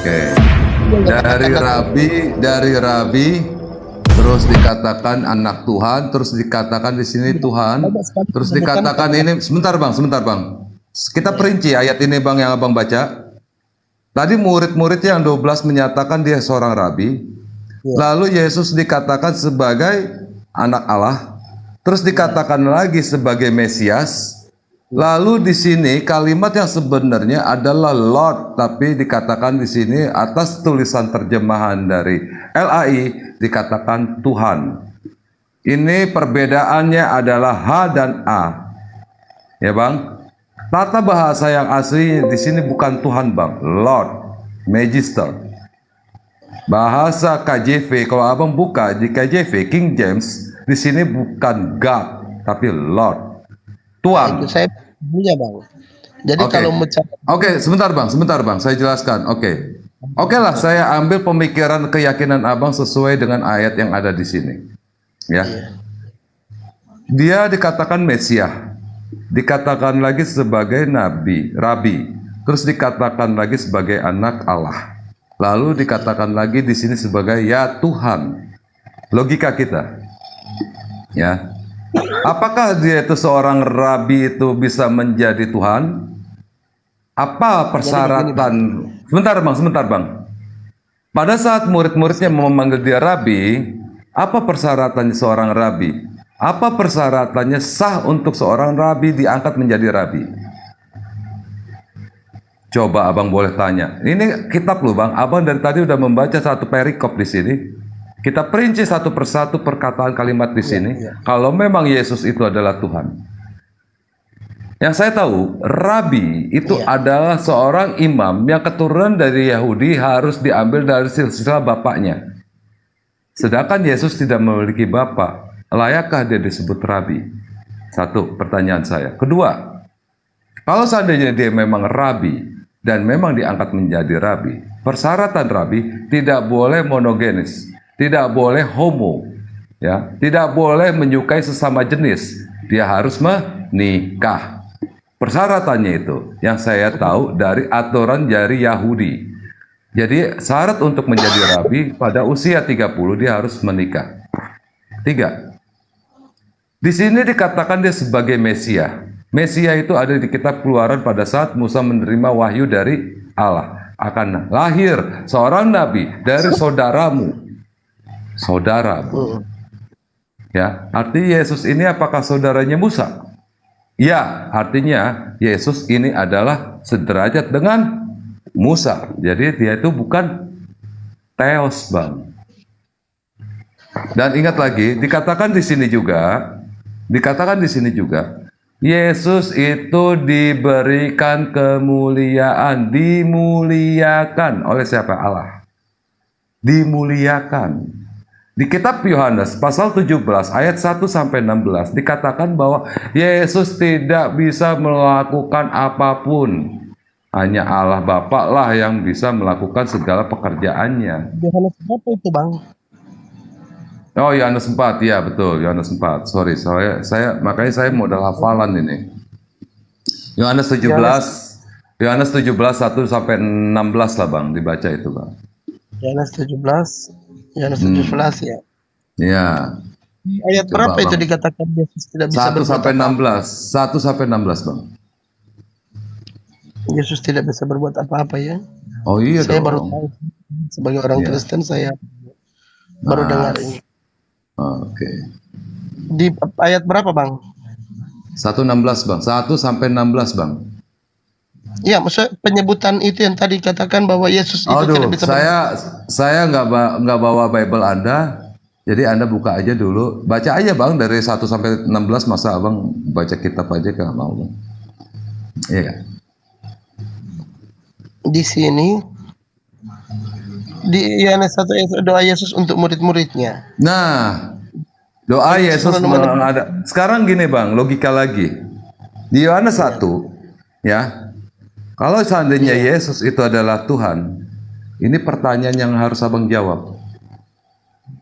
Oke. Dari rabi terus dikatakan anak Tuhan, terus dikatakan di sini Tuhan, terus dikatakan ini sebentar Bang. Kita perinci ayat ini Bang yang Abang baca. Tadi murid-murid yang 12 menyatakan dia seorang rabi. Lalu Yesus dikatakan sebagai anak Allah, terus dikatakan lagi sebagai Mesias. Lalu di sini kalimat yang sebenarnya adalah Lord, tapi dikatakan di sini atas tulisan terjemahan dari LAI dikatakan Tuhan. Ini perbedaannya adalah H dan A. Ya Bang. Tata bahasa yang asli di sini bukan Tuhan Bang, Lord, Magister. Bahasa KJV, kalau Abang buka di KJV King James, di sini bukan God, tapi Lord. Tuhan. Itu saya punya Bang. Jadi kalau sebentar bang, saya jelaskan. Oke lah, saya ambil pemikiran keyakinan Abang sesuai dengan ayat yang ada di sini. Ya, dia dikatakan Mesias, dikatakan lagi sebagai nabi, rabi, terus dikatakan lagi sebagai anak Allah, lalu dikatakan lagi di sini sebagai ya Tuhan. Logika kita, ya. Apakah dia itu seorang rabi itu bisa menjadi Tuhan? Apa persyaratan? Sebentar bang. Pada saat murid-muridnya memanggil dia rabi, apa persyaratannya seorang rabi? Apa persyaratannya sah untuk seorang rabi diangkat menjadi rabi? Coba abang boleh tanya. Ini kitab loh bang. Abang dari tadi udah membaca satu perikop di sini. Kita perinci satu persatu perkataan kalimat di sini. Kalau memang Yesus itu adalah Tuhan. Yang saya tahu, rabi itu adalah seorang imam yang keturunan dari Yahudi harus diambil dari silsilah bapaknya. Sedangkan Yesus tidak memiliki bapak. Layakkah dia disebut rabi? Satu pertanyaan saya. Kedua, kalau seandainya dia memang rabi dan memang diangkat menjadi rabi, persyaratan rabi tidak boleh monogenis. Tidak boleh homo, ya, tidak boleh menyukai sesama jenis. Dia harus menikah. Persyaratannya itu yang saya tahu dari aturan dari Yahudi. Jadi syarat untuk menjadi rabi pada usia 30 dia harus menikah. 3. Di sini dikatakan dia sebagai Mesias. Mesias itu ada di kitab Keluaran pada saat Musa menerima wahyu dari Allah. Akan lahir seorang nabi dari saudaramu. Saudara, ya, arti Yesus ini apakah saudaranya Musa? Ya, artinya Yesus ini adalah sederajat dengan Musa. Jadi dia itu bukan Theos, bang. Dan ingat lagi, dikatakan di sini juga, Yesus itu diberikan kemuliaan, dimuliakan oleh siapa? Allah. Dimuliakan. Di kitab Yohanes pasal 17 ayat 1 sampai 16 dikatakan bahwa Yesus tidak bisa melakukan apapun. Hanya Allah Bapa lah yang bisa melakukan segala pekerjaannya. Yohanes berapa itu, Bang? Oh, Yohanes 4, ya betul, Yohanes 4. Sorry, makanya saya modal hafalan ini. Yohanes 17 1 sampai 16 lah, Bang, dibaca itu, Bang. Yohanes 17 ya. Iya. Ayat berapa itu dikatakan Yesus tidak bisa 1 sampai 16. 1 sampai 16, Bang. Yesus tidak bisa berbuat apa-apa ya. Oh iya saya dong. Baru tahu sebagai orang Kristen saya baru dengar ini. Oke. Di ayat berapa, Bang? 1:16, Bang. 1 sampai 16, Bang. Ya, maksudnya penyebutan itu yang tadi katakan bahwa Yesus itu tidak bisa. Saya nggak bawa Bible Anda, jadi Anda buka aja dulu, baca aja Bang dari 1 sampai 16, masa Abang baca kitab aja nggak mau, Bang? Iya. Di sini di Yohanes 1 doa Yesus untuk murid-muridnya. Nah, doa Yesus ada. Sekarang gini Bang, logika lagi. Di Yohanes 1, ya. Kalau seandainya Yesus itu adalah Tuhan, ini pertanyaan yang harus Abang jawab.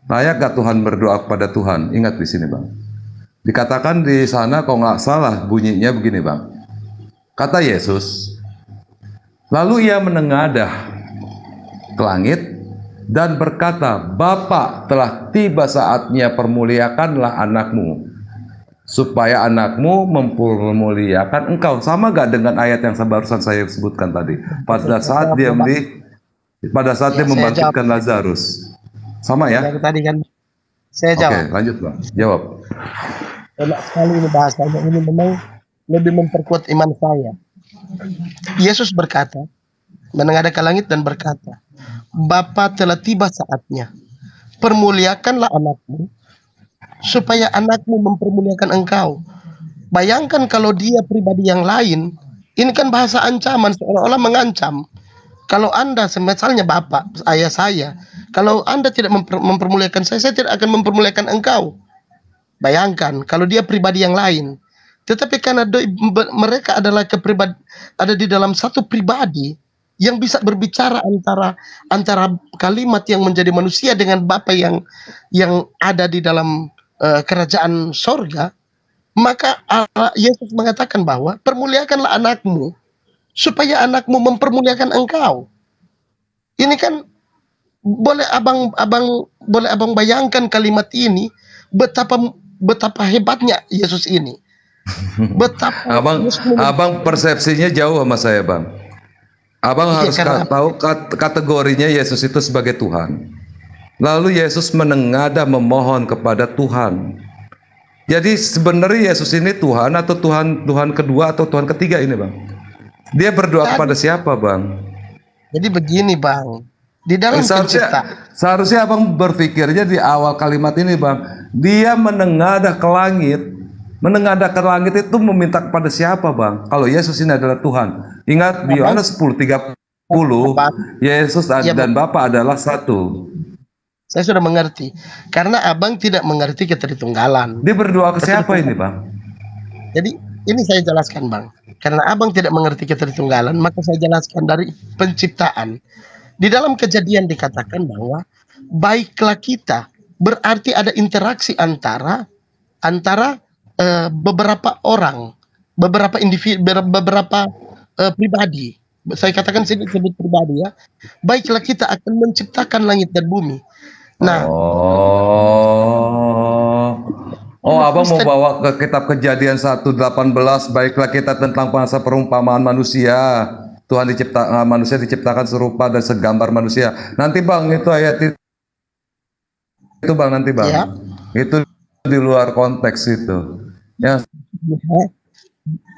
Layak gak Tuhan berdoa kepada Tuhan? Ingat di sini, Bang. Dikatakan di sana, kalau nggak salah bunyinya begini, Bang. Kata Yesus, lalu ia menengadah ke langit dan berkata, Bapa, telah tiba saatnya, permuliakanlah anakmu, supaya anakmu mempermuliakan engkau. Sama gak dengan ayat yang barusan saya sebutkan tadi? Pada saat dia dia membangkitkan Lazarus. Sama ya? Dari tadi kan saya Oke, jawab. lanjut Bang. Jawab. Enak sekali ini bahasanya, ini memang lebih memperkuat iman saya. Yesus berkata, menengadah ke langit dan berkata, Bapa, telah tiba saatnya, permuliakanlah anakmu, supaya anakmu mempermuliakan engkau. Bayangkan kalau dia pribadi yang lain, ini kan bahasa ancaman, seolah-olah mengancam. Kalau Anda, misalnya Bapak, ayah saya, kalau Anda tidak mempermuliakan saya tidak akan mempermuliakan engkau. Bayangkan kalau dia pribadi yang lain. Tetapi karena mereka adalah ada di dalam satu pribadi yang bisa berbicara antara kalimat yang menjadi manusia dengan Bapa yang ada di dalam kerajaan sorga, maka Yesus mengatakan bahwa permuliakanlah anakmu supaya anakmu mempermuliakan engkau. Ini kan boleh abang bayangkan kalimat ini, betapa hebatnya Yesus ini. Betapa abang persepsinya jauh sama saya, Bang. Abang harus tahu kategorinya Yesus itu sebagai Tuhan. Lalu Yesus menengadah memohon kepada Tuhan. Jadi sebenarnya Yesus ini Tuhan atau Tuhan kedua atau Tuhan ketiga ini, Bang? Dia berdoa kepada siapa, Bang? Jadi begini, Bang. Di dalam seharusnya abang berpikirnya di awal kalimat ini, Bang. Dia menengadah ke langit. Menengadah ke langit itu meminta kepada siapa, Bang? Kalau Yesus ini adalah Tuhan. Ingat di Yohanes 10:30, Yesus dan Bapa adalah satu. Saya sudah mengerti. Karena abang tidak mengerti ketertunggalan. Dia berdoa ke siapa ini, Bang? Jadi ini saya jelaskan, Bang. Karena abang tidak mengerti ketertunggalan, maka saya jelaskan dari penciptaan. Di dalam Kejadian dikatakan bahwa baiklah kita, berarti ada interaksi antara beberapa orang, beberapa individu, beberapa pribadi. Saya katakan sebut pribadi ya. Baiklah kita akan menciptakan langit dan bumi. Nah, abang mau bawa ke kitab Kejadian 1:18, baiklah kita tentang bahasa perumpamaan manusia. Tuhan manusia diciptakan serupa dan segambar manusia. Nanti, Bang, itu ayat itu, Bang, nanti, Bang. Ya. Itu di luar konteks itu. Ya.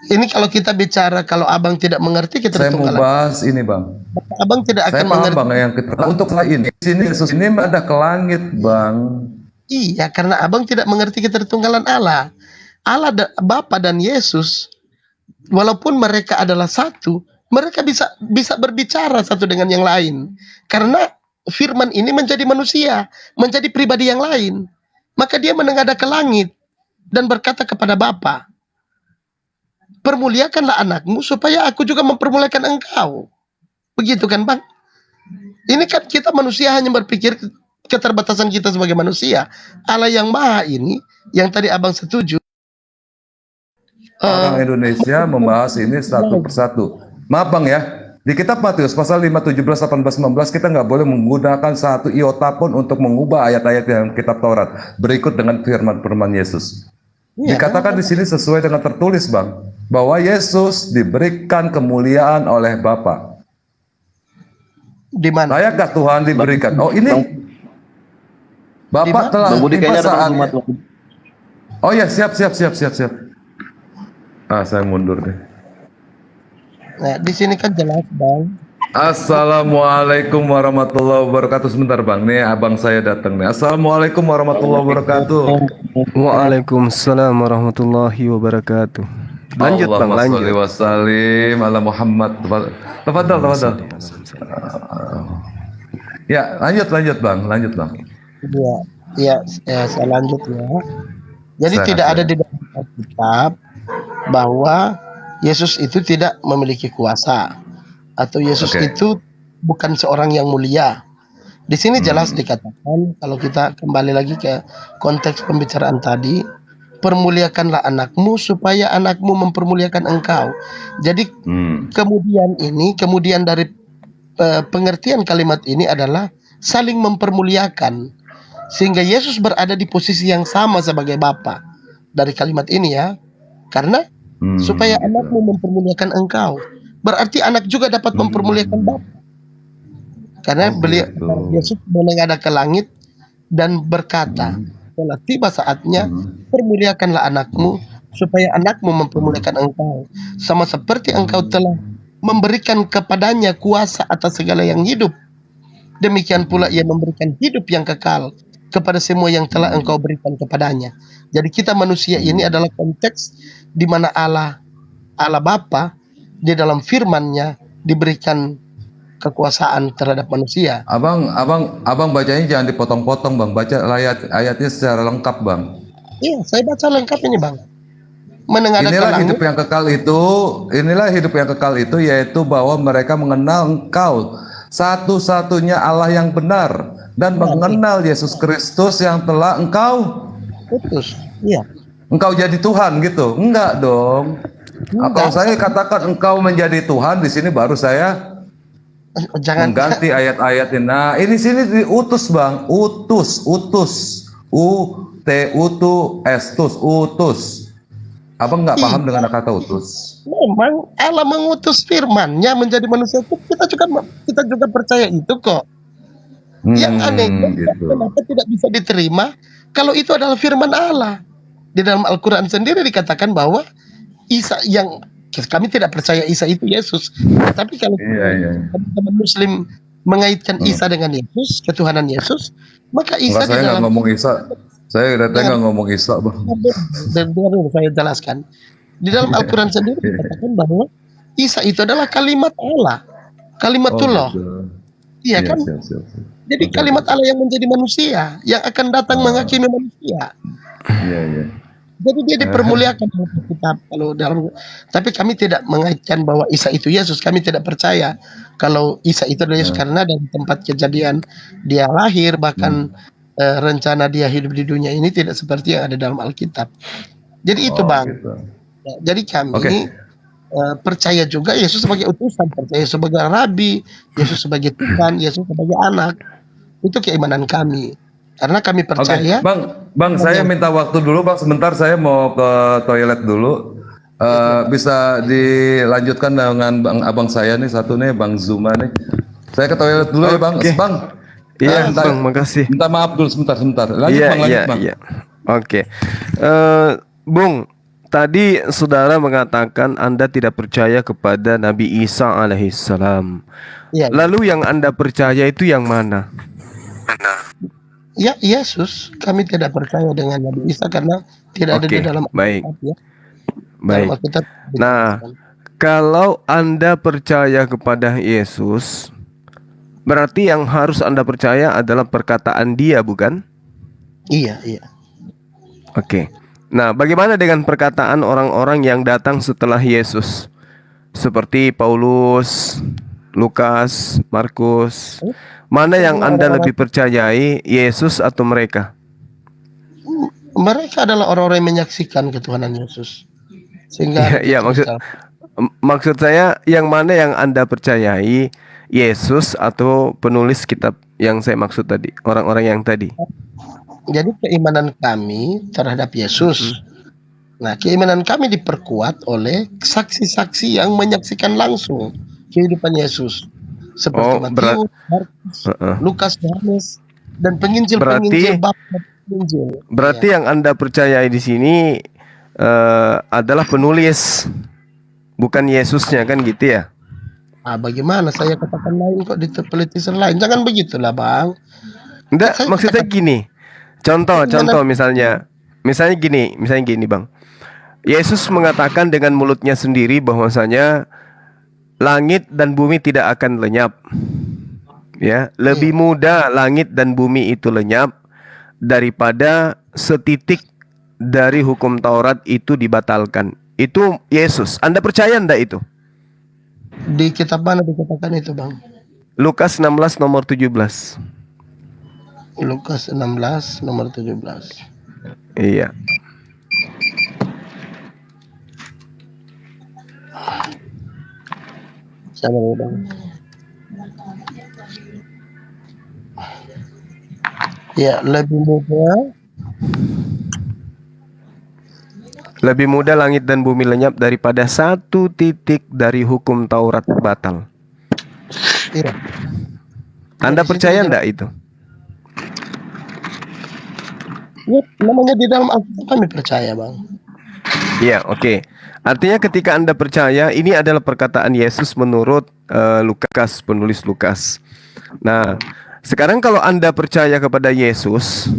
Ini kalau kita bicara, kalau abang tidak mengerti ketertunggalan. Saya mau bahas ini, Bang. Abang tidak akan mengerti. Bang, yang untuk ini Yesus ini ada ke langit, Bang. Iya, karena abang tidak mengerti ketertunggalan Allah. Allah Bapa dan Yesus, walaupun mereka adalah satu, mereka bisa berbicara satu dengan yang lain. Karena firman ini menjadi manusia, menjadi pribadi yang lain. Maka dia menengadah ke langit dan berkata kepada Bapa, permuliakanlah anakmu supaya aku juga mempermuliakan engkau. Begitu kan, Bang? Ini kan kita manusia hanya berpikir keterbatasan kita sebagai manusia. Allah yang maha ini, yang tadi abang setuju. Orang Indonesia membahas ini satu persatu. Maaf, Bang, ya. Di kitab Matius pasal 5, 17, 18, 19 kita nggak boleh menggunakan satu iota pun untuk mengubah ayat-ayat yang kitab Taurat berikut dengan firman Yesus. Dikatakan di sini sesuai dengan tertulis, Bang, bahwa Yesus diberikan kemuliaan oleh Bapa. Di mana? Saya nggak Tuhan diberikan. Oh, ini Bapak telah tiba saatnya. Oh ya, siap. Saya mundur deh. Nah, di sini kan jelas, Bang. Assalamualaikum warahmatullahi wabarakatuh. Sebentar, Bang, nih abang saya datang nih. Assalamualaikum warahmatullahi wabarakatuh. Waalaikumsalam warahmatullahi wabarakatuh. Lanjut, Bang, lanjut. Wassalim ala Muhammad. Tafadhal. Ya, lanjut, Bang. Ya, saya lanjut ya. Jadi tidak ada di dalam kitab bahwa Yesus itu tidak memiliki kuasa atau Yesus itu bukan seorang yang mulia. Di sini jelas dikatakan, kalau kita kembali lagi ke konteks pembicaraan tadi, permuliakanlah anakmu supaya anakmu mempermuliakan engkau. Jadi kemudian dari pengertian kalimat ini adalah saling mempermuliakan, sehingga Yesus berada di posisi yang sama sebagai Bapa dari kalimat ini ya, karena supaya gitu. anakmu mempermuliakan engkau, berarti anak juga dapat mempermuliakan Bapa, karena Oh beliau gitu. Yesus menengadah ke langit dan berkata, telah tiba saatnya permuliakanlah anakmu supaya anakmu mempermuliakan engkau, sama seperti engkau telah memberikan kepadanya kuasa atas segala yang hidup, demikian pula ia memberikan hidup yang kekal kepada semua yang telah engkau berikan kepadanya. Jadi kita manusia ini adalah konteks di mana Allah Bapa di dalam firman-Nya diberikan kekuasaan terhadap manusia. Abang bacanya jangan dipotong-potong, Bang. Baca ayatnya secara lengkap, Bang. Iya, saya baca lengkap ini, Bang. Menengadah ke Inilah langit. hidup yang kekal itu, yaitu bahwa mereka mengenal Engkau satu-satunya Allah yang benar dan mengenal Yesus Kristus yang telah Engkau Putus. Iya. jadi Tuhan gitu. Enggak dong. Kalau saya katakan Engkau menjadi Tuhan, di sini baru saya Jangan mengganti ayat-ayat ini. Nah, ini sini diutus, Bang. Utus. Utus. Abang nggak paham dengan kata utus? memang Allah mengutus firman-Nya menjadi manusia itu, kita juga percaya itu kok. Yang aneh Gitu. kenapa tidak bisa diterima kalau itu adalah firman Allah. Di dalam Al-Quran sendiri dikatakan bahwa Isa yang kami tidak percaya Isa itu Yesus. Tapi kalau teman Muslim mengaitkan Isa dengan Yesus, ketuhanan Yesus, maka Isa Enggak, saya nggak ngomong Isa. Saya nggak ngomong Isa, Bang. Dan saya jelaskan. Di dalam Al-Quran sendiri dikatakan bahwa Isa itu adalah kalimat Allah, kalimatullah. Iya kan? Siap. Jadi kalimat Allah yang menjadi manusia, yang akan datang menghakimi manusia. Iya. Jadi dia dipermuliakan oleh kita kalau dalam. Tapi kami tidak mengaitkan bahwa Isa itu Yesus. Kami tidak percaya kalau Isa itu adalah Yesus, karena dari tempat kejadian dia lahir, bahkan rencana dia hidup di dunia ini tidak seperti yang ada dalam Alkitab. Jadi itu, Bang. Gitu. Jadi kami percaya juga Yesus sebagai utusan, percaya sebagai rabi, Yesus sebagai Tuhan, Yesus sebagai anak. Itu keimanan kami. Karena kami percaya. Bang, saya minta waktu dulu, Bang. Sebentar, saya mau ke toilet dulu. Bisa dilanjutkan dengan abang saya nih, satu nih, Bang Zuma nih. Saya ke toilet dulu ya, Bang. Bang. Iya, Bang, makasih. Minta maaf dulu sebentar. Lanjut, Bang. Iya. Oke. Bung, tadi saudara mengatakan Anda tidak percaya kepada Nabi Isa alaihissalam. Iya. Lalu yang Anda percaya itu yang mana? Ya, Yesus. Kami tidak percaya dengan Nabi Isa karena tidak ada di dalam Alkitab, ya. Baik. Nah, kalau Anda percaya kepada Yesus, berarti yang harus Anda percaya adalah perkataan Dia, bukan? Iya. Oke. Nah, bagaimana dengan perkataan orang-orang yang datang setelah Yesus? Seperti Paulus, Lukas, Markus. Mana yang Anda lebih percayai, Yesus atau mereka? Mereka adalah orang-orang yang menyaksikan ketuhanan Yesus. Sehingga maksud saya, yang mana yang Anda percayai, Yesus atau penulis kitab yang saya maksud tadi, orang-orang yang tadi? Jadi keimanan kami terhadap Yesus. Nah, keimanan kami diperkuat oleh saksi-saksi yang menyaksikan langsung kehidupan Yesus. Seperti Matius, Markus, Lukas, Yohanes, dan penginjil-penginjil bab penginjil. Berarti yang Anda percayai di sini adalah penulis, bukan Yesusnya, kan gitu ya? Bagaimana saya katakan lain kok diteliti lain? Jangan begitulah, Bang. Enggak, maksudnya gini. Contoh misalnya gini, Bang. Yesus mengatakan dengan mulutnya sendiri bahwasanya langit dan bumi tidak akan lenyap. Ya, lebih mudah langit dan bumi itu lenyap daripada setitik dari hukum Taurat itu dibatalkan. Itu Yesus. Anda percaya enggak itu? Di kitab mana dikatakan itu, Bang? Lukas 16 nomor 17. Lukas 16 nomor 17. Iya. Sabar, Bang. Ya, lebih mudah. Lebih mudah langit dan bumi lenyap daripada satu titik dari hukum Taurat batal. Iya. Anda Di situ percaya dijelaskan. enggak itu? Ya, namanya di dalam Alkitab kami percaya, Bang. Iya, oke. Artinya ketika Anda percaya, ini adalah perkataan Yesus menurut Lukas, penulis Lukas. Nah, sekarang kalau Anda percaya kepada Yesus,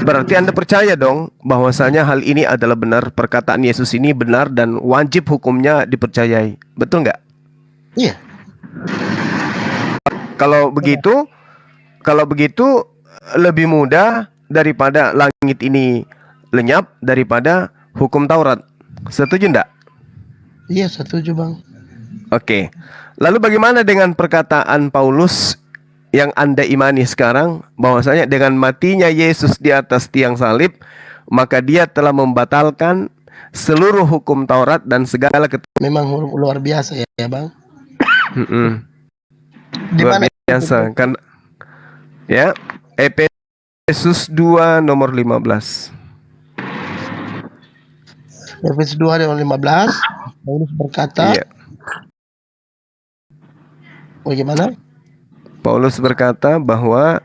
berarti Anda percaya dong bahwasanya hal ini adalah benar, perkataan Yesus ini benar dan wajib hukumnya dipercayai. Betul nggak? Iya. Kalau begitu lebih mudah daripada langit ini lenyap daripada hukum Taurat. Setuju nggak? Iya, setuju, Bang. Oke. Lalu bagaimana dengan perkataan Paulus yang Anda imani sekarang bahwasanya dengan matinya Yesus di atas tiang salib maka dia telah membatalkan seluruh hukum Taurat dan segala Memang luar biasa ya, Bang. Di luar mana biasa kan ya. Efesus 2 nomor 15. Efesus 2 ayat 15, Paulus berkata, Iya. bagaimana? Paulus berkata bahwa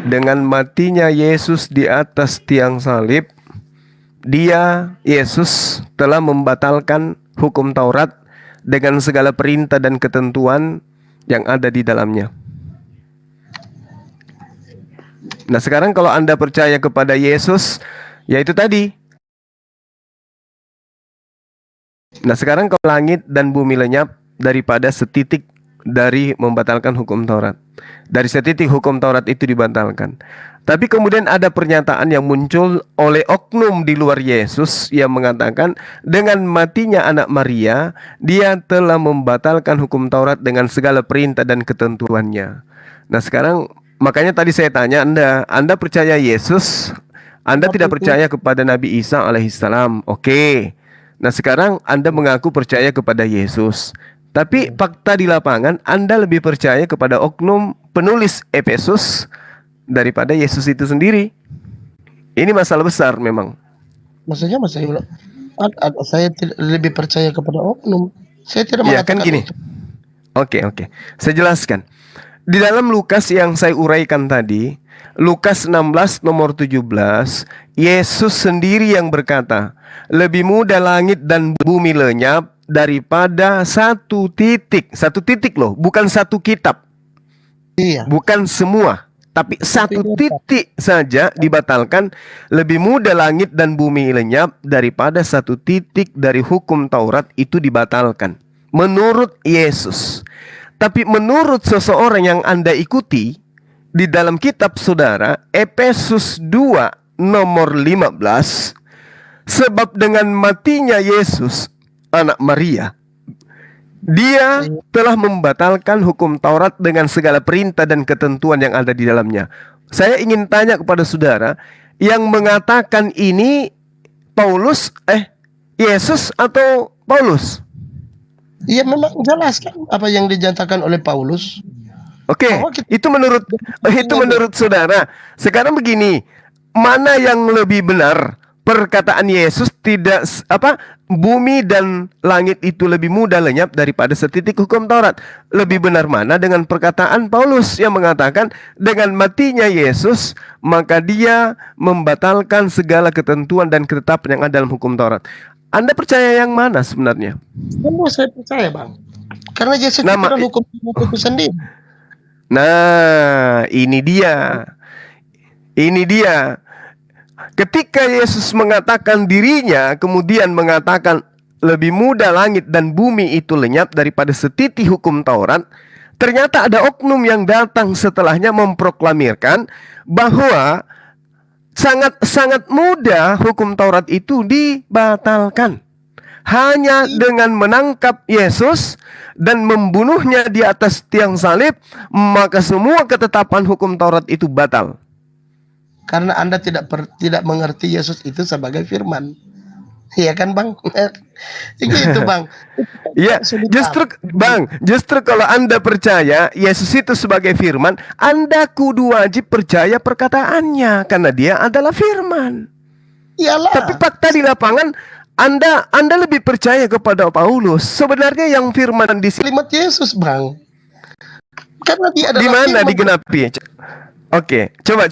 dengan matinya Yesus di atas tiang salib, Yesus telah membatalkan hukum Taurat dengan segala perintah dan ketentuan yang ada di dalamnya. Nah, sekarang kalau Anda percaya kepada Yesus, yaitu tadi. Nah, sekarang kalau langit dan bumi lenyap daripada setitik dari membatalkan hukum Taurat. Dari setitik hukum Taurat itu dibatalkan. Tapi kemudian ada pernyataan yang muncul oleh oknum di luar Yesus yang mengatakan dengan matinya anak Maria, dia telah membatalkan hukum Taurat dengan segala perintah dan ketentuannya. Nah, sekarang makanya tadi saya tanya Anda percaya Yesus, Anda tidak percaya kepada Nabi Isa alaihissalam. Oke. Nah, sekarang Anda mengaku percaya kepada Yesus. Tapi fakta di lapangan Anda lebih percaya kepada oknum penulis Efesus daripada Yesus itu sendiri. Ini masalah besar memang. Maksudnya saya lebih percaya kepada oknum. Saya tidak Ya kan mengatakan gini. itu. Oke. Saya jelaskan. Di dalam Lukas yang saya uraikan tadi, Lukas 16 nomor 17, Yesus sendiri yang berkata, lebih mudah langit dan bumi lenyap daripada satu titik loh, bukan satu kitab, Iya. bukan semua, tapi satu titik saja dibatalkan. Lebih mudah langit dan bumi lenyap daripada satu titik dari hukum Taurat itu dibatalkan menurut Yesus. Tapi menurut seseorang yang Anda ikuti di dalam kitab saudara, Efesus 2 nomor 15, sebab dengan matinya Yesus anak Maria, dia telah membatalkan hukum Taurat dengan segala perintah dan ketentuan yang ada di dalamnya. Saya ingin tanya kepada saudara, yang mengatakan ini Yesus atau Paulus? Iya, memang jelas kan apa yang dinyatakan oleh Paulus. Oke, itu menurut saudara. Sekarang begini, mana yang lebih benar? Perkataan Yesus bumi dan langit itu lebih mudah lenyap daripada setitik hukum Taurat. Lebih benar mana dengan perkataan Paulus yang mengatakan dengan matinya Yesus maka dia membatalkan segala ketentuan dan ketetapan yang ada dalam hukum Taurat. Anda percaya yang mana sebenarnya? Semua saya percaya, Bang. Karena Yesus itu hukum itu sendiri. Nah, ini dia. Ketika Yesus mengatakan dirinya, kemudian mengatakan lebih mudah langit dan bumi itu lenyap daripada setitik hukum Taurat, ternyata ada oknum yang datang setelahnya memproklamirkan bahwa sangat mudah hukum Taurat itu dibatalkan. Hanya dengan menangkap Yesus dan membunuhnya di atas tiang salib, maka semua ketetapan hukum Taurat itu batal. Karena Anda tidak mengerti Yesus itu sebagai firman. Iya kan Bang? Gitu Bang. Iya, Sulit justru apa? Bang, justru kalau Anda percaya Yesus itu sebagai firman, Anda kudu wajib percaya perkataannya karena dia adalah firman. Tapi Iyalah. fakta di lapangan Anda lebih percaya kepada Paulus. Sebenarnya yang firman di sini Kalimat Yesus Bang. Karena dia di adalah mana firman. digenapi? Oke, coba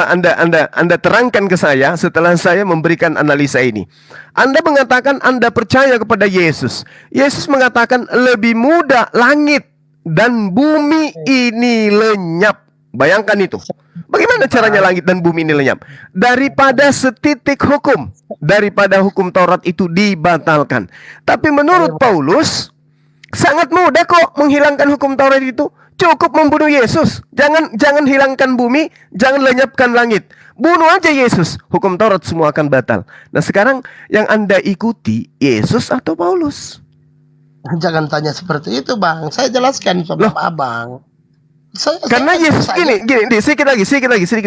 Anda terangkan ke saya setelah saya memberikan analisa ini. Anda mengatakan Anda percaya kepada Yesus. Yesus mengatakan lebih mudah langit dan bumi ini lenyap. Bayangkan itu. Bagaimana caranya langit dan bumi ini lenyap? Daripada setitik hukum, daripada hukum Taurat itu dibatalkan. Tapi menurut Paulus, sangat mudah kok menghilangkan hukum Taurat itu. Cukup membunuh Yesus. Jangan hilangkan bumi, jangan lenyapkan langit. Bunuh aja Yesus. Hukum Taurat semua akan batal. Nah, sekarang yang Anda ikuti Yesus atau Paulus? Jangan tanya seperti itu Bang. Saya jelaskan sama Abang. Karena Yesus gini, sedikit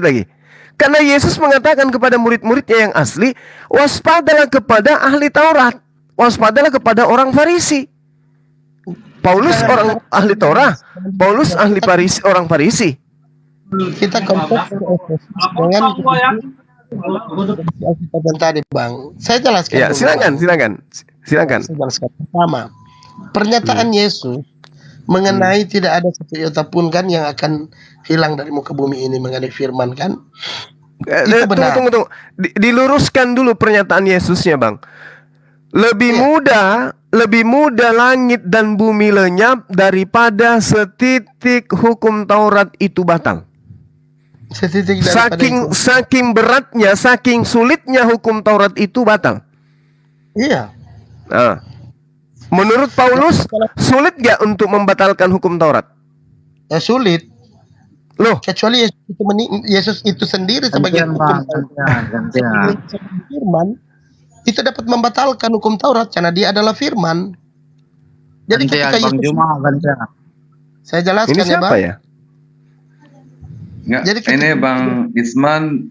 lagi. Karena Yesus mengatakan kepada murid-muridnya yang asli, waspadalah kepada ahli Taurat, waspadalah kepada orang Farisi. Paulus orang ahli Torah, Paulus ahli Farisi, orang Farisi. Kita konteks dengan yang tadi Bang. Saya jelaskan. Ya, dulu, silakan. Saya jelaskan. Pertama, pernyataan Yesus mengenai tidak ada satu iota pun kan yang akan hilang dari muka bumi ini mengenai firman kan? Itu benar. Tunggu. Diluruskan dulu pernyataan Yesusnya, Bang. Lebih mudah langit dan bumi lenyap daripada setitik hukum Taurat itu batal. Setitik daripada itu. Saking beratnya, saking sulitnya hukum Taurat itu batal. Iya. Nah, menurut Paulus, sulit gak untuk membatalkan hukum Taurat? Ya sulit. Loh, Kecuali Yesus itu sendiri sebagai hukum firman itu dapat membatalkan hukum Taurat karena dia adalah firman. Jadi ketika Yesus, saya jelaskan ini siapa Bang. ya? Nggak, Jadi ini Bang Isman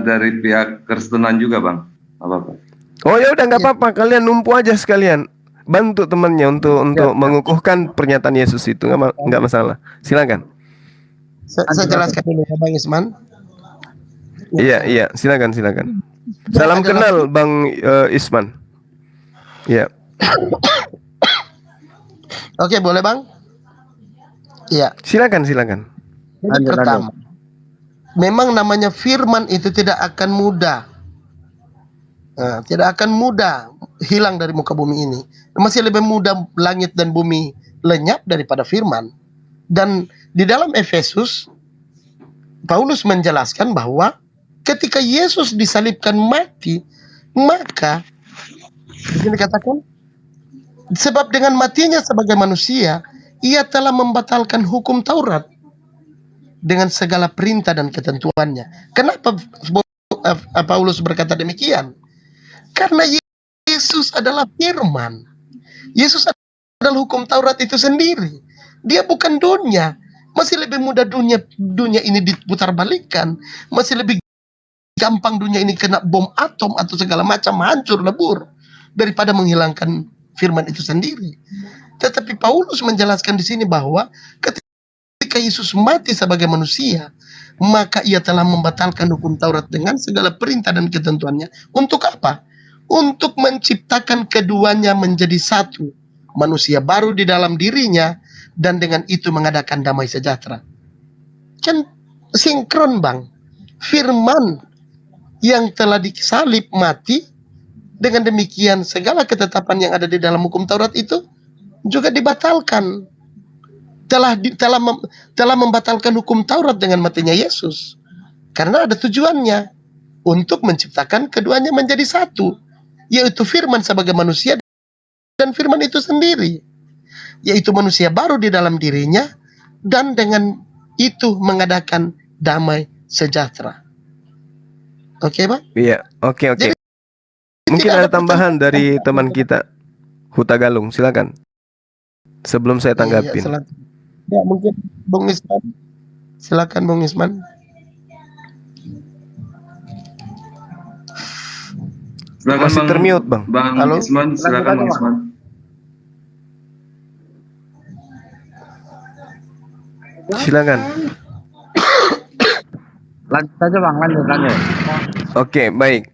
dari pihak Kristenan juga Bang. Apa-apa. Oh ya udah nggak apa-apa, kalian numpu aja sekalian. Bantu temannya untuk mengukuhkan pernyataan Yesus itu, nggak masalah. Silakan. Saya jelaskan dulu Bang Isman. Iya, silakan. Salam kenal Bang Isman. Iya. Oke, boleh Bang? Iya. Silakan. Jadi pertama, memang namanya firman itu tidak akan mudah. Nah, tidak akan mudah hilang dari muka bumi ini. Masih lebih mudah langit dan bumi lenyap daripada firman. Dan di dalam Efesus, Paulus menjelaskan bahwa ketika Yesus disalibkan mati, maka begini katakan, sebab dengan matinya sebagai manusia, ia telah membatalkan hukum Taurat dengan segala perintah dan ketentuannya. Kenapa Paulus berkata demikian? Karena Yesus adalah firman. Yesus adalah hukum Taurat itu sendiri. Dia bukan dunia. Masih lebih mudah dunia ini diputar balikan. Masih lebih gampang dunia ini kena bom atom atau segala macam hancur lebur daripada menghilangkan firman itu sendiri. Tetapi Paulus menjelaskan di sini bahwa ketika Yesus mati sebagai manusia, maka ia telah membatalkan hukum Taurat dengan segala perintah dan ketentuannya. Untuk apa? Untuk menciptakan keduanya menjadi satu, manusia baru di dalam dirinya, dan dengan itu mengadakan damai sejahtera. Kan sinkron Bang. Firman yang telah disalib mati, dengan demikian segala ketetapan yang ada di dalam hukum Taurat itu juga dibatalkan. Telah membatalkan hukum Taurat dengan matinya Yesus. Karena ada tujuannya untuk menciptakan keduanya menjadi satu, yaitu firman sebagai manusia dan firman itu sendiri, yaitu manusia baru di dalam dirinya, dan dengan itu mengadakan damai sejahtera. Oke, Bang? Iya, oke. Jadi, Mungkin tidak ada ada tambahan dari teman kita, Huta Galung, silakan. Sebelum saya tanggapin. Iya, ya, mungkin Bung Isman. Silakan Bung Isman. Silakan Masih Bang, termute, Bang. Bang Halo? Isman, silakan Bang Isman. Silakan. Lanjut aja bang, lanjut. Oke, baik.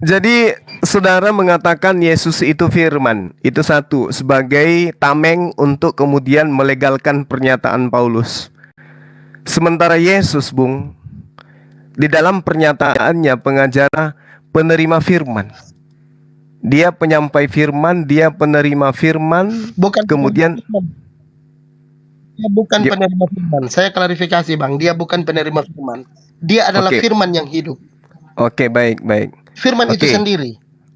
Jadi saudara mengatakan Yesus itu firman. Itu satu, sebagai tameng untuk kemudian melegalkan pernyataan Paulus. Sementara Yesus, Bung, di dalam pernyataannya pengajar penerima firman. Dia penyampai firman, dia penerima firman, Bukan kemudian penerima firman. Dia bukan dia, penerima firman. Saya klarifikasi bang, dia bukan penerima firman. Dia adalah oke, firman yang hidup. oke, baik, baik. Firman itu Oke, sendiri.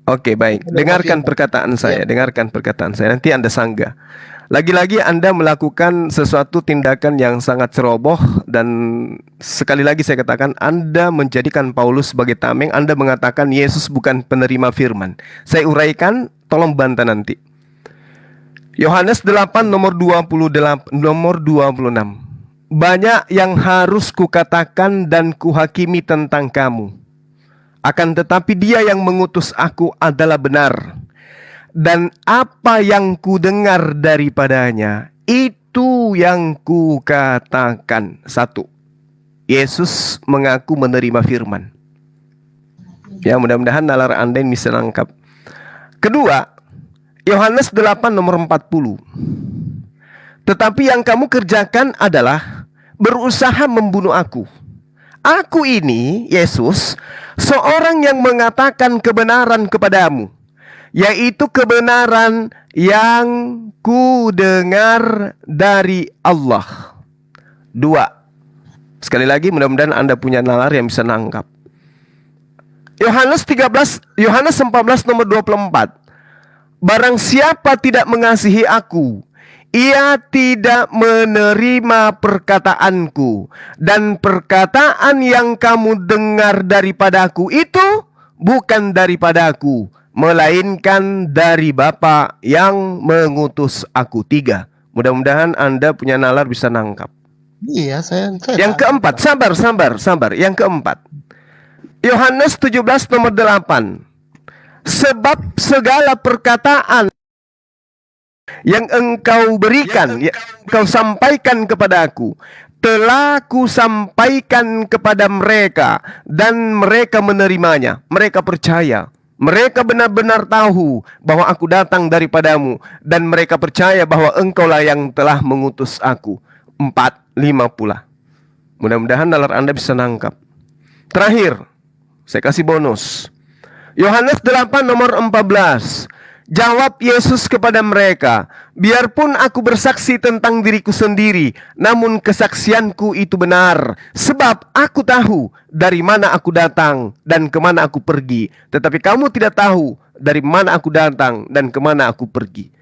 oke, baik. Penerima Dengarkan firman. perkataan Ya. saya, dengarkan perkataan saya. Nanti Anda sanggah. Lagi-lagi Anda melakukan sesuatu tindakan yang sangat ceroboh, dan sekali lagi saya katakan Anda menjadikan Paulus sebagai tameng. Anda mengatakan Yesus bukan penerima firman. Saya uraikan, tolong bantah nanti. Yohanes 8 nomor 28, nomor 26. Banyak yang harus kukatakan dan kuhakimi tentang kamu. Akan tetapi dia yang mengutus aku adalah benar. Dan apa yang kudengar daripadanya, itu yang kukatakan. Satu, Yesus mengaku menerima firman. Ya, mudah-mudahan nalar Anda ini bisa nangkap. Kedua, Yohanes 8 nomor 40. Tetapi yang kamu kerjakan adalah berusaha membunuh aku. Aku ini, Yesus, seorang yang mengatakan kebenaran kepadamu, yaitu kebenaran yang ku dengar dari Allah. Dua. Sekali lagi, mudah-mudahan Anda punya nalar yang bisa nangkap. Yohanes 14 nomor 24. Barang siapa tidak mengasihi aku, ia tidak menerima perkataanku, dan perkataan yang kamu dengar daripadaku itu bukan daripadaku, melainkan dari Bapa yang mengutus aku. Tiga. Mudah-mudahan Anda punya nalar bisa nangkap. Iya, saya Yang keempat, sabar. Yang keempat, Yohanes 17 nomor 8. Sebab segala perkataan yang engkau berikan, kau sampaikan kepada aku, telah ku sampaikan kepada mereka, dan mereka menerimanya. Mereka percaya. Mereka benar-benar tahu bahwa aku datang daripadamu, dan mereka percaya bahwa engkaulah yang telah mengutus aku. 4:5 pula. Mudah-mudahan nalar Anda bisa nangkap. Terakhir, saya kasih bonus. Yohanes 8 nomor 14. Jawab Yesus kepada mereka, biarpun aku bersaksi tentang diriku sendiri, namun kesaksianku itu benar. Sebab aku tahu dari mana aku datang dan kemana aku pergi. Tetapi kamu tidak tahu dari mana aku datang dan kemana aku pergi.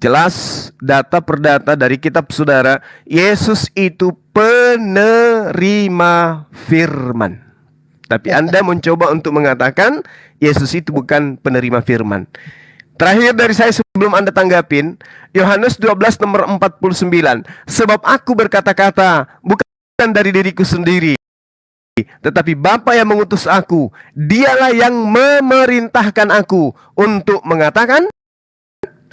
Jelas data per data dari kitab saudara, Yesus itu penerima firman. Tapi Anda mencoba untuk mengatakan Yesus itu bukan penerima firman. Terakhir dari saya sebelum Anda tanggapin, Yohanes 12 nomor 49. Sebab aku berkata-kata bukan dari diriku sendiri, tetapi Bapa yang mengutus aku, dialah yang memerintahkan aku untuk mengatakan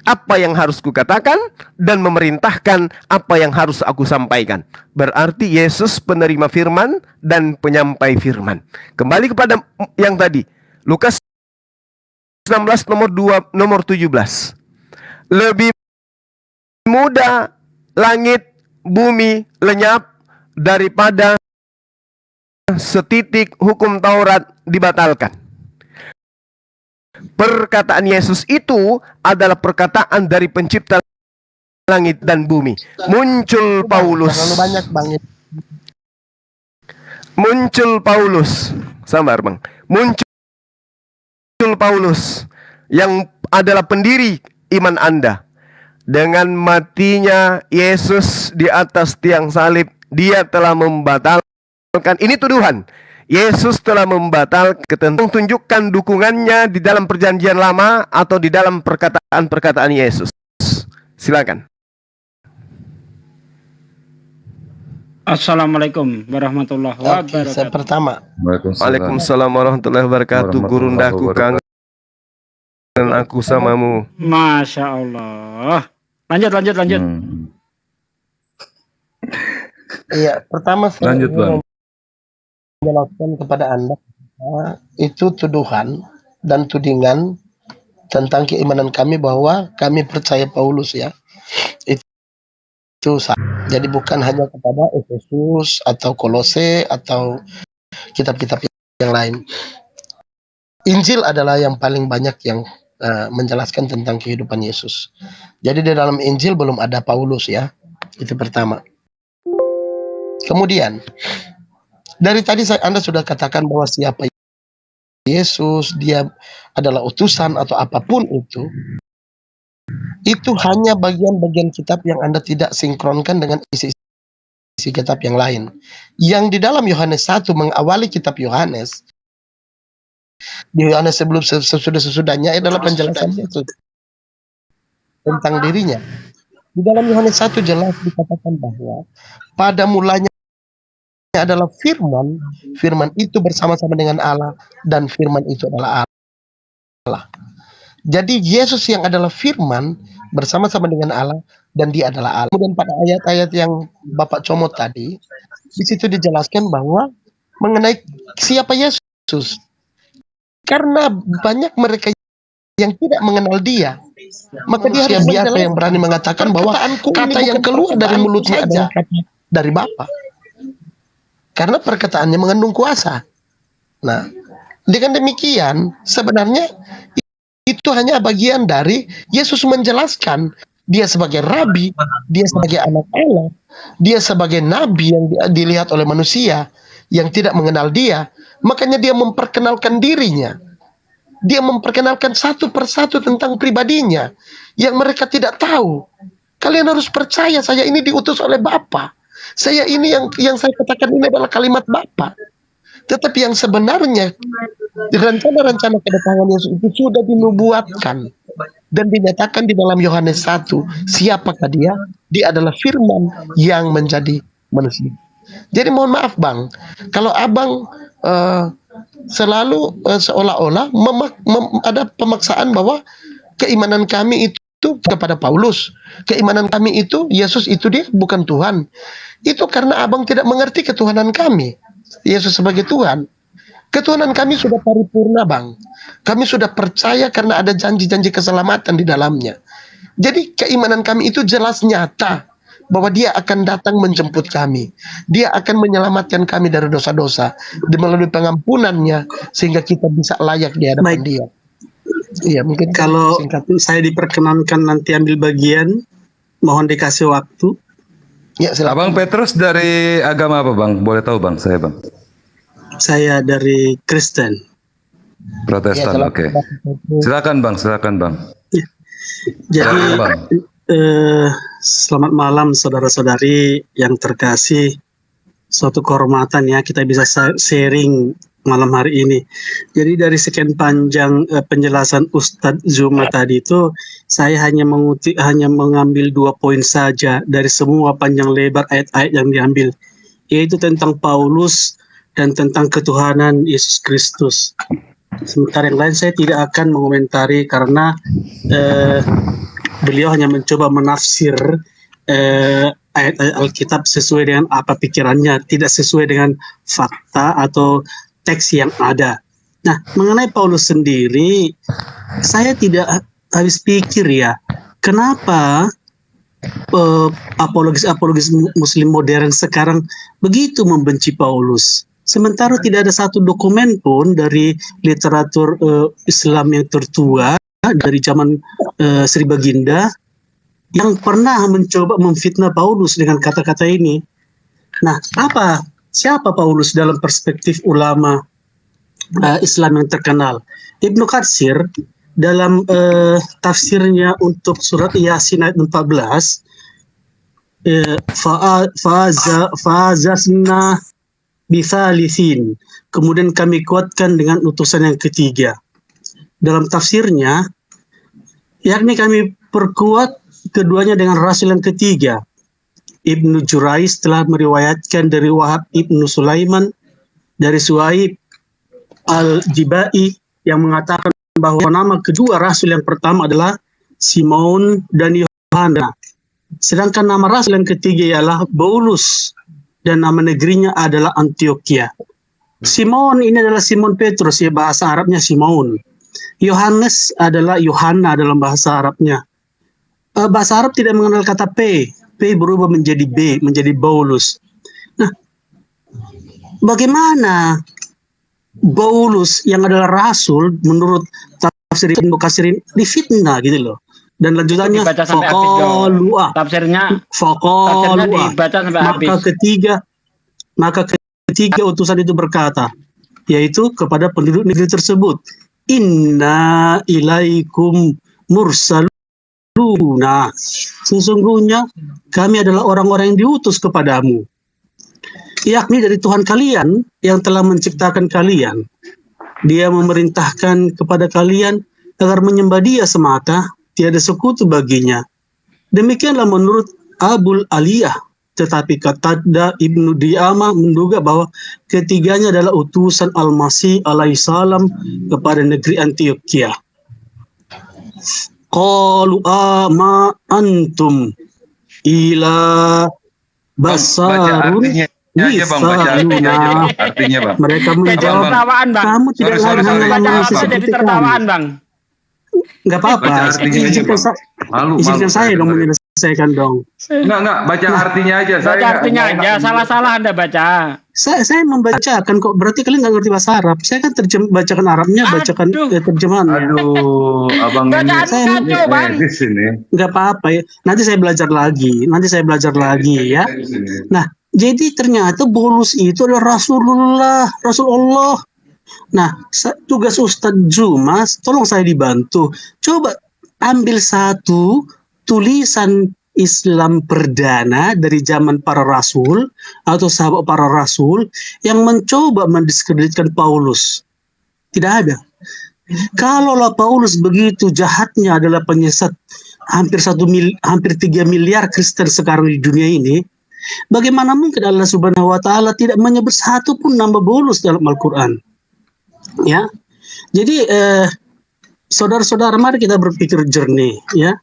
apa yang harus kukatakan dan memerintahkan apa yang harus aku sampaikan. Berarti Yesus penerima firman dan penyampai firman. Kembali kepada yang tadi, Lukas 16 nomor 17. Lebih mudah langit bumi lenyap daripada setitik hukum Taurat dibatalkan. Perkataan Yesus itu adalah perkataan dari pencipta langit dan bumi. Muncul Paulus. Terlalu banyak bang. Muncul Paulus. Sabar bang. Muncul Paulus yang adalah pendiri iman Anda. Dengan matinya Yesus di atas tiang salib, dia telah membatalkan. Ini tuduhan. Yesus telah membatalkan ketentuan, tunjukkan dukungannya di dalam perjanjian lama atau di dalam perkataan-perkataan Yesus. Silakan. Assalamualaikum warahmatullahi Oke, wabarakatuh. pertama. Waalaikumsalam warahmatullahi wabarakatuh. Gurundaku Kang aku samamu. Masya Allah. Lanjut. Iya, pertama saya Lanjut, Bang. ingin menjelaskan kepada Anda itu tuduhan dan tudingan tentang keimanan kami bahwa kami percaya Paulus ya. Itu salah. Jadi bukan hanya kepada Efesus atau Kolose atau kitab-kitab yang lain. Injil adalah yang paling banyak yang menjelaskan tentang kehidupan Yesus. Jadi di dalam Injil belum ada Paulus ya. Itu pertama. Kemudian dari tadi Anda sudah katakan bahwa siapa Yesus, dia adalah utusan atau apapun itu hanya bagian-bagian kitab yang Anda tidak sinkronkan dengan isi kitab yang lain. Yang di dalam Yohanes 1 mengawali kitab Yohanes, di Yohanes sebelum sesudahnya adalah penjelasan Yesus tentang dirinya. Di dalam Yohanes 1 jelas dikatakan bahwa pada mulanya adalah firman, firman itu bersama-sama dengan Allah, dan firman itu adalah Allah. Jadi Yesus yang adalah firman bersama-sama dengan Allah, dan dia adalah Allah. Kemudian pada ayat-ayat yang Bapak comot tadi, di situ dijelaskan bahwa mengenai siapa Yesus. Karena banyak mereka yang tidak mengenal dia, maka dia harus biasa yang berani mengatakan bahwa kata yang keluar dari mulutnya adalah kata dari Bapa. Karena perkataannya mengandung kuasa. Nah, dengan demikian sebenarnya itu hanya bagian dari Yesus menjelaskan dia sebagai rabi, dia sebagai anak Allah, dia sebagai nabi yang dilihat oleh manusia yang tidak mengenal dia. Makanya dia memperkenalkan dirinya. Dia memperkenalkan satu persatu tentang pribadinya yang mereka tidak tahu. Kalian harus percaya saya ini diutus oleh Bapa. Saya ini yang saya katakan ini adalah kalimat Bapa. Tetapi yang sebenarnya rencana-rencana kedatangan Yesus itu sudah dinubuatkan dan dinyatakan di dalam Yohanes 1. Siapakah dia? Dia adalah firman yang menjadi manusia. Jadi mohon maaf Bang, kalau Abang selalu seolah-olah ada pemaksaan bahwa keimanan kami itu kepada Paulus, keimanan kami itu Yesus itu dia bukan Tuhan. Itu karena Abang tidak mengerti ketuhanan kami. Yesus sebagai Tuhan. Ketuhanan kami sudah paripurna Bang. Kami sudah percaya karena ada janji-janji keselamatan di dalamnya. Jadi keimanan kami itu jelas nyata bahwa dia akan datang menjemput kami. Dia akan menyelamatkan kami dari dosa-dosa melalui pengampunannya sehingga kita bisa layak di hadapan dia. Iya, mungkin kalau singkat. saya diperkenankan nanti ambil bagian, mohon dikasih waktu. Ya, silakan. Abang Petrus dari agama apa Bang? Boleh tahu Bang, saya Bang. Saya dari Kristen. Protestan, Ya, oke. Silakan Bang. Jadi Silakan, Bang. selamat malam saudara-saudari yang terkasih. Suatu kehormatan ya kita bisa sharing malam hari ini. Jadi dari sekian panjang penjelasan Ustadz Zuma tadi itu, saya hanya mengambil 2 poin saja dari semua panjang lebar ayat-ayat yang diambil, yaitu tentang Paulus dan tentang ketuhanan Yesus Kristus. Sementara yang lain saya tidak akan mengomentari karena beliau hanya mencoba menafsir ayat-ayat Alkitab sesuai dengan apa pikirannya, tidak sesuai dengan fakta atau teks yang ada. Nah, mengenai Paulus sendiri, saya tidak habis pikir ya, kenapa apologis Muslim modern sekarang begitu membenci Paulus. Sementara tidak ada satu dokumen pun dari literatur Islam yang tertua dari zaman Sri Baginda yang pernah mencoba memfitnah Paulus dengan kata-kata ini. Nah, siapa Paulus dalam perspektif ulama Islam yang terkenal? Ibnu Katsir dalam tafsirnya untuk surat Yasin ayat 14, fa'azasna bithalithin, kemudian kami kuatkan dengan utusan yang ketiga. Dalam tafsirnya, yakni kami perkuat keduanya dengan rasul yang ketiga. Ibnu Jurais telah meriwayatkan dari Wahab Ibnu Sulaiman dari Suhaib Al-Jibai yang mengatakan bahwa nama kedua rasul yang pertama adalah Simon dan Yohana. Sedangkan nama rasul yang ketiga ialah Paulus dan nama negerinya adalah Antioquia. Simon ini adalah Simon Petrus, ya bahasa Arabnya Simon. Yohanes adalah Yohana dalam bahasa Arabnya. Bahasa Arab tidak mengenal kata P. P berubah menjadi B, menjadi Paulus. Nah, bagaimana Paulus yang adalah rasul menurut tafsir Ibnu Katsir difitnah gitu loh. Dan lanjutannya Dibaca sampai habis dong. faqalua. Tafsirnya Faqalua. dibaca sampai habis. Maka ketiga utusan itu berkata, yaitu kepada penduduk negeri tersebut, inna ilaikum mursaluna. Sesungguhnya kami adalah orang-orang yang diutus kepadamu, yakni dari Tuhan kalian yang telah menciptakan kalian. Dia memerintahkan kepada kalian agar menyembah Dia semata, tiada sekutu baginya. Demikianlah menurut Abul Aliyah. Tetapi Qatada Ibnu Di'amah menduga bahwa ketiganya adalah utusan Al-Masih alaihissalam kepada negeri Antioquia. Qalu ama antum ila Baca basarun artinya aja bang, baca artinya aja bang. Artinya bang. Mereka Jadi menjawab, tertawaan, Bang. kamu tidak Sorry, lain sorry, hanya sorry. Baca manusia apa jadi seperti tertawaan, kami. Bang? Nggak apa-apa. Baca artinya aja Izinkan bang. Malu, izinkan saya dong sorry. menyelesaikan dong. Enggak, baca artinya aja. Baca artinya aja, salah-salah Anda baca. Saya membacakan kok, berarti kalian nggak ngerti bahasa Arab. Saya kan bacakan Arabnya, bacakan Aduh. terjemahannya. Aduh, abang Bacaan ini kacau, Bang. di sini. Nggak apa-apa ya. Nanti saya belajar lagi. Ya. Di sini. Nah, jadi ternyata Paulus itu adalah Rasulullah. Nah, tugas Ustadz Jumas, tolong saya dibantu. Coba ambil satu tulisan Islam perdana dari zaman para rasul atau sahabat para rasul yang mencoba mendiskreditkan Paulus. Tidak ada. Kalaulah Paulus begitu jahatnya adalah penyesat hampir 3 miliar Kristen sekarang di dunia ini, bagaimana mungkin Allah Subhanahu wa taala tidak menyebut satu pun nama Paulus dalam Al-Qur'an? Ya. Jadi saudara-saudara, mari kita berpikir jernih ya.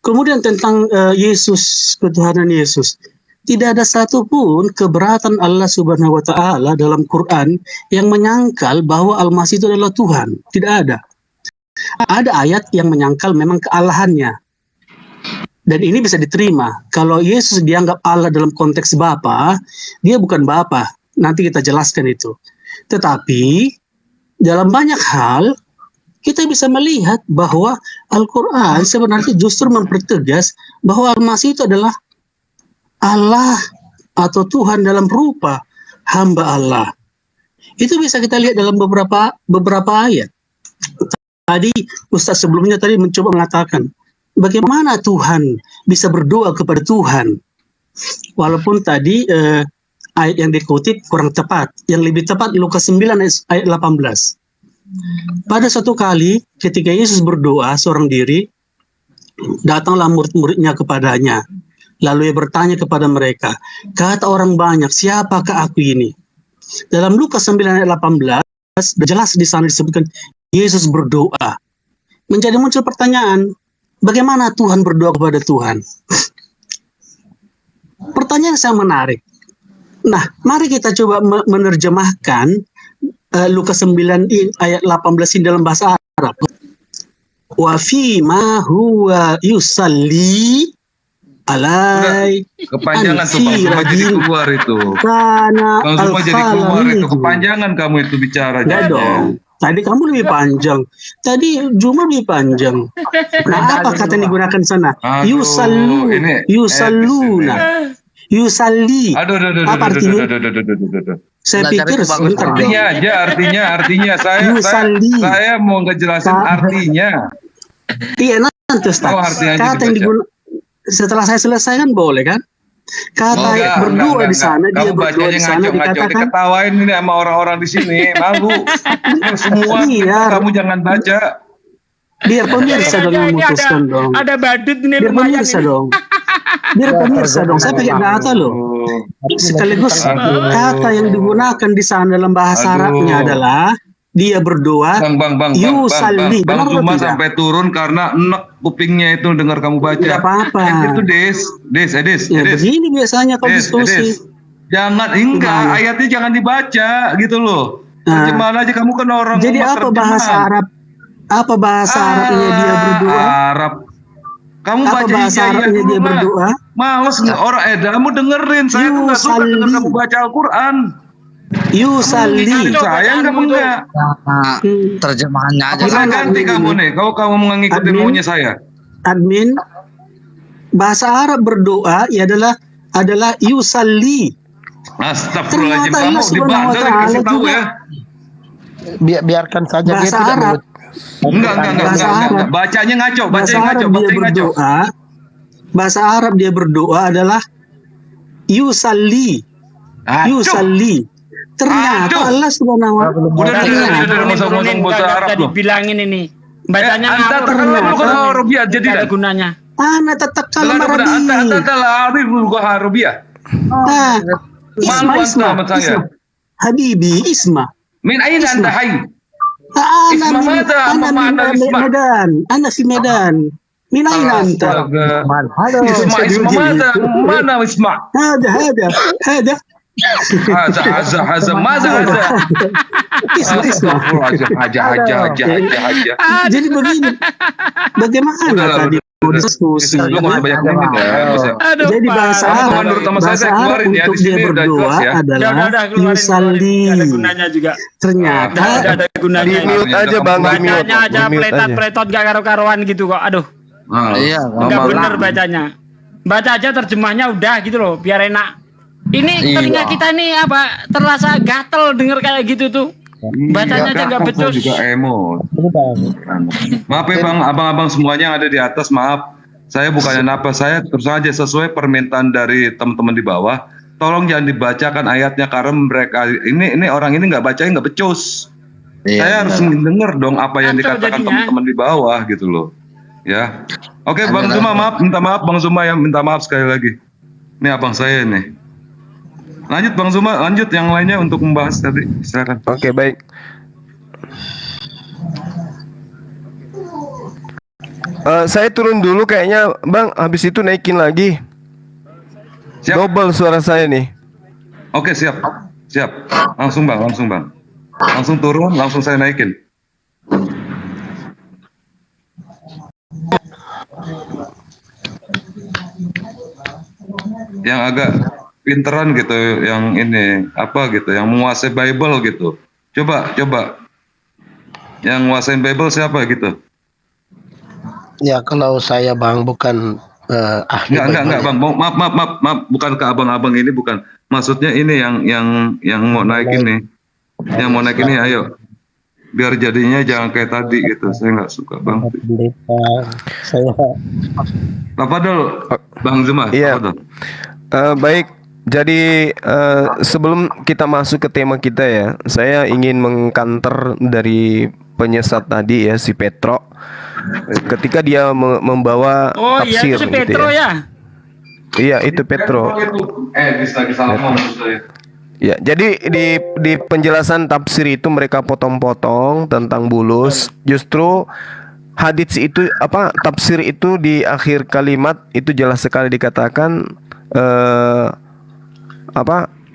Kemudian tentang Yesus, ketuhanan Yesus. Tidak ada satupun keberatan Allah Subhanahu wa taala dalam Quran yang menyangkal bahwa Al-Masih itu adalah Tuhan. Tidak ada. Ada ayat yang menyangkal memang kealahannya. Dan ini bisa diterima. Kalau Yesus dianggap Allah dalam konteks Bapa, dia bukan Bapa. Nanti kita jelaskan itu. Tetapi dalam banyak hal kita bisa melihat bahwa Al-Quran sebenarnya justru mempertegas bahwa Al-Masih itu adalah Allah atau Tuhan dalam rupa hamba Allah. Itu bisa kita lihat dalam beberapa ayat. Tadi Ustaz sebelumnya tadi mencoba mengatakan bagaimana Tuhan bisa berdoa kepada Tuhan. Walaupun tadi ayat yang dikutip kurang tepat. Yang lebih tepat Lukas 9 ayat 18. Pada suatu kali ketika Yesus berdoa seorang diri, datanglah murid-muridnya kepadanya. Lalu ia bertanya kepada mereka, kata orang banyak, siapakah aku ini? Dalam Lukas 9 ayat 18, jelas di sana disebutkan Yesus berdoa. Menjadi muncul pertanyaan, bagaimana Tuhan berdoa kepada Tuhan? Pertanyaan yang sangat menarik. Nah, mari kita coba menerjemahkan Lukas 9 ayat 18 ini dalam bahasa Arab. Wa fi ma huwa yusalli alai Kepanjangan tuh bang, semua jadi keluar itu. kana Bang semua jadi keluar itu. al-khalamidu. Kepanjangan kamu itu bicara. Enggak dong. Tadi kamu lebih panjang. Tadi Juma lebih panjang. Nah, apa kata yang digunakan sana? Aduh, ini Yusalluna. Yusalli. Apa artinya? Saya Belajar pikir itu bagus, sebentar Bang. dong. Artinya saya mau ngejelasin artinya. Iya, nanti Ustaz. Oh, artinya aja Kata yang dibaca. setelah saya selesaikan boleh kan? Kata berdoa di sana, dia Kamu berdoa di bacanya sana ngaco-ngaco, dikatakan diketawain ini sama orang-orang di sini, malu. Semua Iya. kamu jangan baca. biar pemirsa dong yang memutuskan dong. Ada badut ini Biar lumayan pemirsa ini. dong. Biar pemirsa dong. Saya pakai data loh. Sekaligus Aduh. kata yang digunakan di sana dalam bahasa Aduh. Arabnya adalah dia berdoa, Bang, yusalli. Bang Benar atau Zuma tidak? sampai turun karena enek kupingnya itu dengar kamu baca. Tidak apa-apa. Itu Des. Ya, begini biasanya kalau diskusi. Jangan, enggak, Gimana? ayatnya jangan dibaca gitu loh. Nah, Terjemahan aja, kamu kan orang Jadi umat apa bahasa terjemahan. Arab? Apa bahasa Arabnya dia berdoa? Arab. Kamu Apa baca bahasa hijayah Arabnya dulu dia lah. berdoa? Males nggak orang kamu dengerin. Saya tuh nggak suka dengar Yusalli. kamu baca Al-Quran. Yusalli. Saya nggak enggak. Nah, terjemahannya aja. Apa saya Gimana ganti ini? kamu nih? Kalau kamu mengikuti Admin? maunya saya. Admin, bahasa Arab berdoa adalah yusalli. Astagfirullahaladzim, Ternyata kamu Allah Subhanahu wa dibandel Ta'ala dikasih tahu juga. ya. Biarkan saja dia Bahasa tidak Arab. menyebut. Enggak. Bahasa Arab. Bacanya ngaco, Bahasa bacanya ngaco, Arab dia bacanya ngaco. berdoa. Bahasa Arab dia berdoa adalah yusalli. Aduh. Yusalli. Ternyata Aduh. Allah Subhanahu wa Ta'ala. Udah masa ngomong Turunin, bahasa nggak Arab usah loh. dibilangin ini. Bacanya Anta ngawur. terkenal bukan Arabiah jadi Nggak ada kan. gunanya. Ana tatakalam Anta Arabi. telah arif bukan Arabiah. Nah, Malu anta sama saya. Isma. Habibi, Isma. Min aina anta hayy? Ana Isma min mada? Apa makna Isma? Medan. Ana fi Medan. Min aina anta? Halo. Isma mada? Mana Isma? هذا Haza mada haza. Isma. Haja. Jadi begini, bagaimana tadi diskusi? Lu nggak usah banyak ini deh. nggak usah. Aduh, Jadi Pak. bahasa Apa Arab, menurut teman saya, bahasa saya Arab keluarin ya, untuk di sini dia udah berdoa jelas ya. adalah Keluarin. yusalli. Nggak ada gunanya juga. Ternyata Nggak ada gunanya. Di mute aja bang, di mute. Bacanya aja Di mute aja. pletot-pletot gak karo-karuan gitu kok. Aduh, Iya, nggak ngomong. bener bacanya. Baca aja terjemahnya udah gitu loh, biar enak. Ini telinga kita nih apa terasa gatel denger kayak gitu tuh. Bacanya aja nggak becus. Saya juga emo. Maaf ya bang, abang-abang semuanya yang ada di atas, maaf. Saya bukannya napa, saya terus aja sesuai permintaan dari teman-teman di bawah. Tolong jangan dibacakan ayatnya karena mereka ini orang ini nggak bacain, nggak becus. Saya harus denger dong apa yang Kacau dikatakan jadinya. teman-teman di bawah gitu loh. Ya. Oke, Bang Zuma maaf, minta maaf Bang Zuma ya, minta maaf sekali lagi. Ini abang saya nih. Lanjut Bang Zuma, lanjut yang lainnya untuk membahas tadi. Silakan. Oke, baik. Saya turun dulu kayaknya, Bang. Habis itu naikin lagi. Siap. Double suara saya nih. Oke, siap. Siap. Langsung Bang, langsung Bang. Langsung turun, langsung saya naikin. Yang agak pinteran gitu, yang ini apa gitu, yang menguasai Bible gitu. Coba. Yang nguasain Bible siapa gitu? Ya kalau saya bang bukan ahli Enggak, Bible. Bang. Maaf, bukan ke abang-abang ini, bukan. Maksudnya ini yang mau naik ini. Yang mau naik ini ayo. Biar jadinya jangan kayak tadi gitu. Saya nggak suka, Bang. Pendeta, saya Apa dulu, Bang Zuma? Iya. Tafadhol. Baik. Jadi sebelum kita masuk ke tema kita ya, saya ingin mengkanter dari penyesat tadi ya, si Petro. Ketika dia membawa Oh iya tafsir itu si gitu Petro ya. ya. Iya, itu Petro. Lagi salah maksud saya. Ya, jadi di penjelasan tafsir itu mereka potong-potong tentang bulus. Justru hadits itu tafsir itu di akhir kalimat itu jelas sekali dikatakan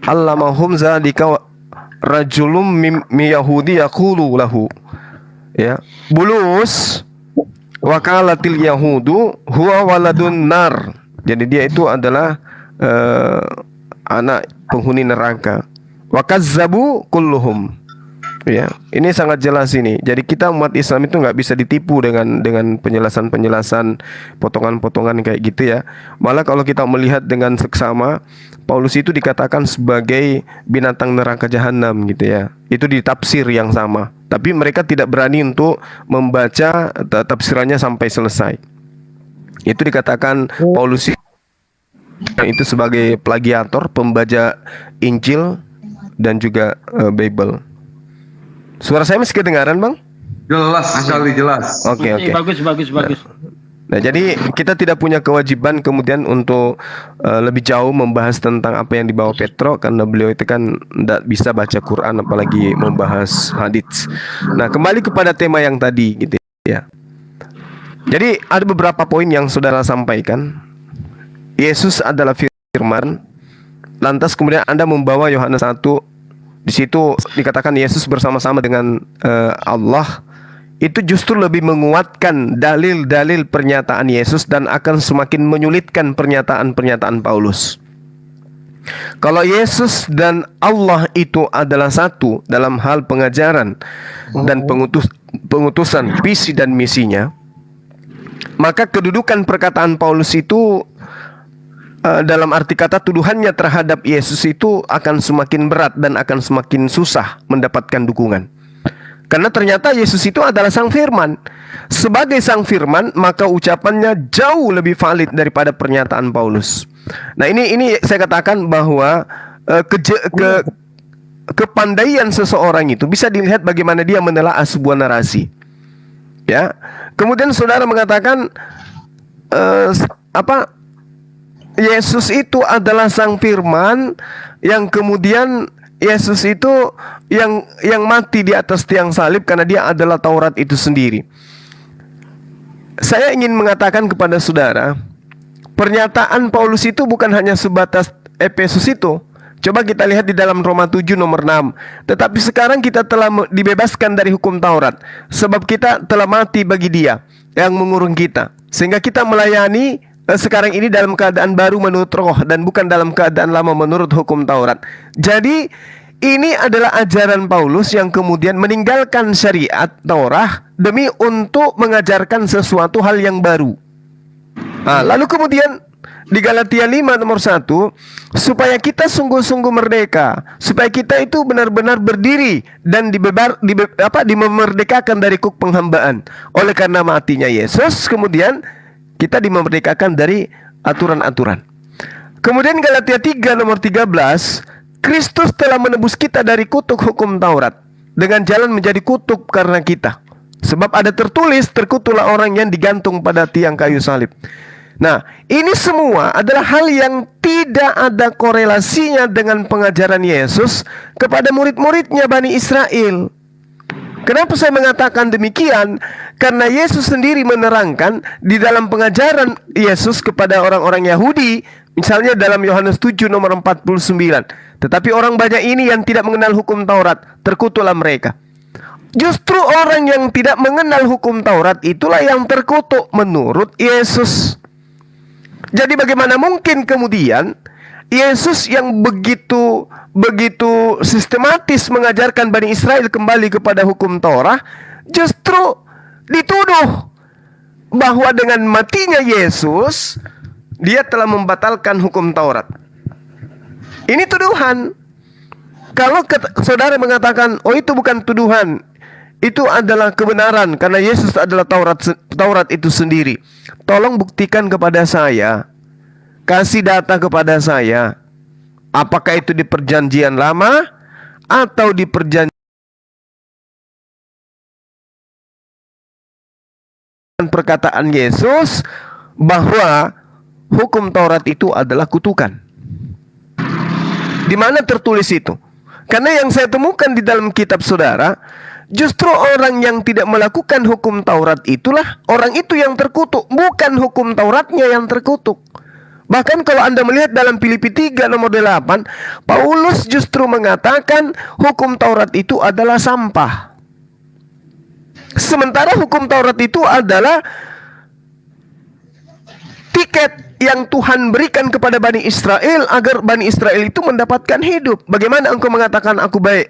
allamahum zalika rajulum mi yahudi yaqulu lahu. Ya, bulus wakalatil yahudu huwa waladun nar. Jadi dia itu adalah anak penghuni neraka. Wa kazzabu kulluhum. Ya, ini sangat jelas ini. Jadi kita umat Islam itu nggak bisa ditipu dengan penjelasan-penjelasan potongan-potongan kayak gitu ya. Malah kalau kita melihat dengan seksama, Paulus itu dikatakan sebagai binatang neraka jahanam gitu ya. Itu di tafsir yang sama. Tapi mereka tidak berani untuk membaca tafsirannya sampai selesai. Itu dikatakan Paulus itu sebagai plagiator, pembaca Injil dan juga Bible. Suara saya masih kedengaran, Bang? Jelas sekali, jelas. Oke. Bagus. Nah, jadi kita tidak punya kewajiban kemudian untuk lebih jauh membahas tentang apa yang dibawa Petro, karena beliau itu kan tidak bisa baca Quran apalagi membahas hadits. Nah, kembali kepada tema yang tadi gitu ya. Jadi ada beberapa poin yang saudara sampaikan. Yesus adalah firman. Lantas kemudian Anda membawa Yohanes 1, di situ dikatakan Yesus bersama-sama dengan Allah. Itu justru lebih menguatkan dalil-dalil pernyataan Yesus dan akan semakin menyulitkan pernyataan-pernyataan Paulus. Kalau Yesus dan Allah itu adalah satu dalam hal pengajaran dan pengutusan visi dan misinya, maka kedudukan perkataan Paulus itu dalam arti kata tuduhannya terhadap Yesus itu akan semakin berat dan akan semakin susah mendapatkan dukungan. Karena ternyata Yesus itu adalah Sang Firman. Sebagai Sang Firman, maka ucapannya jauh lebih valid daripada pernyataan Paulus. Nah, ini saya katakan bahwa kepandaian seseorang itu bisa dilihat bagaimana dia menelaah sebuah narasi. Ya. Kemudian saudara mengatakan Yesus itu adalah Sang Firman yang kemudian Yesus itu yang mati di atas tiang salib karena dia adalah Taurat itu sendiri. Saya ingin mengatakan kepada saudara, pernyataan Paulus itu bukan hanya sebatas Efesus itu. Coba kita lihat di dalam Roma 7 nomor 6. Tetapi sekarang kita telah dibebaskan dari hukum Taurat, sebab kita telah mati bagi Dia yang mengurung kita, sehingga kita melayani sekarang ini dalam keadaan baru menurut roh dan bukan dalam keadaan lama menurut hukum Taurat. Jadi ini adalah ajaran Paulus yang kemudian meninggalkan syariat Taurat demi untuk mengajarkan sesuatu hal yang baru. Lalu kemudian di Galatia 5 nomor 1, supaya kita sungguh-sungguh merdeka, supaya kita itu benar-benar berdiri dan dimerdekakan dari kuk penghambaan. Oleh karena matinya Yesus, kemudian kita dimerdekakan dari aturan-aturan. Kemudian Galatia 3 nomor 13, Kristus telah menebus kita dari kutuk hukum Taurat dengan jalan menjadi kutuk karena kita. Sebab ada tertulis, terkutuklah orang yang digantung pada tiang kayu salib. Nah, ini semua adalah hal yang tidak ada korelasinya dengan pengajaran Yesus kepada murid-muridnya Bani Israel. Kenapa saya mengatakan demikian? Karena Yesus sendiri menerangkan di dalam pengajaran Yesus kepada orang-orang Yahudi, misalnya dalam Yohanes 7 nomor 49. Tetapi orang banyak ini yang tidak mengenal hukum Taurat, terkutuklah mereka. Justru orang yang tidak mengenal hukum Taurat itulah yang terkutuk menurut Yesus. Jadi bagaimana mungkin kemudian Yesus yang begitu sistematis mengajarkan Bani Israel kembali kepada hukum Taurat justru dituduh bahwa dengan matinya Yesus dia telah membatalkan hukum Taurat. Ini tuduhan. Kalau saudara mengatakan, oh itu bukan tuduhan, itu adalah kebenaran karena Yesus adalah Taurat itu sendiri. Tolong buktikan kepada saya, kasih data kepada saya, apakah itu di perjanjian lama atau di perjanjian perkataan Yesus bahwa hukum Taurat itu adalah kutukan. Di mana tertulis itu? Karena yang saya temukan di dalam kitab saudara, justru orang yang tidak melakukan hukum Taurat itulah orang itu yang terkutuk, bukan hukum Tauratnya yang terkutuk. Bahkan kalau Anda melihat dalam Filipi 3 nomor 8, Paulus justru mengatakan hukum Taurat itu adalah sampah. Sementara hukum Taurat itu adalah tiket yang Tuhan berikan kepada Bani Israel agar Bani Israel itu mendapatkan hidup. Bagaimana engkau mengatakan aku baik?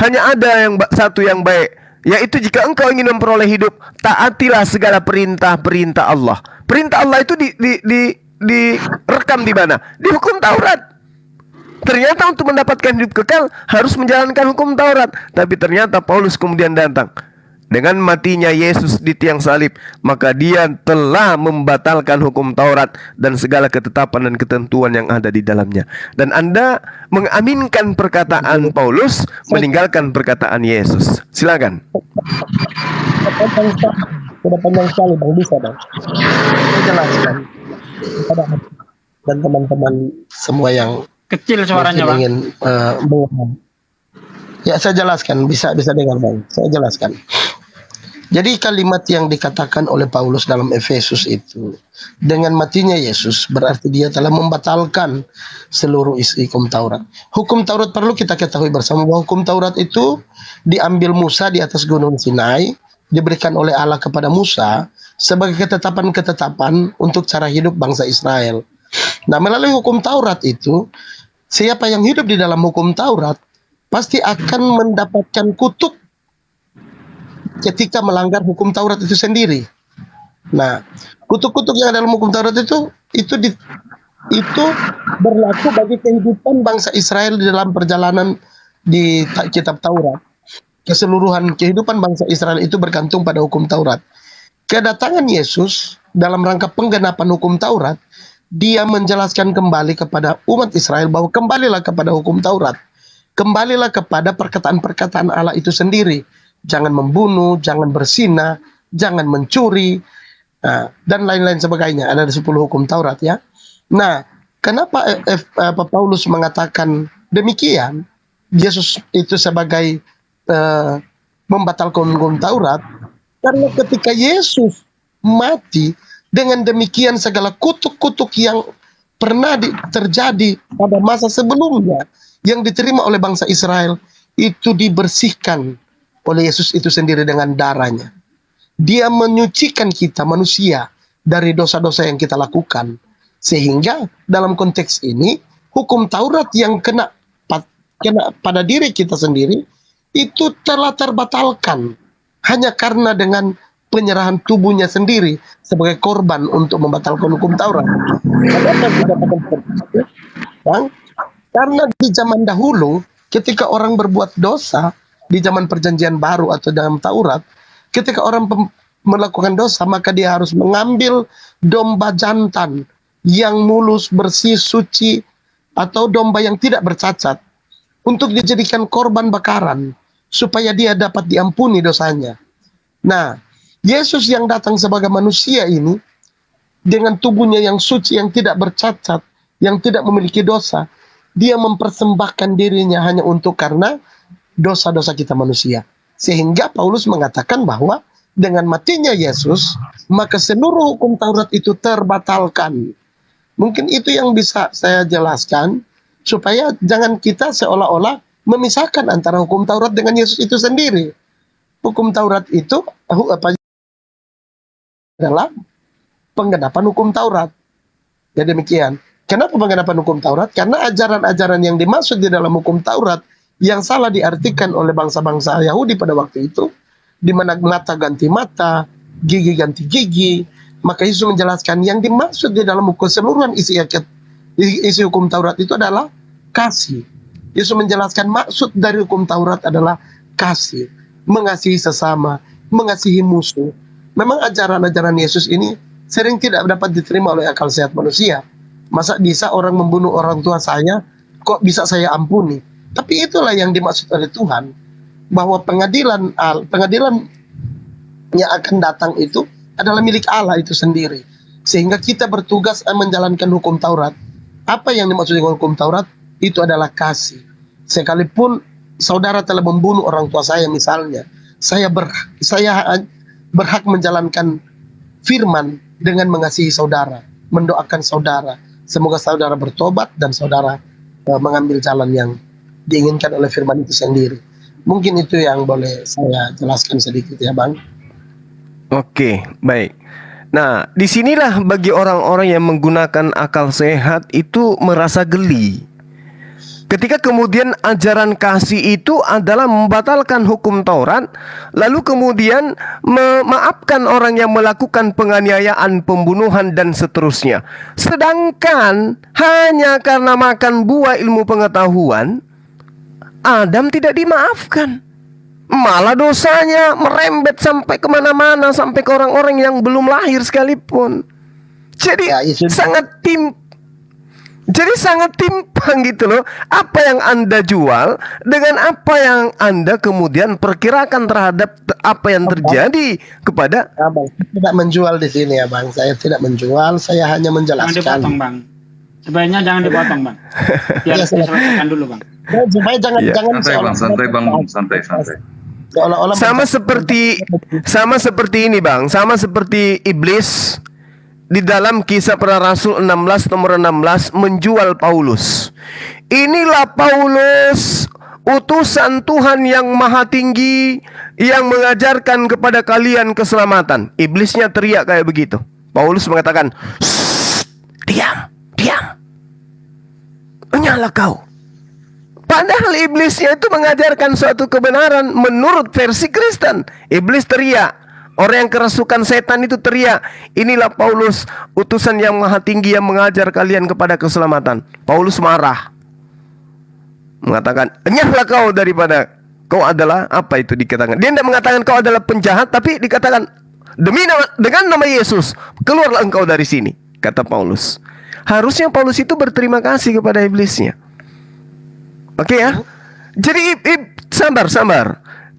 Hanya ada satu yang baik, yaitu jika engkau ingin memperoleh hidup, taatilah segala perintah-perintah Allah. Perintah Allah itu direkam di mana? Di hukum Taurat. Ternyata untuk mendapatkan hidup kekal harus menjalankan hukum Taurat. Tapi ternyata Paulus kemudian datang. Dengan matinya Yesus di tiang salib, maka dia telah membatalkan hukum Taurat dan segala ketetapan dan ketentuan yang ada di dalamnya. Dan Anda mengaminkan perkataan Paulus, meninggalkan perkataan Yesus. Silakan. Sudah panjang sekali Bang, bisa Bang. Saya jelaskan kepada dan teman-teman semua yang Kecil suaranya, mungkin Bang. ingin mengulang. Ya saya jelaskan, bisa dengar Bang. Saya jelaskan. Jadi kalimat yang dikatakan oleh Paulus dalam Efesus itu, dengan matinya Yesus berarti dia telah membatalkan seluruh isi hukum Taurat. Hukum Taurat perlu kita ketahui bersama bahwa hukum Taurat itu diambil Musa di atas gunung Sinai, diberikan oleh Allah kepada Musa sebagai ketetapan-ketetapan untuk cara hidup bangsa Israel. Nah, melalui hukum Taurat itu, siapa yang hidup di dalam hukum Taurat pasti akan mendapatkan kutuk ketika melanggar hukum Taurat itu sendiri. Nah, kutuk-kutuk yang dalam hukum Taurat itu berlaku bagi kehidupan bangsa Israel di dalam perjalanan di kitab Taurat. Keseluruhan kehidupan bangsa Israel itu bergantung pada hukum Taurat. Kedatangan Yesus dalam rangka penggenapan hukum Taurat, dia menjelaskan kembali kepada umat Israel bahwa kembalilah kepada hukum Taurat. Kembalilah kepada perkataan-perkataan Allah itu sendiri. Jangan membunuh, jangan berzina, jangan mencuri, dan lain-lain sebagainya. Ada 10 hukum Taurat ya. Nah, kenapa Paulus mengatakan demikian? Yesus itu sebagai membatalkan hukum Taurat, karena ketika Yesus mati, dengan demikian segala kutuk-kutuk yang pernah terjadi pada masa sebelumnya yang diterima oleh bangsa Israel itu dibersihkan oleh Yesus itu sendiri dengan darahnya. Dia menyucikan kita manusia dari dosa-dosa yang kita lakukan. Sehingga dalam konteks ini hukum Taurat yang kena pada diri kita sendiri itu telah terbatalkan hanya karena dengan penyerahan tubuhnya sendiri sebagai korban untuk membatalkan hukum Taurat. Kenapa dikatakan seperti itu? Karena di zaman dahulu ketika orang berbuat dosa di zaman perjanjian baru atau dalam Taurat, ketika orang melakukan dosa maka dia harus mengambil domba jantan yang mulus, bersih, suci, atau domba yang tidak bercacat untuk dijadikan korban bakaran supaya dia dapat diampuni dosanya. Nah, Yesus yang datang sebagai manusia ini dengan tubuhnya yang suci, yang tidak bercacat, yang tidak memiliki dosa, dia mempersembahkan dirinya hanya untuk karena dosa-dosa kita manusia. Sehingga Paulus mengatakan bahwa dengan matinya Yesus, maka seluruh hukum Taurat itu terbatalkan. Mungkin itu yang bisa saya jelaskan, supaya jangan kita seolah-olah memisahkan antara hukum Taurat dengan Yesus itu sendiri. Hukum Taurat itu adalah penggenapan hukum Taurat. Ya demikian. Kenapa penggenapan hukum Taurat? Karena ajaran-ajaran yang dimaksud di dalam hukum Taurat yang salah diartikan oleh bangsa-bangsa Yahudi pada waktu itu, di mana mata ganti mata, gigi ganti gigi, maka Yesus menjelaskan yang dimaksud di dalam keseluruhan isi hukum Taurat itu adalah kasih. Yesus menjelaskan maksud dari hukum Taurat adalah kasih, mengasihi sesama, mengasihi musuh. Memang ajaran-ajaran Yesus ini sering tidak dapat diterima oleh akal sehat manusia. Masa bisa orang membunuh orang tua saya, kok bisa saya ampuni? Tapi itulah yang dimaksud oleh Tuhan, bahwa pengadilan yang akan datang itu adalah milik Allah itu sendiri. Sehingga kita bertugas menjalankan hukum Taurat. Apa yang dimaksud dengan hukum Taurat? Itu adalah kasih. Sekalipun saudara telah membunuh orang tua saya misalnya, saya berhak menjalankan firman dengan mengasihi saudara, mendoakan saudara. Semoga saudara bertobat dan saudara mengambil jalan yang diinginkan oleh firman itu sendiri. Mungkin itu yang boleh saya jelaskan sedikit ya Bang. Oke, baik. Nah, disinilah bagi orang-orang yang menggunakan akal sehat itu merasa geli. Ketika kemudian ajaran kasih itu adalah membatalkan hukum Taurat, lalu kemudian memaafkan orang yang melakukan penganiayaan, pembunuhan, dan seterusnya. Sedangkan hanya karena makan buah ilmu pengetahuan, Adam tidak dimaafkan. Malah dosanya merembet sampai kemana-mana, sampai ke orang-orang yang belum lahir sekalipun. Jadi Ya, itu sangat Jadi sangat timpang gitu loh. Apa yang Anda jual dengan apa yang Anda kemudian perkirakan terhadap apa yang terjadi kepada. Abang, saya tidak menjual di sini ya Bang. Saya tidak menjual, saya hanya Jangan menjelaskan. dipotong, Bang. Sebaiknya jangan dipotong, Bang. Biar Iya, diselesaikan dulu, Bang. Supaya jangan Iya. jangan Santai bang, santai bang, santai. seolah-olah Sama seperti ini Bang, sama seperti iblis di dalam Kisah Para Rasul 16 nomor 16 menjual Paulus. Inilah Paulus, utusan Tuhan yang maha tinggi, yang mengajarkan kepada kalian keselamatan. Iblisnya teriak kayak begitu. Paulus mengatakan, "Shh, diam, diam. Enyalah kau." Padahal iblisnya itu mengajarkan suatu kebenaran menurut versi Kristen. Iblis teriak. Orang yang kerasukan setan itu teriak, "Inilah Paulus, utusan yang maha tinggi yang mengajar kalian kepada keselamatan." Paulus marah. Mengatakan, "Enyahlah kau daripada, kau adalah," apa itu dikatakan. Dia tidak mengatakan kau adalah penjahat, tapi dikatakan, dengan nama Yesus, keluarlah engkau dari sini, kata Paulus. Harusnya Paulus itu berterima kasih kepada iblisnya. Oke ya. Jadi sabar.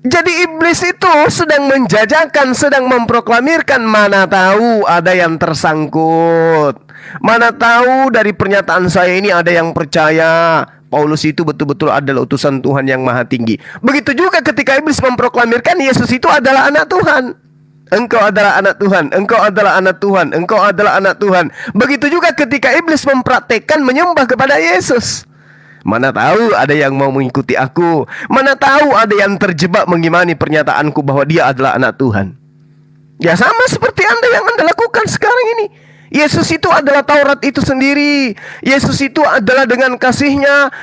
Jadi iblis itu sedang menjajakan, sedang memproklamirkan, mana tahu ada yang tersangkut. Mana tahu dari pernyataan saya ini ada yang percaya Paulus itu betul-betul adalah utusan Tuhan yang maha tinggi. Begitu juga ketika iblis memproklamirkan Yesus itu adalah anak Tuhan. Engkau adalah anak Tuhan, engkau adalah anak Tuhan, engkau adalah anak Tuhan. Begitu juga ketika iblis mempraktekkan menyembah kepada Yesus. Mana tahu ada yang mau mengikuti aku. Mana tahu ada yang terjebak mengimani pernyataanku bahwa dia adalah anak Tuhan. Ya sama seperti yang Anda lakukan sekarang ini. Yesus itu adalah Taurat itu sendiri. Yesus itu adalah dengan kasihnya,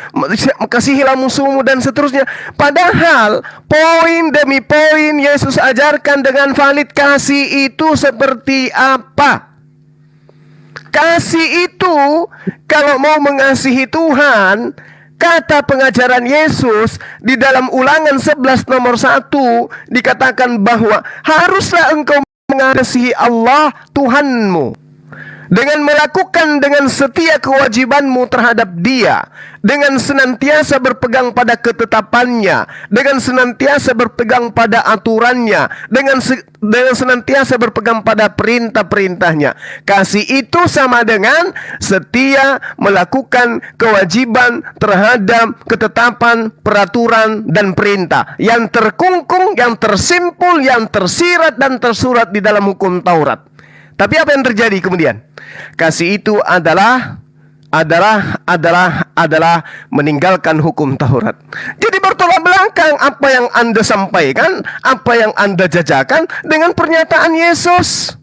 kasihilah musuhmu dan seterusnya. Padahal poin demi poin Yesus ajarkan dengan valid. Kasih itu seperti apa? Kasih itu, kalau mau mengasihi Tuhan, kata pengajaran Yesus di dalam Ulangan 11 nomor 1 dikatakan bahwa haruslah engkau mengasihi Allah Tuhanmu dengan melakukan dengan setia kewajibanmu terhadap Dia, dengan senantiasa berpegang pada ketetapannya, dengan senantiasa berpegang pada aturannya, dengan senantiasa berpegang pada perintah-perintahnya. Kasih itu sama dengan setia melakukan kewajiban terhadap ketetapan, peraturan, dan perintah yang terkungkung, yang tersimpul, yang tersirat dan tersurat di dalam hukum Taurat. Tapi apa yang terjadi kemudian? Kasih itu adalah meninggalkan hukum Taurat. Jadi bertolak belakang apa yang Anda sampaikan, apa yang Anda jajakan dengan pernyataan Yesus.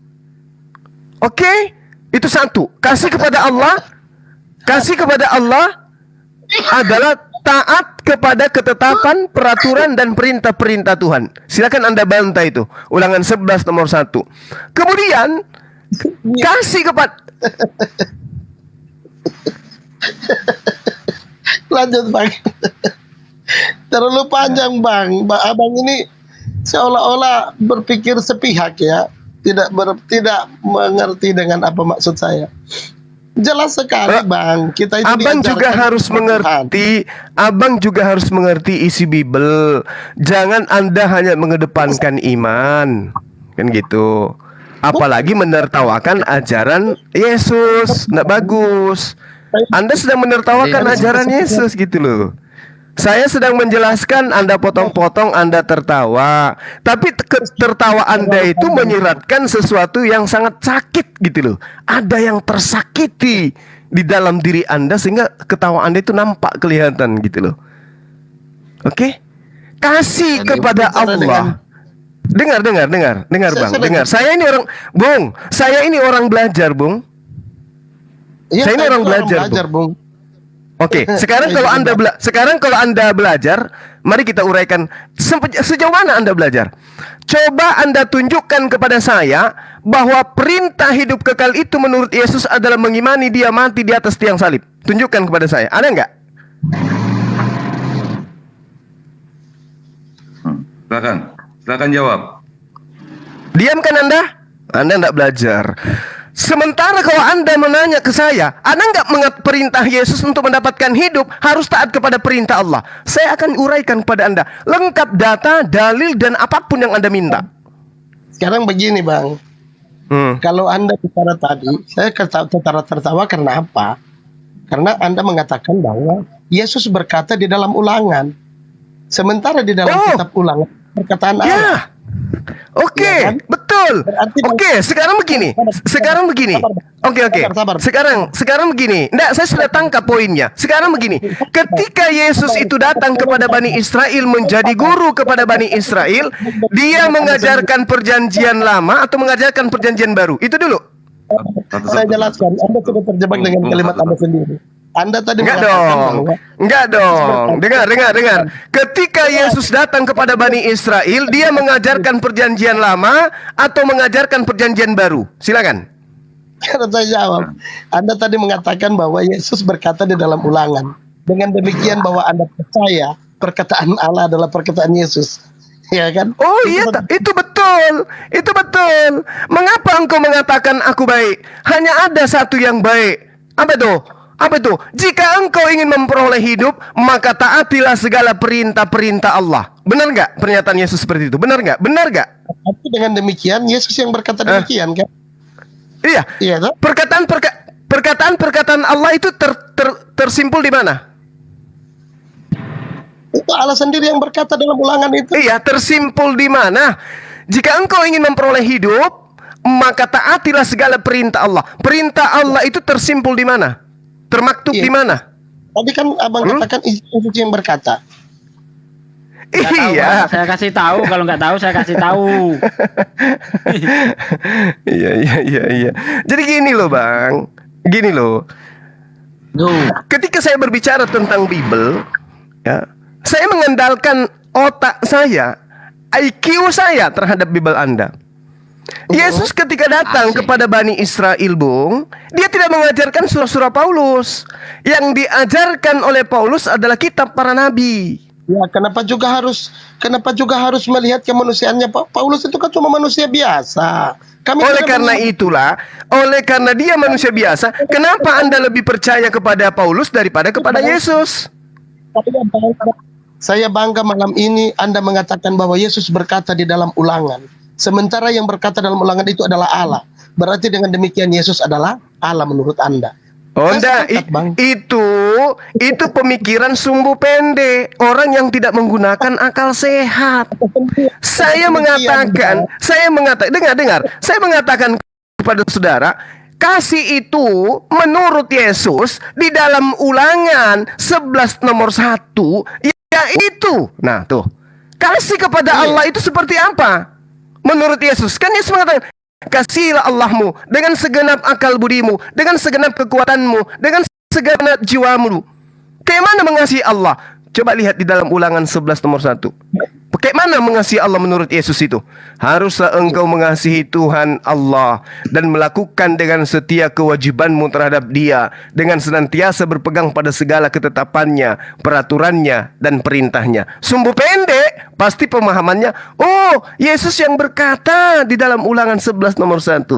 Oke? Itu satu. Kasih kepada Allah adalah taat kepada ketetapan, peraturan, dan perintah-perintah Tuhan. Silakan Anda bantah itu. Ulangan 11 nomor 1. Kemudian kasih kepada... Lanjut Bang. Terlalu panjang Bang. Abang ini seolah-olah berpikir sepihak ya. Tidak mengerti dengan apa maksud saya. Jelas sekali Bang. Kita itu Abang juga harus mengerti. Abang juga harus mengerti isi Bible. Jangan Anda hanya mengedepankan iman, kan gitu. Apalagi menertawakan ajaran Yesus. Nggak bagus. Anda sedang menertawakan ajaran Yesus gitu loh. Saya sedang menjelaskan, Anda potong-potong, Anda tertawa. Tapi tertawa Anda itu menyiratkan sesuatu yang sangat sakit gitu loh. Ada yang tersakiti di dalam diri Anda sehingga ketawa Anda itu nampak kelihatan gitu loh. Oke? Kasih kepada Allah. Dengar Bang, dengar. Saya ini orang belajar, Bung. Iya, Saya ini orang belajar, Bung. Oke, sekarang kalau Anda belajar, mari kita uraikan sejauh mana Anda belajar. Coba Anda tunjukkan kepada saya bahwa perintah hidup kekal itu menurut Yesus adalah mengimani Dia mati di atas tiang salib. Tunjukkan kepada saya. Ada nggak? Silakan jawab. Diam kan Anda? Anda nggak belajar. Sementara kalau Anda menanya ke saya, Anda nggak mengat perintah Yesus untuk mendapatkan hidup, harus taat kepada perintah Allah. Saya akan uraikan kepada Anda lengkap data, dalil, dan apapun yang Anda minta. Sekarang begini Bang, kalau Anda bicara tadi, saya tertawa karena apa? Karena Anda mengatakan bahwa Yesus berkata di dalam Ulangan, sementara di dalam kitab Ulangan perkataan Allah. Ya, oke, Ya kan? betul. Berarti Oke, sekarang begini. Sabar. Sekarang begini. Nggak, saya sudah tangkap poinnya. Sekarang begini. Ketika Yesus itu datang kepada Bani Israel menjadi guru kepada Bani Israel, dia mengajarkan perjanjian lama atau mengajarkan perjanjian baru? Itu dulu. Saya jelaskan, Anda sudah terjebak dengan kalimat Anda sendiri. Anda tadi Enggak mengatakan dong. bahwa Enggak dong. Dengar. Ketika Yesus datang kepada Bani Israel, dia mengajarkan perjanjian lama atau mengajarkan perjanjian baru? Silakan. karena saya jawab, Anda tadi mengatakan bahwa Yesus berkata di dalam Ulangan. Dengan demikian bahwa Anda percaya perkataan Allah adalah perkataan Yesus. Ya kan? Oh iya, itu betul. Itu betul. Mengapa engkau mengatakan aku baik? Hanya ada satu yang baik. Apa itu? Apa itu? Jika engkau ingin memperoleh hidup, maka taatilah segala perintah-perintah Allah. Benar nggak pernyataan Yesus seperti itu? Benar nggak? Benar nggak? Tapi dengan demikian Yesus yang berkata demikian kan? Iya. Iya toh? Perkataan Allah itu tersimpul di mana? Itu Allah sendiri yang berkata dalam Ulangan itu. Iya, tersimpul di mana? Jika engkau ingin memperoleh hidup, maka taatilah segala perintah Allah. Perintah Allah itu tersimpul di mana? Termaktub di mana? Tadi kan Abang katakan Yesus yang berkata. Nggak tahu, Iya. Bang. Saya kasih tahu, kalau nggak tahu saya kasih tahu. Iya. Jadi gini loh, Bang. Gini loh. Ketika saya berbicara tentang Bible, ya, saya mengandalkan otak saya, IQ saya terhadap Bible Anda. Yesus ketika datang kepada Bani Israel, Bung, dia tidak mengajarkan surah-surah Paulus. Yang diajarkan oleh Paulus adalah kitab para nabi. Ya, kenapa juga harus melihat kemanusiaannya Pak? Paulus itu kan cuma manusia biasa. Oleh karena dia manusia biasa, kenapa Anda lebih percaya kepada Paulus daripada kepada Yesus? Saya bangga malam ini Anda mengatakan bahwa Yesus berkata di dalam Ulangan. Sementara yang berkata dalam Ulangan itu adalah Allah. Berarti dengan demikian Yesus adalah Allah menurut Anda. Oh enggak, itu pemikiran sumbu pendek, orang yang tidak menggunakan akal sehat. Saya mengatakan, dengar, saya mengatakan kepada saudara, kasih itu menurut Yesus di dalam Ulangan 11 nomor 1, yaitu, nah tuh, kasih kepada Allah itu seperti apa? Menurut Yesus, kan Yesus mengatakan, kasihilah Allahmu dengan segenap akal budimu, dengan segenap kekuatanmu, dengan segenap jiwamu. Kayak mana mengasihi Allah? Coba lihat di dalam Ulangan 11 nomor 1. Kayak mana mengasihi Allah menurut Yesus itu? Haruslah engkau mengasihi Tuhan Allah dan melakukan dengan setia kewajibanmu terhadap Dia, dengan senantiasa berpegang pada segala ketetapannya, peraturannya, dan perintahnya. Sumbu pendek, pasti pemahamannya, oh, Yesus yang berkata di dalam Ulangan 11 nomor 1.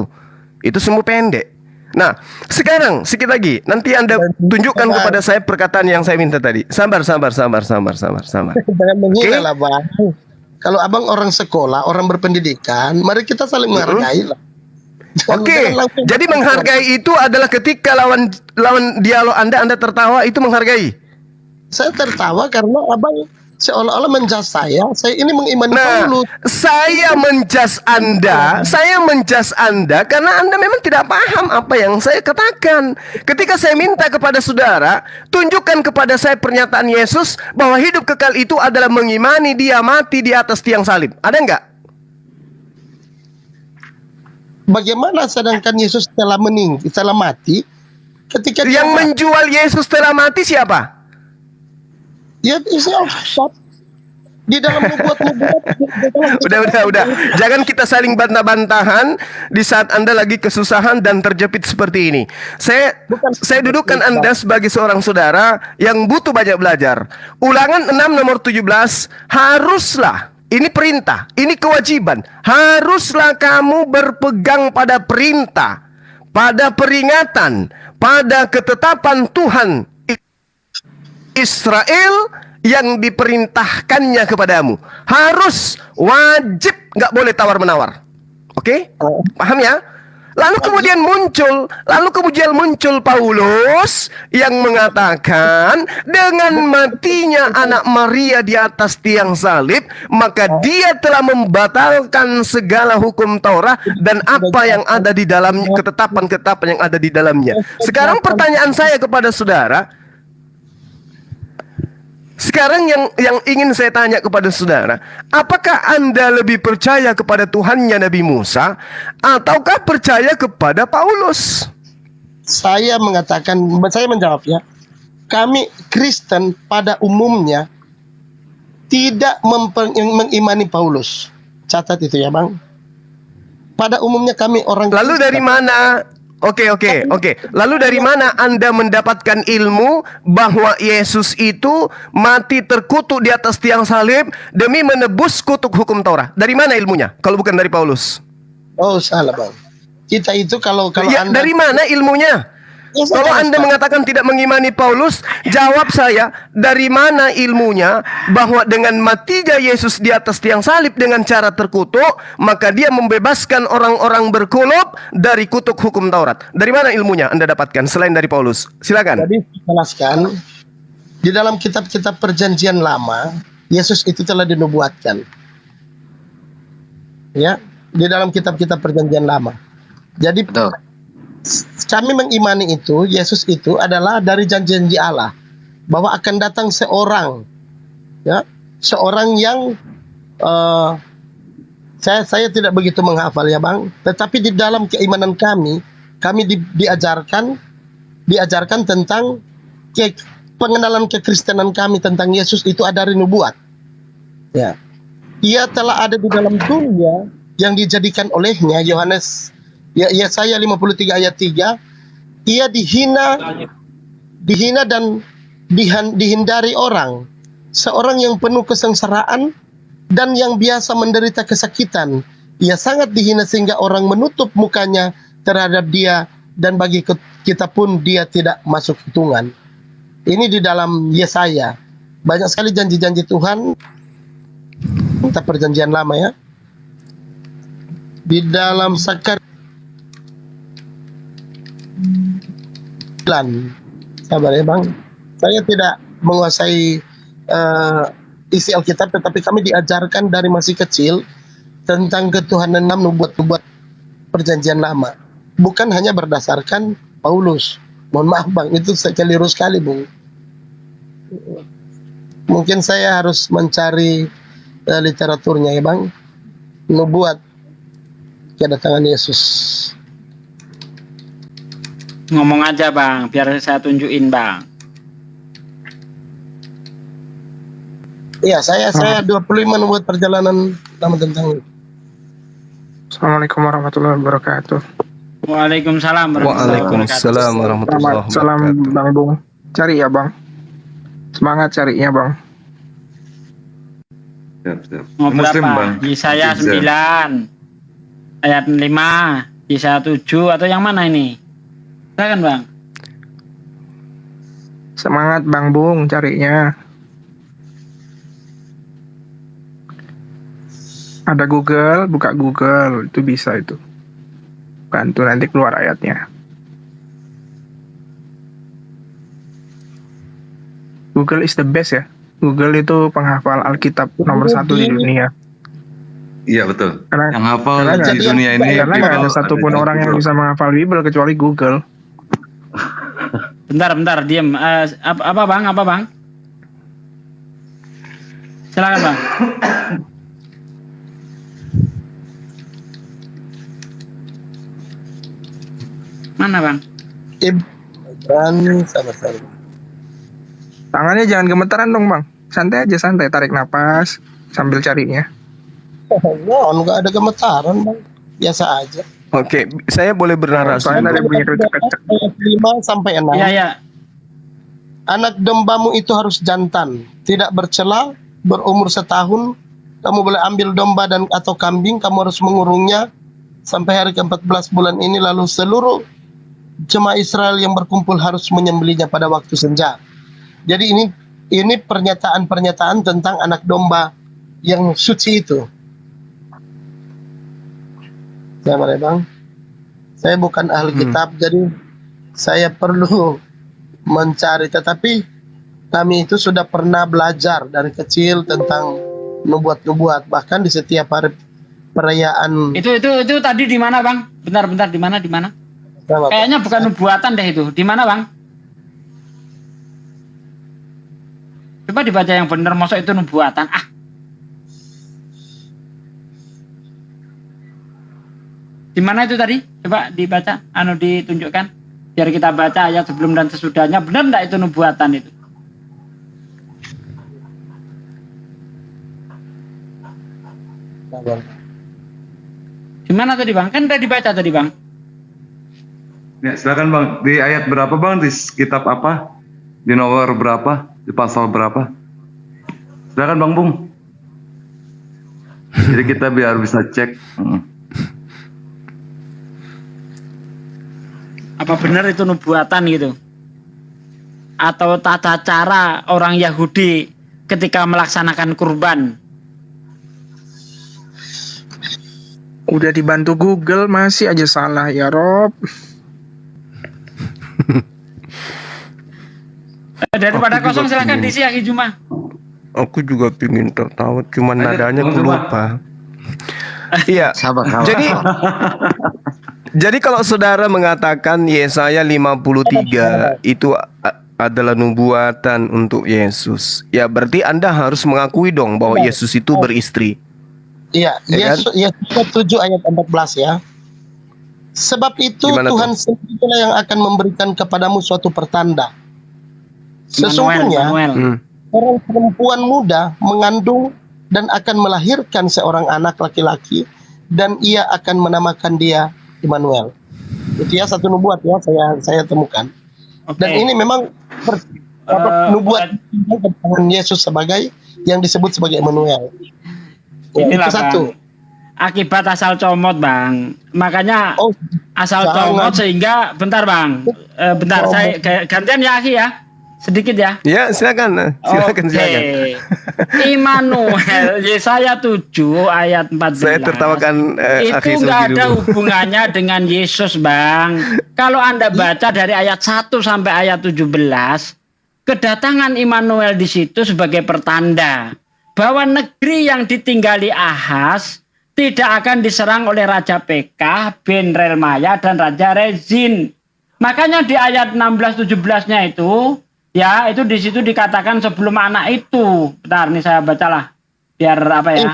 Itu sumbu pendek. Nah, sekarang sedikit lagi. Nanti Anda tunjukkan kepada saya perkataan yang saya minta tadi. Sabar. Jangan menghina lah Bang. Kalau Abang orang sekolah, orang berpendidikan, mari kita saling menghargai lah. Oke. Jadi menghargai itu adalah ketika lawan dialog Anda tertawa, itu menghargai. Saya tertawa karena Abang seolah-olah menjas saya ini mengimani Paulus. Saya menjas Anda karena Anda memang tidak paham apa yang saya katakan. Ketika saya minta kepada saudara, tunjukkan kepada saya pernyataan Yesus bahwa hidup kekal itu adalah mengimani Dia mati di atas tiang salib. Ada enggak? Bagaimana sedangkan Yesus telah mati ketika yang menjual Yesus telah mati siapa? Ya, isi Alkitab di dalam nubuat-nubuat. Udah. Jangan kita saling bantah-bantahan di saat Anda lagi kesusahan dan terjepit seperti ini. Saya dudukkan Anda sebagai seorang saudara yang butuh banyak belajar. Ulangan 6 nomor 17, haruslah, ini perintah, ini kewajiban, haruslah kamu berpegang pada perintah, pada peringatan, pada ketetapan Tuhan Israel yang diperintahkannya kepadamu. Harus, wajib, nggak boleh tawar-menawar. Oke? Paham ya? Lalu kemudian muncul Paulus yang mengatakan dengan matinya anak Maria di atas tiang salib, maka dia telah membatalkan segala hukum Taurat dan apa yang ada di dalam ketetapan-ketetapan yang ada di dalamnya. Sekarang pertanyaan saya kepada saudara, sekarang yang ingin saya tanya kepada saudara, apakah Anda lebih percaya kepada Tuhannya Nabi Musa ataukah percaya kepada Paulus? Saya menjawab ya. Kami Kristen pada umumnya tidak mengimani Paulus. Catat itu ya, Bang. Pada umumnya kami orang Lalu Kristen. dari mana? Oke. Lalu dari mana Anda mendapatkan ilmu bahwa Yesus itu mati terkutuk di atas tiang salib demi menebus kutuk hukum Taurat? Dari mana ilmunya? Kalau bukan dari Paulus? Oh, salah, Bang. Kita itu kalau Ya, Anda dari mana ilmunya? Ya, saya Kalau tahu, Anda Pak. mengatakan tidak mengimani Paulus, jawab saya, dari mana ilmunya bahwa dengan matinya Yesus di atas tiang salib dengan cara terkutuk, maka dia membebaskan orang-orang berkulub dari kutuk hukum Taurat. Dari mana ilmunya Anda dapatkan selain dari Paulus? Silakan. Jadi jelaskan di dalam kitab-kitab Perjanjian Lama, Yesus itu telah dinubuatkan. Ya, di dalam kitab-kitab Perjanjian Lama. Jadi Betul. kami mengimani itu, Yesus itu adalah dari janji-janji Allah bahwa akan datang seorang, ya, seorang yang saya tidak begitu menghafal ya, Bang. Tetapi di dalam keimanan kami diajarkan tentang pengenalan kekristenan kami tentang Yesus itu ada dari nubuat. Ya, ia telah ada di dalam dunia yang dijadikan olehnya, Yohanes. Ya, Yesaya 53 ayat 3, ia dihina dan dihindari orang, seorang yang penuh kesengsaraan dan yang biasa menderita kesakitan. Ia sangat dihina sehingga orang menutup mukanya terhadap dia dan bagi kita pun dia tidak masuk hitungan. Ini di dalam Yesaya. Banyak sekali janji-janji Tuhan kita Perjanjian Lama ya. Di dalam sabar ya, Bang. Saya tidak menguasai isi Alkitab, tetapi kami diajarkan dari masih kecil tentang ketuhanan nubuat-nubuat Perjanjian Lama. Bukan hanya berdasarkan Paulus. Mohon maaf, Bang, itu keliru sekali, Bung. Mungkin saya harus mencari literaturnya ya, Bang. Nubuat kedatangan Yesus. Ngomong aja, Bang, biar saya tunjukin, Bang. Iya, saya 25 membuat perjalanan lama tentang itu. Assalamualaikum warahmatullahi wabarakatuh. Waalaikumsalam warahmatullahi wabarakatuh. Waalaikumsalam warahmatullahi Selamat salam wabarakatuh. Bang Bung. Cari ya, Bang. Semangat carinya, Bang. Siap. Mau Muslim, berapa? Bang. Yesaya Bisa. 9 ayat 5, Yesaya 7 atau yang mana ini? Silakan, Bang. Semangat Bang Bung carinya. Ada Google, buka Google, itu bisa itu. Bantu nanti keluar ayatnya. Google is the best ya. Google itu penghafal Alkitab nomor 1 di dunia. Iya betul. Karena Yang hafal karena di nggak- dunia ini karena nggak ada people satupun di orang yang Google. bisa menghafal Bible kecuali Google. Bentar, diam. Apa, Bang? Apa, Bang? Silakan, Bang. Mana, Bang? Ibran sama-sama. Tangannya jangan gemetaran dong, Bang. Santai aja, santai. Tarik napas sambil carinya. Nggak ada gemetaran, Bang. Biasa aja. Oke, saya boleh bernarasi. Soalnya ada bunyi kecek-kecek. Ayat 5 sampai 6. Iya. Anak dombamu itu harus jantan, tidak bercela, berumur setahun. Kamu boleh ambil domba dan atau kambing, kamu harus mengurungnya sampai hari ke-14 bulan ini. Lalu seluruh jemaah Israel yang berkumpul harus menyembelihnya pada waktu senja. Jadi ini pernyataan-pernyataan tentang anak domba yang suci itu. Saya Bang, saya bukan ahli kitab, jadi saya perlu mencari. Tetapi kami itu sudah pernah belajar dari kecil tentang nubuat-nubuat, bahkan di setiap hari perayaan. Itu tadi di mana, Bang? Bentar, di mana? Sama, Kayaknya bukan nubuatan deh itu. Di mana, Bang? Coba dibaca yang benar, masa itu nubuatan. Di mana itu tadi? Coba dibaca, ditunjukkan. Biar kita baca ayat sebelum dan sesudahnya. Benar enggak itu nubuatan itu? Di mana tadi, Bang? Kan udah dibaca tadi, Bang. Ya, silakan Bang. Di ayat berapa Bang? Di kitab apa? Di nomor berapa? Di pasal berapa? Silakan Bang Bung. Jadi kita biar bisa cek. Apa benar itu nubuatan gitu? Atau tata cara orang Yahudi ketika melaksanakan kurban? Udah dibantu Google masih aja salah ya Rob. Daripada Aku kosong juga silakan pingin. diisi Aki Juma. Aku juga pingin tertawa, cuman nadanya aku lupa. Iya. Sabar. Jadi kalau saudara mengatakan Yesaya 53 itu adalah nubuatan untuk Yesus, ya berarti Anda harus mengakui dong bahwa Yesus itu beristri. Iya, Ya kan? Yesus 7 ayat 14 ya. Sebab itu Gimana Tuhan sendirilah yang akan memberikan kepadamu suatu pertanda. Sesungguhnya Manuel. orang perempuan muda mengandung dan akan melahirkan seorang anak laki-laki, dan ia akan menamakan dia Immanuel. Itu ya satu nubuat ya saya temukan. Oke. Dan ini memang nubuat tentang Yesus sebagai yang disebut sebagai Immanuel. Ya, Inilah, itu satu. Bang. Akibat asal comot, Bang. Makanya Oh, asal jangan. comot sehingga bentar, Bang. Bentar, saya gantian ya, Aki ya. Sedikit ya. Ya, silakan. Silakan. Immanuel, Yesaya 7 ayat 14. Saya tertawakan Aki Itu nggak Sugi ada dulu. hubungannya dengan Yesus, Bang. Kalau Anda baca dari ayat 1 sampai ayat 17, kedatangan Immanuel di situ sebagai pertanda bahwa negeri yang ditinggali Ahaz tidak akan diserang oleh Raja Pekah bin Relmaya dan Raja Rezin. Makanya di ayat 16-17-nya itu, ya itu di situ dikatakan sebelum anak itu. Bentar, nih saya bacalah biar apa ya.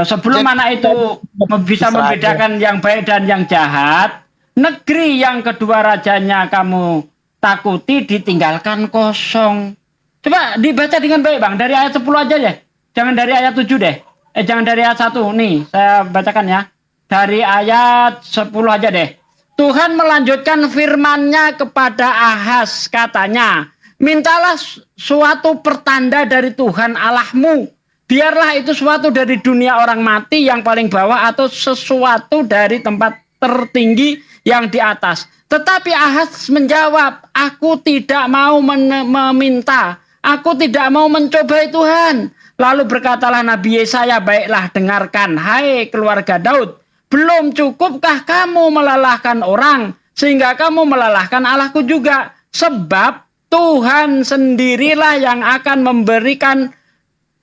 Sebelum anak itu bisa membedakan yang baik dan yang jahat, negeri yang kedua rajanya kamu takuti ditinggalkan kosong. Coba dibaca dengan baik, Bang. Dari ayat 10 aja deh. Jangan dari ayat 7 deh. Jangan dari ayat 1. Nih, saya bacakan ya. Dari ayat 10 aja deh. Tuhan melanjutkan firman-Nya kepada Ahaz, katanya, mintalah suatu pertanda dari Tuhan Allahmu. Biarlah itu suatu dari dunia orang mati yang paling bawah atau sesuatu dari tempat tertinggi yang di atas. Tetapi Ahaz menjawab, aku tidak mau meminta, aku tidak mau mencobai Tuhan. Lalu berkatalah Nabi Yesaya, baiklah dengarkan, hai keluarga Daud. Belum cukupkah kamu melelahkan orang, sehingga kamu melelahkan Allahku juga? Sebab Tuhan sendirilah yang akan memberikan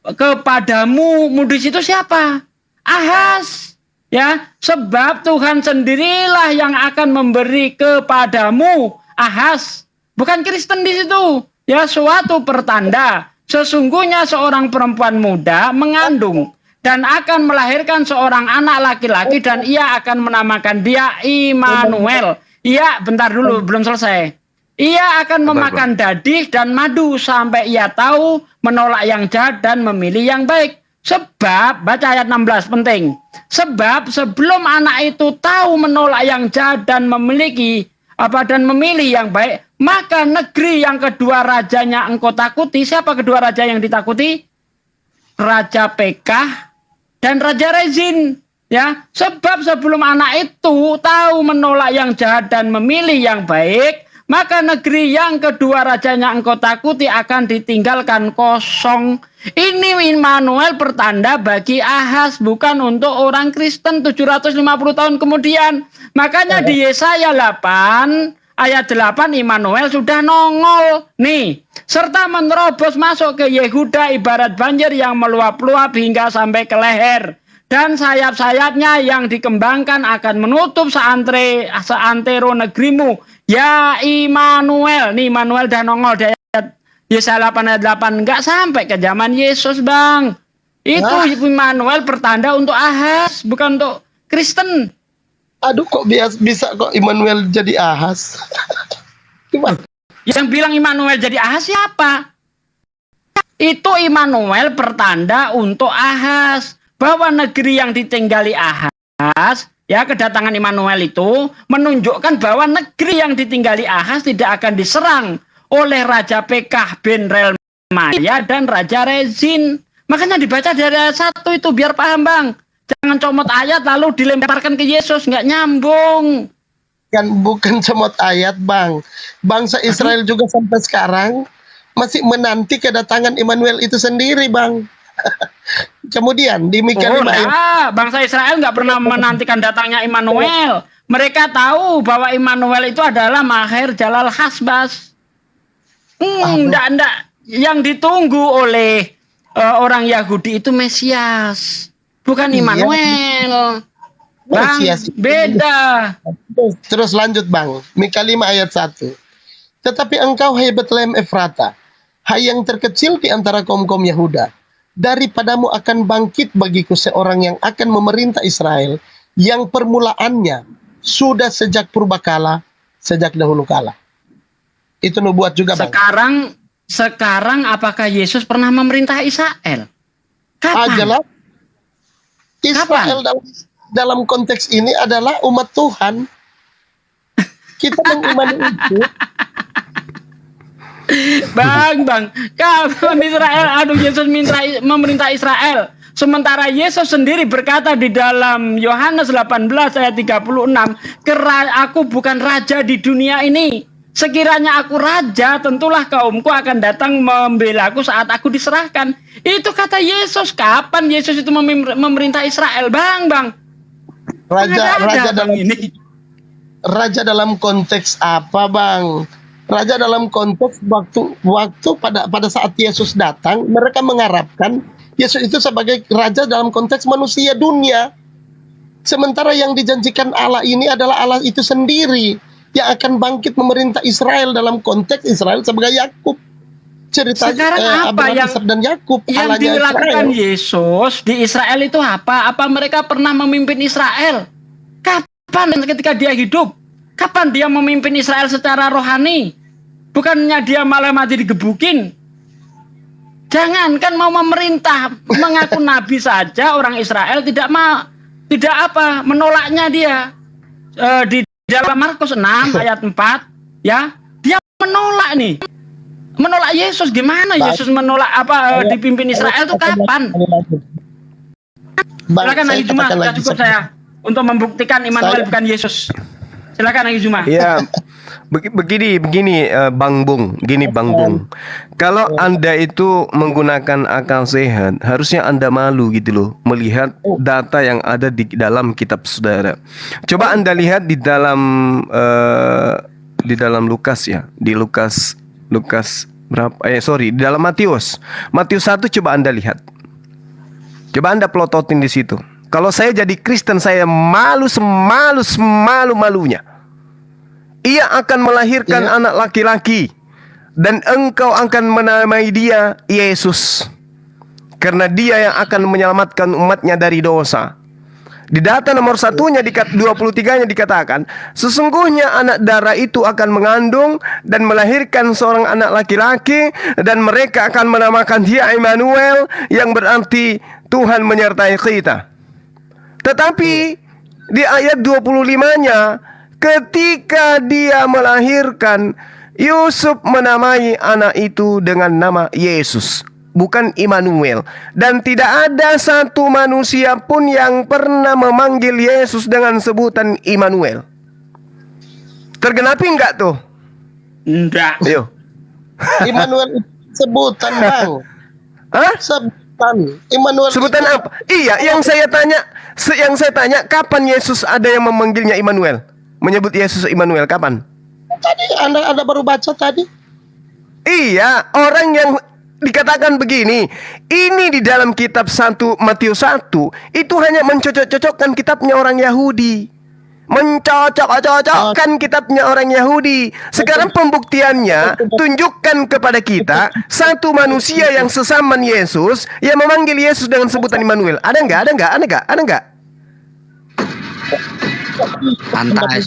kepadamu. Di situ siapa? Ahaz. Ya, sebab Tuhan sendirilah yang akan memberi kepadamu. Ahaz. Bukan Kristen di situ. Ya, suatu pertanda. Sesungguhnya seorang perempuan muda mengandung dan akan melahirkan seorang anak laki-laki dan ia akan menamakan dia Immanuel. Iya, bentar dulu, belum selesai. Ia akan memakan dadih dan madu sampai ia tahu menolak yang jahat dan memilih yang baik. Sebab, baca ayat 16, penting. Sebab sebelum anak itu tahu menolak yang jahat dan memilih yang baik, maka negeri yang kedua rajanya engkau takuti. Siapa kedua raja yang ditakuti? Raja Pekah dan Raja Rezin. Ya, sebab sebelum anak itu tahu menolak yang jahat dan memilih yang baik, maka negeri yang kedua rajanya engkau takuti akan ditinggalkan kosong. Ini Immanuel pertanda bagi Ahaz, bukan untuk orang Kristen 750 tahun kemudian. Makanya di Yesaya 8 ayat 8 Immanuel sudah nongol. Nih, serta menerobos masuk ke Yehuda ibarat banjir yang meluap-luap hingga sampai ke leher. Dan sayap-sayapnya yang dikembangkan akan menutup seantero negerimu. Ya Immanuel. Nih Immanuel dah nongol di ayat Yesaya 8 ayat 8. Enggak sampai ke zaman Yesus, Bang. Itu Immanuel pertanda untuk Ahaz, bukan untuk Kristen. Aduh, kok bisa kok Immanuel jadi Ahaz? Gimana? Yang bilang Immanuel jadi Ahaz siapa? Itu Immanuel pertanda untuk Ahaz. Bahwa negeri yang ditinggali Ahaz, ya kedatangan Immanuel itu menunjukkan bahwa negeri yang ditinggali Ahaz tidak akan diserang oleh Raja Pekah bin Relmaya dan Raja Rezin. Makanya dibaca dari ayat 1 itu biar paham, Bang. Jangan comot ayat lalu dilemparkan ke Yesus, nggak nyambung. Kan bukan comot ayat, Bang. Bangsa Israel juga sampai sekarang masih menanti kedatangan Immanuel itu sendiri, Bang. Kemudian di Mika 5 ayat, bangsa Israel nggak pernah menantikan datangnya Immanuel. Mereka tahu bahwa Immanuel itu adalah Maher Jalal Hasbas. Enggak. Yang ditunggu oleh orang Yahudi itu Mesias, bukan Immanuel. Bang, Mesias. beda. Terus lanjut, Bang. Mika 5 ayat 1. Tetapi engkau, hai Betlehem Efrata, hai yang terkecil di antara kaum-kaum Yahuda, daripadamu akan bangkit bagiku seorang yang akan memerintah Israel, yang permulaannya sudah sejak purbakala, sejak dahulu kala. Itu nubuat juga, Bang. Sekarang apakah Yesus pernah memerintah Israel? Kapan? Jelas. Israel dalam konteks ini adalah umat Tuhan. Kita mengimani itu. Bang, kapan Israel, Yesus memerintah Israel. Sementara Yesus sendiri berkata di dalam Yohanes 18 ayat 36, aku bukan raja di dunia ini. Sekiranya aku raja, tentulah kaumku akan datang membelaku saat aku diserahkan. Itu kata Yesus. Kapan Yesus itu memerintah Israel, Bang? Raja dalam konteks apa, Bang? Raja dalam konteks waktu pada saat Yesus datang, mereka mengharapkan Yesus itu sebagai raja dalam konteks manusia dunia. Sementara yang dijanjikan Allah ini adalah Allah itu sendiri yang akan bangkit memerintah Israel dalam konteks Israel sebagai Yakub. Cerita Abraham, Ishak dan Yakub. Yang dilakukan Yesus di Israel itu apa? Apa mereka pernah memimpin Israel? Kapan ketika dia hidup? Kapan dia memimpin Israel secara rohani? Bukannya dia malah mati digebukin. Jangankan mau memerintah, mengaku nabi saja orang Israel menolaknya dia. Di dalam Markus 6 ayat 4, ya, dia menolak Yesus. Gimana Yesus menolak dipimpin Israel itu kapan? Silakan lagi Juma, sudah cukup saya untuk membuktikan Immanuel bukan Yesus. Silakan lagi Juma. Ya, begini Bang Bung, Kalau Anda itu menggunakan akal sehat, harusnya Anda malu gitu loh melihat data yang ada di dalam kitab saudara. Coba Anda lihat di dalam Lukas ya, di Lukas berapa? Di dalam Matius 1 coba Anda lihat. Coba Anda plototin di situ. Kalau saya jadi Kristen, saya malu-malunya. Ia akan melahirkan anak laki-laki, dan engkau akan menamai dia Yesus, karena dia yang akan menyelamatkan umatnya dari dosa. Di data nomor 1-nya 23-nya dikatakan, sesungguhnya anak darah itu akan mengandung dan melahirkan seorang anak laki-laki, dan mereka akan menamakan dia Immanuel, yang berarti Tuhan menyertai kita. Tetapi di ayat 25-nya, ketika dia melahirkan, Yusuf menamai anak itu dengan nama Yesus. bukan Immanuel. Dan tidak ada satu manusia pun yang pernah memanggil Yesus dengan sebutan Immanuel. Tergenapi enggak tuh? Enggak. Ayo. Immanuel itu sebutan, Bang. Hah? Sebutan. Immanuel Sebutan itu apa? Iya, yang saya tanya, kapan Yesus ada yang memanggilnya Immanuel? Menyebut Yesus Immanuel kapan? tadi Anda baru baca tadi. Iya, orang yang dikatakan begini, ini di dalam kitab 1 Matius 1 itu hanya mencocok-cocokkan kitabnya orang Yahudi. Mencocok-cocokkan kitabnya orang Yahudi. Sekarang pembuktiannya, tunjukkan kepada kita satu manusia yang sesaman Yesus yang memanggil Yesus dengan sebutan Immanuel. Ada enggak? Ada enggak? Ada enggak? Ada enggak? Santai.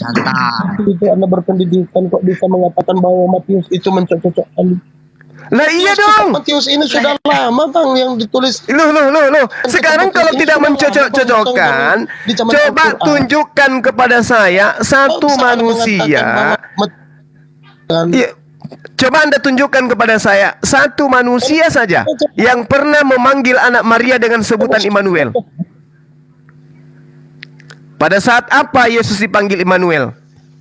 Itu Anda berpendidikan kok bisa mengatakan bahwa Matius itu mencocok-cocokkan. Lah iya dong. Matius ini sudah lama, Bang, yang ditulis. Loh. Sekarang kalau tidak mencocok-cocokkan, coba tunjukkan kepada saya satu manusia. Iya, coba Anda tunjukkan kepada saya satu manusia saja yang pernah memanggil anak Maria dengan sebutan Immanuel. Pada saat apa Yesus dipanggil Immanuel?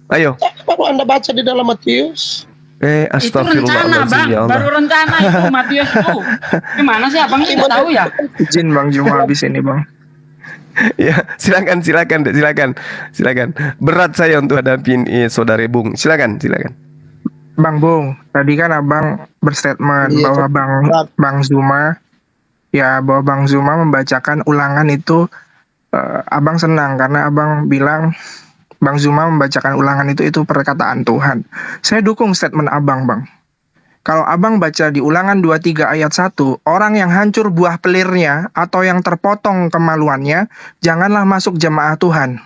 Ayo. Baru Anda baca di dalam Matius. Itu rencana, Bang. Ya Allah. Baru rencana itu Matius itu. Gimana sih Abang nggak tahu ya? Izin Bang, cuma habis ini Bang. Ya, silakan. Berat saya untuk hadapin saudara Bung. Silakan. Bang Bung, tadi kan Abang berstatement Iya, bahwa Bang Zuma membacakan ulangan itu, Abang senang karena Abang bilang Bang Zuma membacakan ulangan itu perkataan Tuhan. Saya dukung statement Abang, Bang. Kalau Abang baca di Ulangan 23 ayat 1, orang yang hancur buah pelirnya atau yang terpotong kemaluannya, janganlah masuk jemaah Tuhan.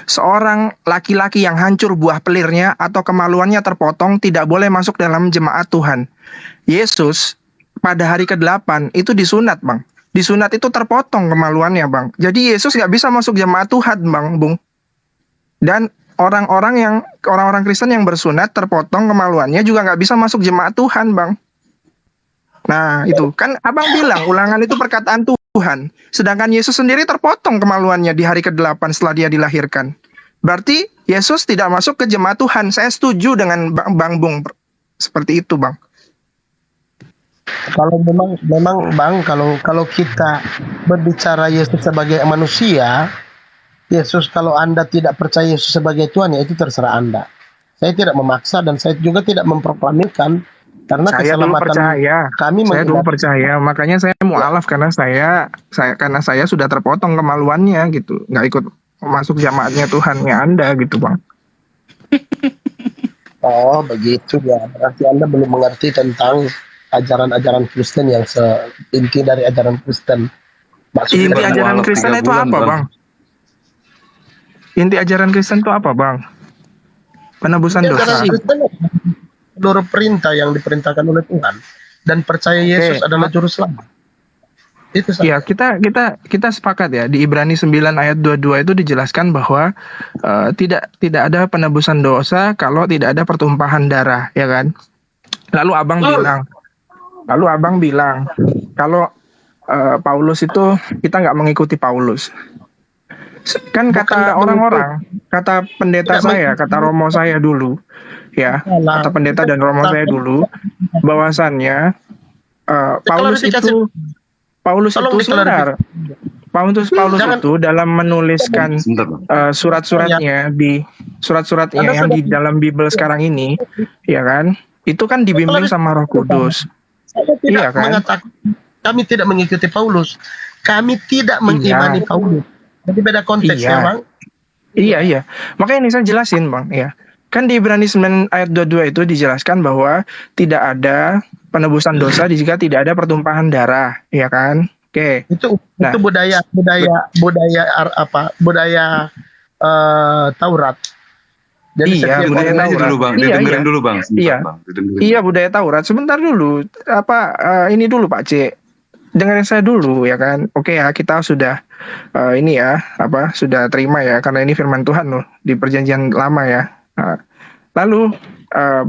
Seorang laki-laki yang hancur buah pelirnya atau kemaluannya terpotong tidak boleh masuk dalam jemaat Tuhan. Yesus pada hari ke-8 itu disunat, Bang. Disunat itu terpotong kemaluannya, Bang. Jadi Yesus nggak bisa masuk jemaat Tuhan, Bung. Dan orang-orang Kristen yang bersunat terpotong kemaluannya juga nggak bisa masuk jemaat Tuhan, Bang. Nah, itu kan Abang bilang ulangan itu perkataan Tuhan. Sedangkan Yesus sendiri terpotong kemaluannya di hari ke-8 setelah dia dilahirkan. Berarti Yesus tidak masuk ke jemaat Tuhan. Saya setuju dengan Bang Bung. Seperti itu, Bang. Kalau memang Bang, kalau kita berbicara Yesus sebagai manusia, Yesus, kalau Anda tidak percaya Yesus sebagai Tuhan, ya itu terserah Anda. Saya tidak memaksa dan saya juga tidak memproklamirkan karena Saya dulu percaya. Saya dulu percaya, makanya saya mualaf karena saya sudah terpotong kemaluannya gitu, nggak ikut masuk jamaatnya Tuhannya Anda gitu, Bang. Oh begitu ya, berarti Anda belum mengerti tentang ajaran-ajaran Kristen yang inti dari ajaran Kristen. Inti ajaran Kristen itu apa, Bang? Inti ajaran Kristen itu apa, Bang? Penebusan dosa. Seluruh perintah yang diperintahkan oleh Tuhan dan percaya Yesus adalah juru selamat. Itu saja. Ya, kita sepakat ya, di Ibrani 9 ayat 22 itu dijelaskan bahwa tidak ada penebusan dosa kalau tidak ada pertumpahan darah, ya kan? Lalu Abang bilang kalau Paulus itu kita nggak mengikuti Paulus. Kan kata orang-orang, kata pendeta saya, kata romo saya dulu, ya, kata pendeta dan romo saya dulu, bahwasannya Paulus itu sebentar. Paulus itu dalam menuliskan surat-suratnya yang di dalam Bible sekarang ini, ya kan, itu kan dibimbing sama Roh Kudus. Saya tidak mengatakan kami tidak mengikuti Paulus, kami tidak mengimani Paulus. Jadi beda konteks ya, Bang. Iya. Makanya ini saya jelasin, Bang, ya. Kan di Ibrani 9 ayat 22 itu dijelaskan bahwa tidak ada penebusan dosa jika tidak ada pertumpahan darah, ya kan? Oke. Itu budaya Taurat. Jadi budaya Taurat dulu, Bang. Didengerin dulu, Bang. Iya, budaya Taurat. Sebentar dulu. Ini dulu, Pak C. Dengerin saya dulu, ya kan? Oke ya, kita sudah sudah terima ya, karena ini firman Tuhan loh di perjanjian lama ya. Lalu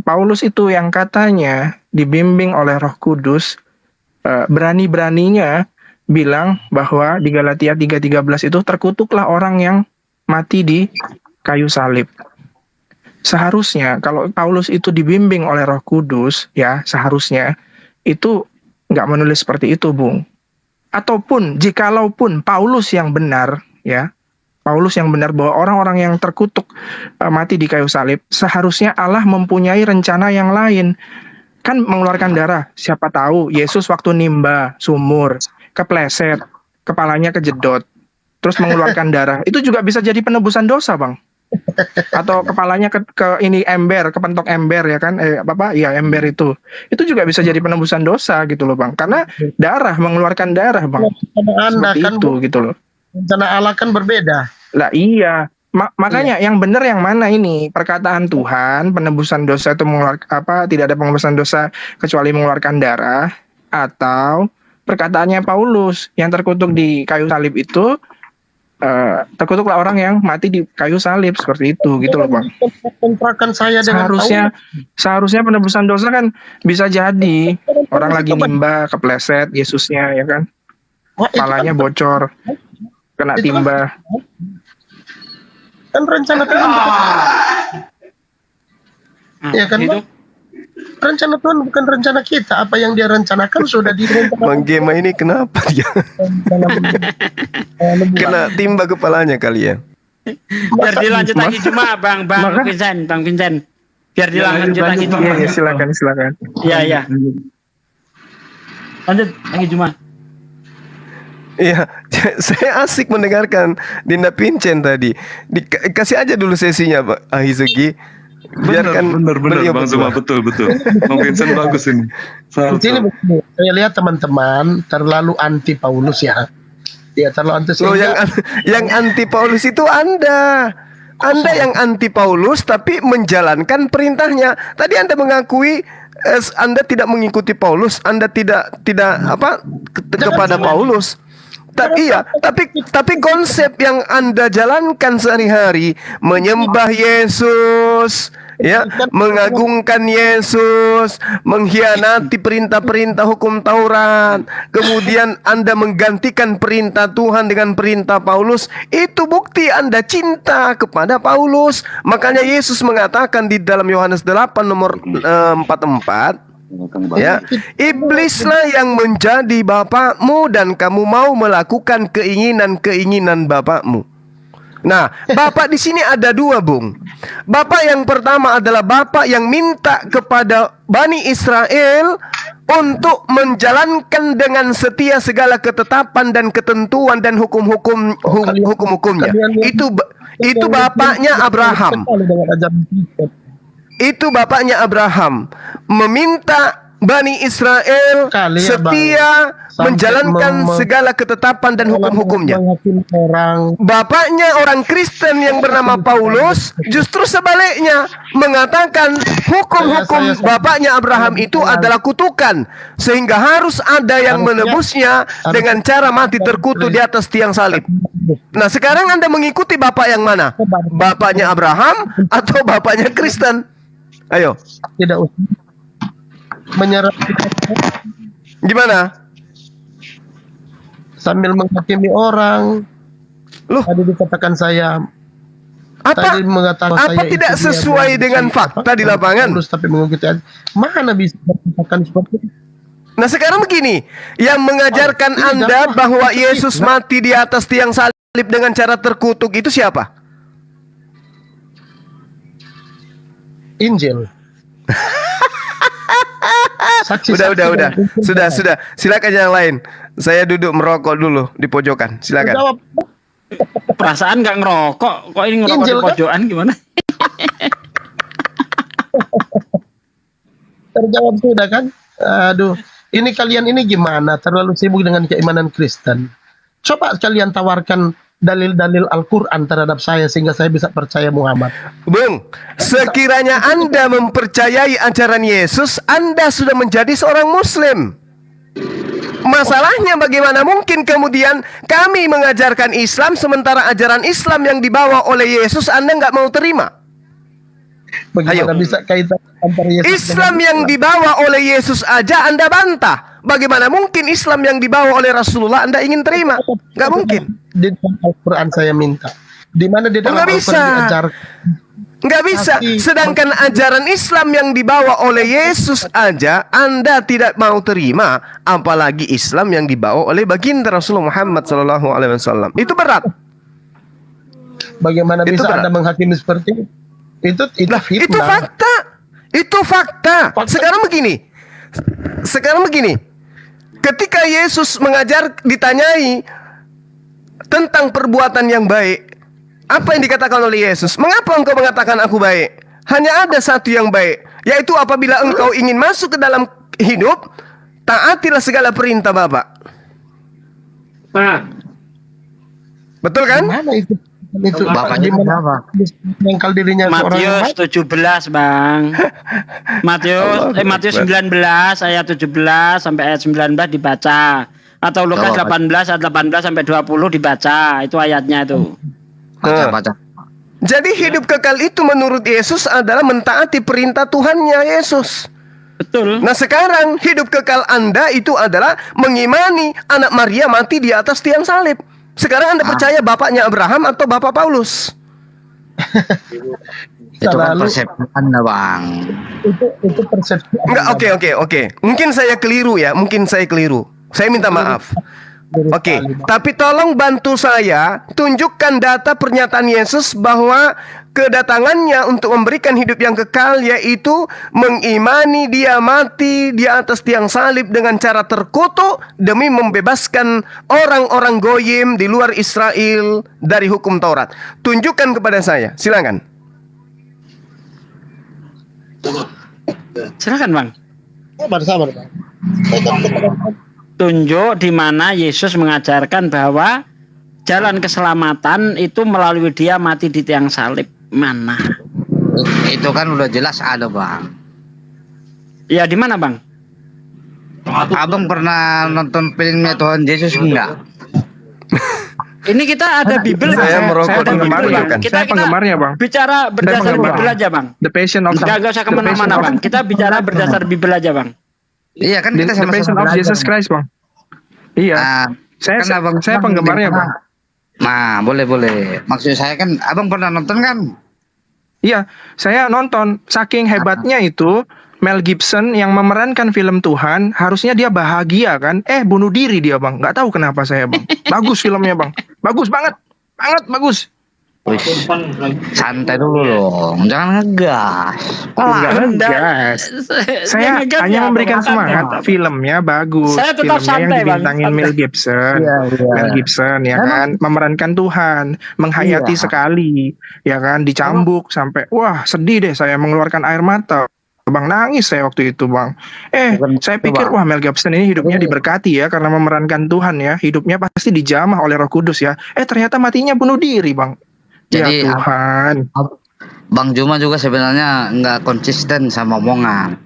Paulus itu yang katanya dibimbing oleh Roh Kudus berani-beraninya bilang bahwa di Galatia 3:13 itu terkutuklah orang yang mati di kayu salib. Seharusnya kalau Paulus itu dibimbing oleh Roh Kudus, ya seharusnya itu nggak menulis seperti itu, Bung. Ataupun jikalaupun Paulus yang benar, ya Paulus yang benar bahwa orang-orang yang terkutuk mati di kayu salib, seharusnya Allah mempunyai rencana yang lain. Kan mengeluarkan darah, siapa tahu Yesus waktu nimba sumur, kepleset, kepalanya kejedot, terus mengeluarkan darah. Itu juga bisa jadi penebusan dosa, Bang. Atau kepalanya ke ini ember, kepentok ember ya kan, iya ember itu juga bisa jadi penebusan dosa gitu loh, Bang, karena darah, mengeluarkan darah, Bang. Anda Seperti kan itu gitu loh. rencana Allah kan berbeda. Lah iya, makanya yang benar yang mana ini? Perkataan Tuhan, penebusan dosa itu tidak ada penebusan dosa kecuali mengeluarkan darah, atau perkataannya Paulus yang terkutuk di kayu salib itu, terkutuklah orang yang mati di kayu salib, seperti itu gitu loh, Bang. Kontrakan saya dengan Seharusnya penebusan dosa kan bisa jadi orang lagi nimba kepleset Yesusnya ya kan, kepalanya bocor, kena timba. Kan rencana Tuhan ya kan, itu rencana Tuhan bukan rencana kita. Apa yang dia rencanakan sudah direncanakan. Bang Gema ini kenapa dia kena timba kepalanya kali ya? biar dilanjut lagi cuma Bang Vincent. Biar dilanjut lagi cuma. Iya, silakan. Iya. Lanjut lagi cuma. Iya, saya asik mendengarkan Dinda Pincen tadi. Kasih aja dulu sesinya, Pak Ahizuki. Biarkan bener beliau Bang Zuma, betul. Bang Vincent bagus ini. Di sini begini, saya lihat teman-teman terlalu anti Paulus ya. Ya terlalu anti. Loh, yang anti Paulus itu Anda. Anda yang anti Paulus tapi menjalankan perintahnya. Tadi Anda mengakui Anda tidak mengikuti Paulus, Anda tidak kepada Paulus. Tapi konsep yang Anda jalankan sehari-hari, menyembah Yesus, ya, mengagungkan Yesus, mengkhianati perintah-perintah hukum Taurat, kemudian Anda menggantikan perintah Tuhan dengan perintah Paulus, itu bukti Anda cinta kepada Paulus. Makanya Yesus mengatakan di dalam Yohanes 8 nomor 44, ya, iblislah yang menjadi bapakmu dan kamu mau melakukan keinginan-keinginan bapakmu. Nah, bapak di sini ada dua, Bung. Bapak yang pertama adalah bapak yang minta kepada Bani Israel untuk menjalankan dengan setia segala ketetapan dan ketentuan dan hukum-hukumnya. Itu bapaknya Abraham. Itu bapaknya Abraham meminta Bani Israel setia menjalankan segala ketetapan dan hukum-hukumnya. Bapaknya orang Kristen yang bernama Paulus justru sebaliknya mengatakan hukum-hukum bapaknya Abraham itu adalah kutukan, sehingga harus ada yang menebusnya dengan cara mati terkutuk di atas tiang salib. Nah, sekarang Anda mengikuti bapak yang mana? Bapaknya Abraham atau bapaknya Kristen? Ayo. Tidak usah menyerah. Gimana? Sambil menghakimi orang. Loh, tadi dikatakan saya apa tidak sesuai dengan fakta di lapangan? Tapi mengikuti mana bisa dikatakan seperti itu? Nah, sekarang begini, yang mengajarkan Anda bahwa Yesus mati di atas tiang salib dengan cara terkutuk itu siapa? Injil. Udah. Sudah. Silakan yang lain. Saya duduk merokok dulu di pojokan. Silakan. Perasaan nggak ngerokok, kok ini ngerokok Injil, di pojokan gimana? Terjawab sudah kan? Aduh, ini kalian ini gimana? Terlalu sibuk dengan keimanan Kristen. Coba kalian tawarkan dalil-dalil Al-Quran terhadap saya sehingga saya bisa percaya Muhammad. Bung, sekiranya Anda mempercayai ajaran Yesus, Anda sudah menjadi seorang Muslim. Masalahnya bagaimana mungkin kemudian kami mengajarkan Islam sementara ajaran Islam yang dibawa oleh Yesus Anda nggak mau terima? Bagaimana bisa kaitan antara Yesus Islam yang dibawa oleh Yesus aja Anda bantah. Bagaimana mungkin Islam yang dibawa oleh Rasulullah Anda ingin terima? Nggak mungkin. Di dalam Al-Quran saya minta. Di mana di dalam Nggak bisa. Al-Quran diajarkan. Nggak bisa. Sedangkan ajaran Islam yang dibawa oleh Yesus aja Anda tidak mau terima, apalagi Islam yang dibawa oleh baginda Rasulullah Muhammad SAW. Itu berat. Bagaimana Itu bisa berat. Anda menghakimi seperti itu? Itu Lah, itu fitnah. fakta. Itu fakta. Sekarang begini. Ketika Yesus mengajar, ditanyai tentang perbuatan yang baik, apa yang dikatakan oleh Yesus? Mengapa engkau mengatakan aku baik? Hanya ada satu yang baik, yaitu apabila engkau ingin masuk ke dalam hidup, taatilah segala perintah Bapa. Betul kan? Mana itu? Itu Bapaknya di mana siapa? mengkal dirinya seorang yang Matius baik? 17 Bang. Matius 19 ayat 17 sampai ayat 19 dibaca. Atau Lukas Coba, 18 ayat 18 sampai 20 dibaca. Itu ayatnya itu. Baca. Jadi hidup kekal itu menurut Yesus adalah mentaati perintah Tuhannya Yesus. Betul. Nah sekarang hidup kekal Anda itu adalah mengimani anak Maria mati di atas tiang salib. Sekarang Anda percaya bapaknya Abraham atau bapak Paulus? Itu kan Lalu- persepsi Anda, Bang. Itu persepsi. Enggak, oke. Mungkin saya keliru ya, Saya minta maaf. Oke, tapi tolong bantu saya tunjukkan data pernyataan Yesus bahwa kedatangannya untuk memberikan hidup yang kekal yaitu mengimani dia mati di atas tiang salib dengan cara terkutuk demi membebaskan orang-orang goyim di luar Israel dari hukum Taurat. Tunjukkan kepada saya, silakan. Silakan Bang. Sabar, Bang. Tunjuk di mana Yesus mengajarkan bahwa jalan keselamatan itu melalui dia mati di tiang salib. Mana? Itu kan udah jelas ada, Bang. Ya di mana Bang? Abang pernah nonton filmnya Tuhan Yesus enggak? Ini kita ada Bible. Saya Bang. merokok Ada di Bible, Bible, Bang. kan? Saya penggemarnya, Bang. Bicara berdasar penggemar. Bible aja Bang. The Passion of Gak usah kemana-mana Bang. Kita bicara berdasar Bible aja Bang. Iya kan The kita Passion sama-sama of Jesus belajar. Christ, Bang. Iya. Nah, Saya kan abang saya bilang penggemarnya, kita- Bang. Nah, boleh. Maksud saya kan abang pernah nonton kan? Iya, saya nonton. Saking hebatnya itu Mel Gibson yang memerankan film Tuhan, harusnya dia bahagia kan? Bunuh diri dia, Bang. Nggak tahu kenapa saya, Bang. Bagus filmnya, Bang. Bagus banget. Bagus. Wih, santai dulu dong, jangan ngegas. Jangan gas. Saya hanya memberikan semangat. Filmnya bagus. Saya tetap Filmnya yang santai, Bang. dibintangin Santai. Mel Gibson. Iya. Mel Gibson ya kan, memerankan Tuhan, menghayati Iya. sekali, ya kan, dicambuk sampai wah sedih deh saya mengeluarkan air mata. Bang, nangis saya waktu itu, Bang. Bukan Saya itu, pikir Bang. wah Mel Gibson ini hidupnya diberkati ya karena memerankan Tuhan ya, hidupnya pasti dijamah oleh Roh Kudus ya. Ternyata matinya bunuh diri, Bang. Jadi, ya Tuhan. Bang Juma juga sebenarnya nggak konsisten sama omongan.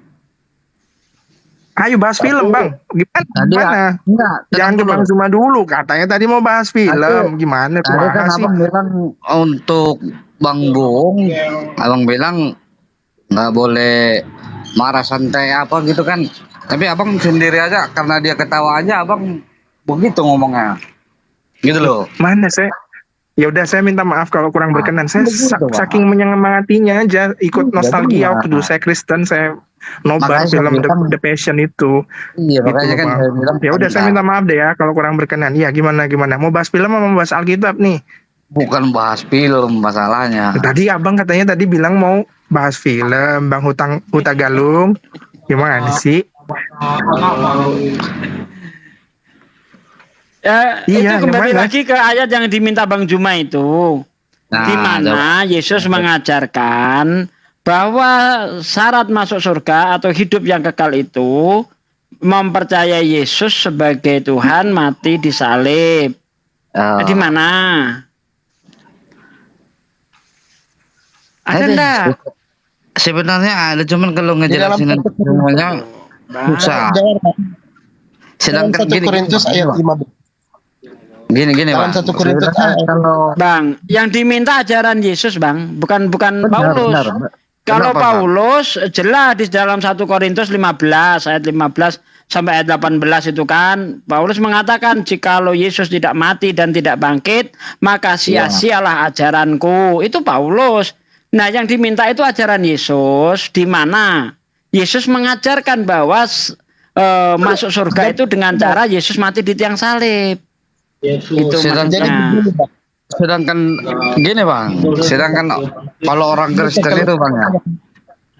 Ayo bahas film, Bang. Gimana? Enggak, Jangan ke Bang Zuma dulu. Katanya tadi mau bahas film. Gimana? Tadi kan Kumaha sih? abang bilang untuk Bang Bung, abang bilang nggak boleh marah santai apa gitu kan. Tapi abang sendiri aja karena dia ketawa aja abang begitu ngomongnya. Gitu loh. Mana saya? Ya udah saya minta maaf kalau kurang berkenan. Saya begitu, Bang. saking menyemangatinya aja ikut nostalgia waktu dulu saya Kristen, saya nobar Makanya saya film bilang- The Passion itu. Iya, makanya Gitu, kan Bang. saya bilang Ya udah saya minta maaf deh ya kalau kurang berkenan. Iya, gimana? Mau bahas film apa mau bahas Alkitab nih? bukan bahas film masalahnya. Tadi Abang katanya tadi bilang mau bahas film, Bang Huta Galung. Gimana sih? Iya, Itu kembali gimana? lagi ke ayat yang diminta Bang Juma itu. Nah, Di mana Yesus mengajarkan bahwa syarat masuk surga atau hidup yang kekal itu mempercayai Yesus sebagai Tuhan mati di salib. Di mana? Ada enggak? Sebenarnya ada, cuman kalau ngejelasin semuanya susah. Dalam Sedangkan 1 Korintus ayat 15. Gini Dalam Bang. 1 Korintus ayat Kalau Bang, yang diminta ajaran Yesus, Bang, bukan Paulus. benar. Kalau Kenapa, Bang? Paulus jelas di dalam 1 Korintus 15 ayat 15 sampai ayat 18 itu kan Paulus mengatakan jikalau Yesus tidak mati dan tidak bangkit maka sia-sialah ajaranku. Itu Paulus. Nah, yang diminta itu ajaran Yesus, di mana Yesus mengajarkan bahwa masuk surga itu dengan cara Yesus mati di tiang salib. Itu maksudnya. Sedangkan gini Bang, sedangkan kalau orang Kristen itu Bang ya,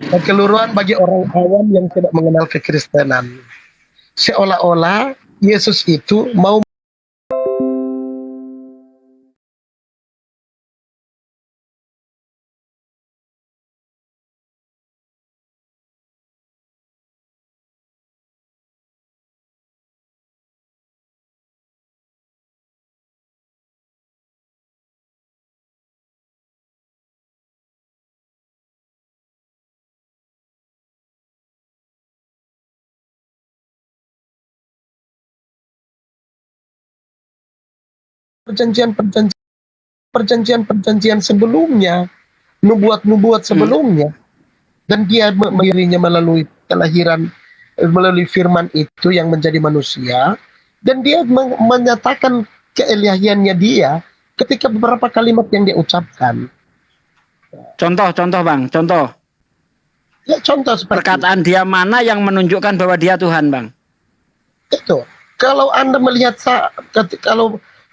Kekeluruan bagi orang awam yang tidak mengenal kekristenan. Seolah-olah Yesus itu mau perjanjian sebelumnya, nubuat sebelumnya, dan dia mengiringnya melalui kelahiran, melalui firman itu yang menjadi manusia, dan dia menyatakan keelahiannya dia ketika beberapa kalimat yang dia ucapkan. Contoh Bang, contoh. Ya, contoh seperti Perkataan dia mana yang menunjukkan bahwa dia Tuhan, Bang? itu. Kalau Anda melihat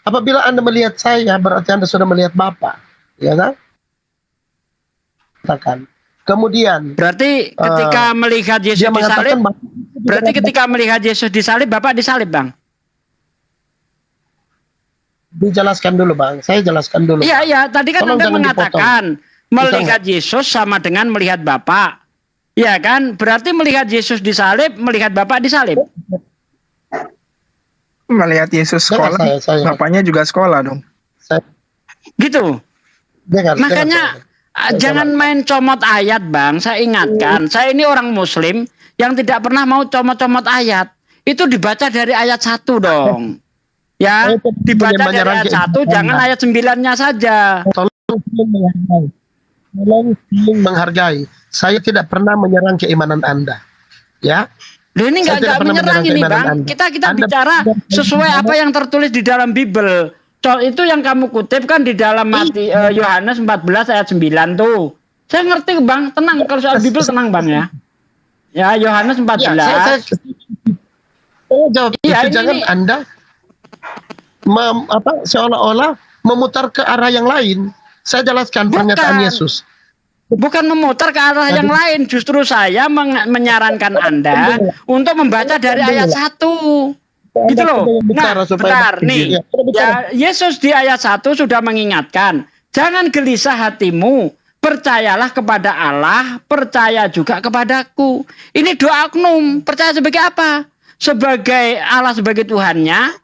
apabila Anda melihat saya, berarti Anda sudah melihat Bapa, ya kan? Katakan. Kemudian Berarti ketika melihat Yesus dia disalib, mengatakan berarti ketika melihat Yesus disalib, Bapak disalib, Bang? dijelaskan dulu, Bang. Saya jelaskan dulu. Iya, iya. Tadi kan Tolong Anda jangan mengatakan melihat Yesus sama dengan melihat Bapak. Ya kan? Berarti melihat Yesus disalib, melihat Bapak disalib. Melihat Yesus sekolah, saya. bapaknya juga sekolah dong. Gitu. Makanya jangan main comot ayat, Bang. Saya ingatkan, saya ini orang Muslim yang tidak pernah mau comot-comot ayat. Itu dibaca dari ayat 1 dong. Ya, dibaca dari ayat 1, jangan ayat 9-nya saja. Tolong menghargai. Saya tidak pernah menyerang keimanan Anda. Ya. Loh, ini nggak menyerang ini, Bang. Kita bicara sesuai apa yang tertulis di dalam Bible. Itu yang kamu kutip kan di dalam Yohanes 14 ayat 9 tuh. Saya ngerti, Bang. Tenang, kalau soal Bible tenang, Bang ya. Ya, Yohanes 14. Saya jawab Ya, itu. Jangan Anda seolah-olah memutar ke arah yang lain. Saya jelaskan pernyataan Yesus. Bukan memutar ke arah yang lain, justru saya menyarankan Anda untuk membaca dari ayat 1. Gitu loh. Nah, bentar nih. Ya, Yesus di ayat 1 sudah mengingatkan, jangan gelisah hatimu, percayalah kepada Allah, percaya juga kepadaku. Ini doa oknum, percaya sebagai apa? Sebagai Allah sebagai Tuhannya,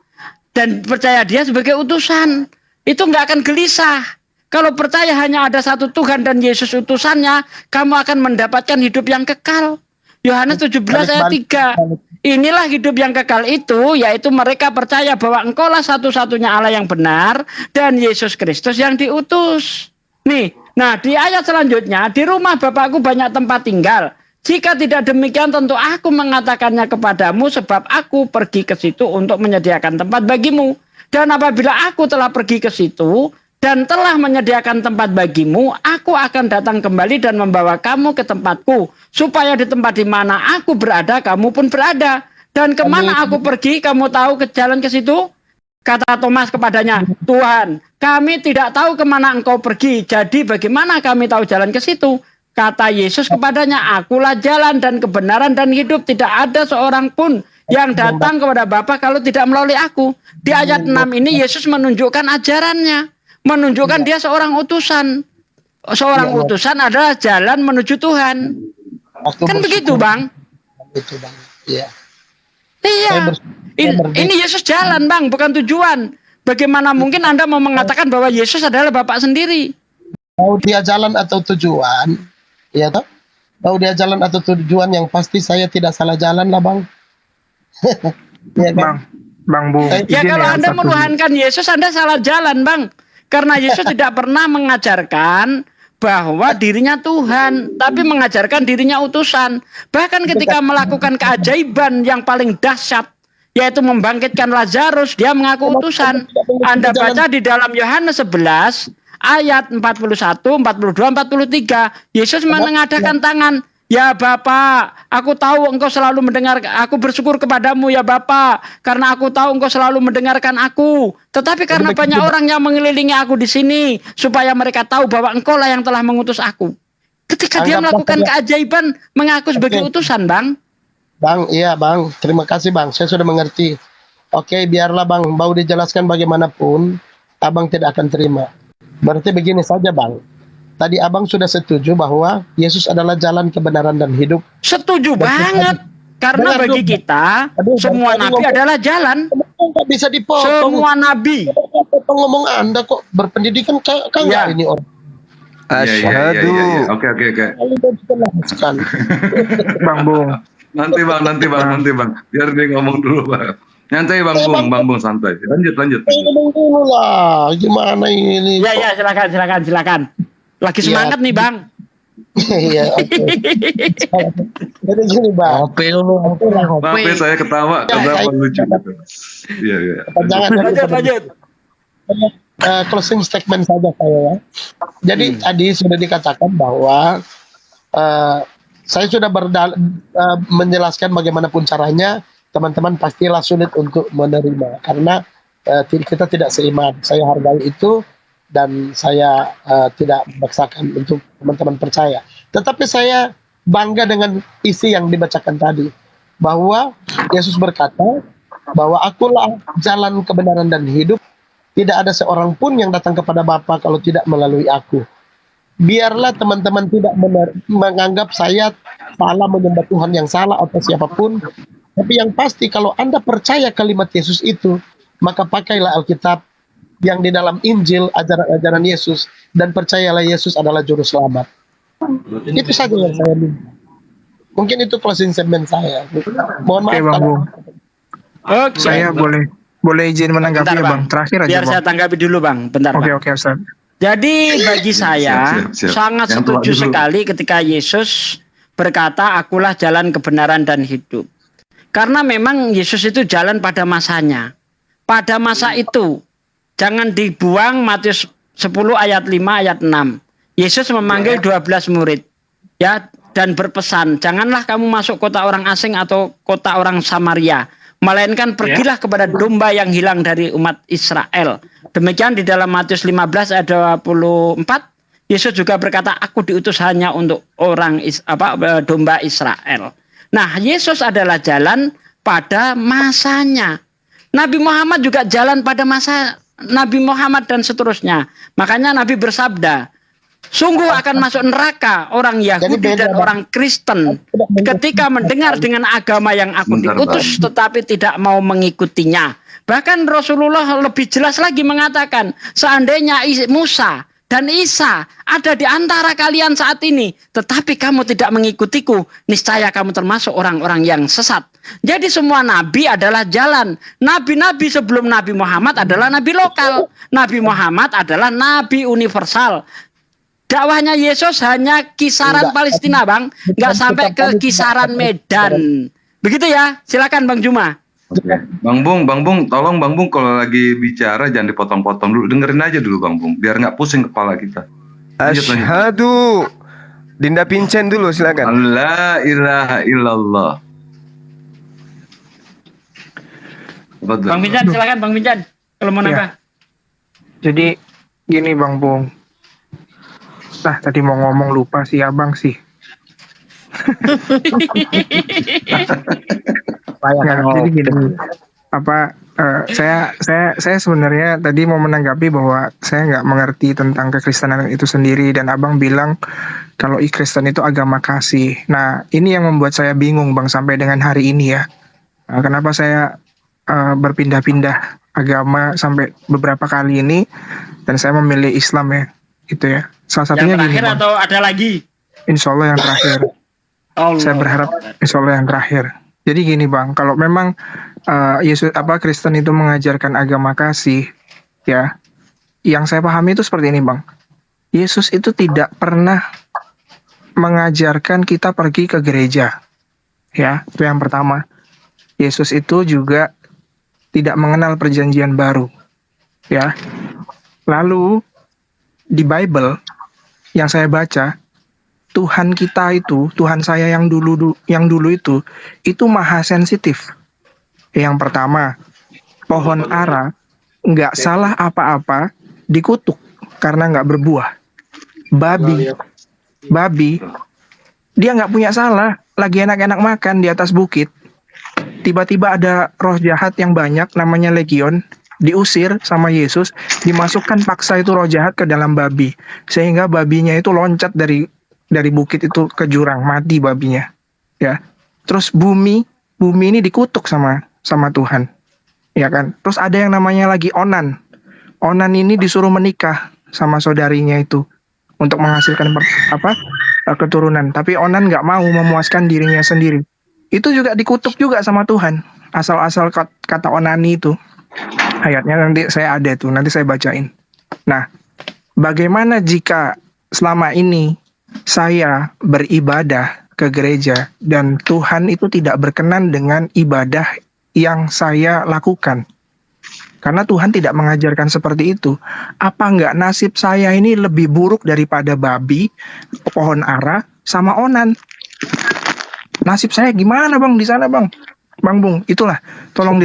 dan percaya dia sebagai utusan. Itu nggak akan gelisah. Kalau percaya hanya ada satu Tuhan dan Yesus utusannya, kamu akan mendapatkan hidup yang kekal. Yohanes 17 ayat 3. Inilah hidup yang kekal itu, yaitu mereka percaya bahwa engkaulah satu-satunya Allah yang benar dan Yesus Kristus yang diutus. Nih, nah di ayat selanjutnya, di rumah Bapakku banyak tempat tinggal. Jika tidak demikian tentu aku mengatakannya kepadamu sebab aku pergi ke situ untuk menyediakan tempat bagimu. Dan apabila aku telah pergi ke situ dan telah menyediakan tempat bagimu, aku akan datang kembali dan membawa kamu ke tempatku, supaya di tempat di mana aku berada, kamu pun berada. Dan kemana aku pergi, kamu tahu ke jalan ke situ? Kata Thomas kepadanya, Tuhan, kami tidak tahu kemana engkau pergi, jadi bagaimana kami tahu jalan ke situ? Kata Yesus kepadanya, akulah jalan dan kebenaran dan hidup, tidak ada seorang pun yang datang kepada Bapa kalau tidak melalui aku. Di ayat 6 ini Yesus menunjukkan ajarannya. Menunjukkan dia seorang utusan. Seorang utusan adalah jalan menuju Tuhan. Kan begitu, Bang? Itu, Bang. Iya. Iya. Ini Yesus jalan, Bang, bukan tujuan. Bagaimana mungkin Anda mau mengatakan bahwa Yesus adalah Bapak sendiri? Mau dia jalan atau tujuan, ya toh? Mau dia jalan atau tujuan, yang pasti saya tidak salah jalan lah, Bang. Ya, Bang Bu. Ya kalau Anda menuhankan Yesus, Anda salah jalan, Bang. Karena Yesus tidak pernah mengajarkan bahwa dirinya Tuhan, tapi mengajarkan dirinya utusan. Bahkan ketika melakukan keajaiban yang paling dahsyat, yaitu membangkitkan Lazarus, dia mengaku utusan. Anda baca di dalam Yohanes 11 ayat 41, 42, 43, Yesus menengadahkan tangan. Ya Bapa, aku tahu engkau selalu mendengar, aku bersyukur kepadamu ya Bapa, karena aku tahu engkau selalu mendengarkan aku. Tetapi karena banyak orang yang mengelilingi aku di sini, supaya mereka tahu bahwa engkau lah yang telah mengutus aku. Ketika dia melakukan keajaiban, mengaku sebagai utusan, Bang. Bang, iya Bang, terima kasih Bang, saya sudah mengerti. Oke, biarlah Bang, mau dijelaskan bagaimanapun, Abang tidak akan terima. Berarti begini saja Bang, tadi Abang sudah setuju bahwa Yesus adalah jalan kebenaran dan hidup. Setuju banget. Karena bagi kita, semua nabi adalah jalan. Nggak bisa dipotong. Semua nabi. Ngomong Anda kok berpendidikan Ya. ini orang. Asyhadu. Oke. Sekali. Bang Bung. Nanti bang. Biar dia ngomong dulu bang. Nyantai Bang Bung santai. Lanjut. Ngomong dulu lah, gimana ini? Ya, silakan. Lagi semangat nih, Bang. Iya, oke. Jadi gini Bang. Tapi saya ketawa karena lucu gitu. Iya. Jangan Lanjut. Closing statement saja saya ya. Jadi tadi sudah dikatakan bahwa saya sudah menjelaskan bagaimanapun caranya, teman-teman pastilah sulit untuk menerima karena kita tidak seiman. Saya hargai itu dan saya tidak memaksakan untuk teman-teman percaya. Tetapi saya bangga dengan isi yang dibacakan tadi, bahwa Yesus berkata bahwa akulah jalan kebenaran dan hidup, tidak ada seorang pun yang datang kepada Bapa kalau tidak melalui aku. Biarlah teman-teman tidak menganggap saya salah menyembah Tuhan yang salah atau siapapun, tapi yang pasti kalau Anda percaya kalimat Yesus itu, maka pakailah Alkitab yang di dalam Injil, ajaran-ajaran Yesus, dan percayalah Yesus adalah juru selamat. Itu saja yang saya minta. Mungkin itu closing statement saya. Mohon maaf. Oke Bang Bung. Oke. Saya boleh izin menanggapi ya Bang. Terakhir aja Biar Bang. saya tanggapi dulu Bang. Bentar Bang. Oke Ustaz. Jadi bagi saya Siap. sangat Yang tua setuju dulu. sekali ketika Yesus berkata, akulah jalan kebenaran dan hidup. Karena memang Yesus itu jalan pada masanya. Pada masa itu, jangan dibuang Matius 10 ayat 5 ayat 6. Yesus memanggil 12 murid. Ya, dan berpesan, janganlah kamu masuk kota orang asing atau kota orang Samaria, melainkan pergilah kepada domba yang hilang dari umat Israel. Demikian di dalam Matius 15 ayat 24, Yesus juga berkata, aku diutus hanya untuk domba Israel. Nah, Yesus adalah jalan pada masanya. Nabi Muhammad juga jalan pada masa Nabi Muhammad dan seterusnya. Makanya Nabi bersabda, sungguh akan masuk neraka orang Yahudi dan orang Kristen ketika mendengar dengan agama yang aku diutus tetapi tidak mau mengikutinya. Bahkan Rasulullah lebih jelas lagi mengatakan, seandainya Musa dan Isa ada di antara kalian saat ini, tetapi kamu tidak mengikutiku, niscaya kamu termasuk orang-orang yang sesat. Jadi semua nabi adalah jalan. Nabi-nabi sebelum Nabi Muhammad adalah nabi lokal. Nabi Muhammad adalah nabi universal. Dakwahnya Yesus hanya kisaran Palestina, Bang. Nggak sampai ke kisaran Medan. Begitu ya. Silakan Bang Juma. Oke. Bang Bung, tolong Bang Bung kalau lagi bicara jangan dipotong-potong dulu. Dengerin aja dulu Bang Bung, biar nggak pusing kepala kita. Lanjut. Asyhadu. Dinda Pincen dulu silakan. La ilaha illallah. Bang Pincan, silakan Bang Pincan. Kalau mau nambah. Jadi gini Bang Bung. Tadi mau ngomong lupa sih Abang sih. Jadi gini, saya sebenarnya tadi mau menanggapi bahwa saya nggak mengerti tentang kekristenan itu sendiri, dan Abang bilang kalau Kristen itu agama kasih. Nah, ini yang membuat saya bingung Bang sampai dengan hari ini ya. Kenapa saya berpindah-pindah agama sampai beberapa kali ini, dan saya memilih Islam ya, gitu ya. Salah satunya Yang terakhir gini, Bang. atau ada lagi? Insya Allah yang terakhir. Saya berharap insya Allah yang terakhir. Jadi gini Bang, kalau memang Kristen itu mengajarkan agama kasih, ya, yang saya pahami itu seperti ini Bang. Yesus itu tidak pernah mengajarkan kita pergi ke gereja. Ya, itu yang pertama. Yesus itu juga tidak mengenal perjanjian baru. Ya. Lalu di Bible yang saya baca, Tuhan kita itu, Tuhan saya yang dulu itu maha sensitif. Yang pertama, pohon ara nggak salah apa-apa dikutuk karena nggak berbuah. Babi, dia nggak punya salah, lagi enak-enak makan di atas bukit. Tiba-tiba ada roh jahat yang banyak, namanya legion, diusir sama Yesus, dimasukkan paksa itu roh jahat ke dalam babi, sehingga babinya itu loncat dari bukit itu ke jurang, mati babinya. Ya, terus bumi ini dikutuk sama Tuhan, ya kan? Terus ada yang namanya lagi Onan. Onan ini disuruh menikah sama saudarinya itu untuk menghasilkan keturunan, tapi Onan nggak mau, memuaskan dirinya sendiri. Itu juga dikutuk juga sama Tuhan. Asal-asal kata onani itu. Ayatnya nanti saya ada tuh, nanti saya bacain. Nah, bagaimana jika selama ini saya beribadah ke gereja dan Tuhan itu tidak berkenan dengan ibadah yang saya lakukan? Karena Tuhan tidak mengajarkan seperti itu. Apa enggak nasib saya ini lebih buruk daripada babi, pohon ara, sama Onan? Nasib saya gimana bang di sana bang? Bang Bung, itulah tolong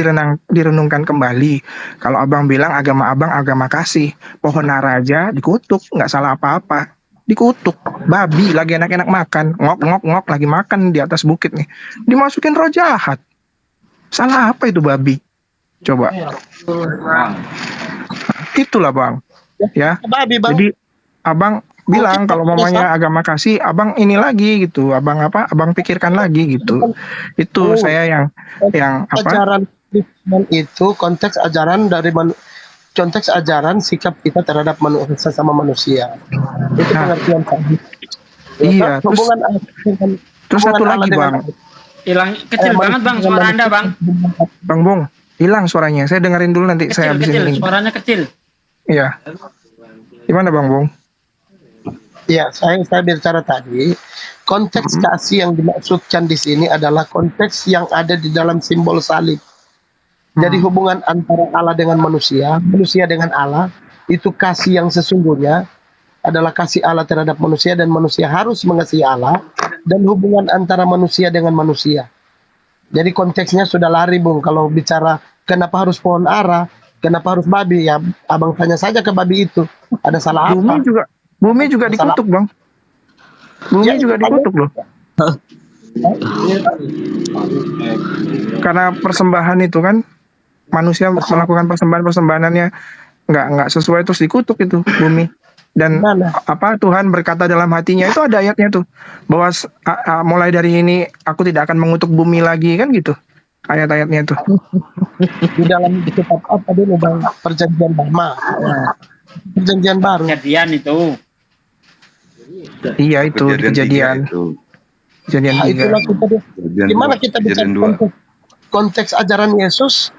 direnungkan kembali. Kalau abang bilang agama abang agama kasih, pohon ara aja dikutuk, nggak salah apa-apa. Dikutuk, babi lagi enak-enak makan, ngok lagi makan di atas bukit nih, dimasukin roh jahat. Salah apa itu babi? Coba. Itulah bang, ya. Babi, Bang. Jadi abang bilang kalau mamanya agama kasih, abang ini lagi gitu, abang pikirkan lagi gitu. Itu saya yang Ajaran Kristen itu konteks ajaran sikap kita terhadap sesama manusia. Itu pengertian tadi. Iya, terus satu lagi bang, Hilang kecil banget bang suara Anda bang. Bang Bung, hilang suaranya. Saya dengerin dulu nanti saya habisin ini. Suaranya kecil. Iya. Gimana Bang Bung? Ya, saya bicara tadi, konteks kasih yang dimaksudkan di sini adalah konteks yang ada di dalam simbol salib. Jadi hubungan antara Allah dengan manusia dengan Allah, itu kasih yang sesungguhnya adalah kasih Allah terhadap manusia dan manusia harus mengasihi Allah, dan hubungan antara manusia dengan manusia. Jadi konteksnya sudah lari Bung, kalau bicara kenapa harus pohon ara, kenapa harus babi, ya abang tanya saja ke babi itu, ada salah apa? Bumi juga dikutuk bang. Bumi juga dikutuk loh. Karena persembahan itu kan, manusia melakukan persembahannya nggak sesuai terus dikutuk itu bumi. Dan Tuhan berkata dalam hatinya, itu ada ayatnya tuh, bahwa mulai dari ini aku tidak akan mengutuk bumi lagi, kan gitu ayat-ayatnya tuh. Di dalam kitab apa dulu bang? Perjanjian lama. Perjanjian baru. Kejadian itu. Iya itu kejadian. Kejadian Nah, itulah gimana kita bicara konteks ajaran Yesus?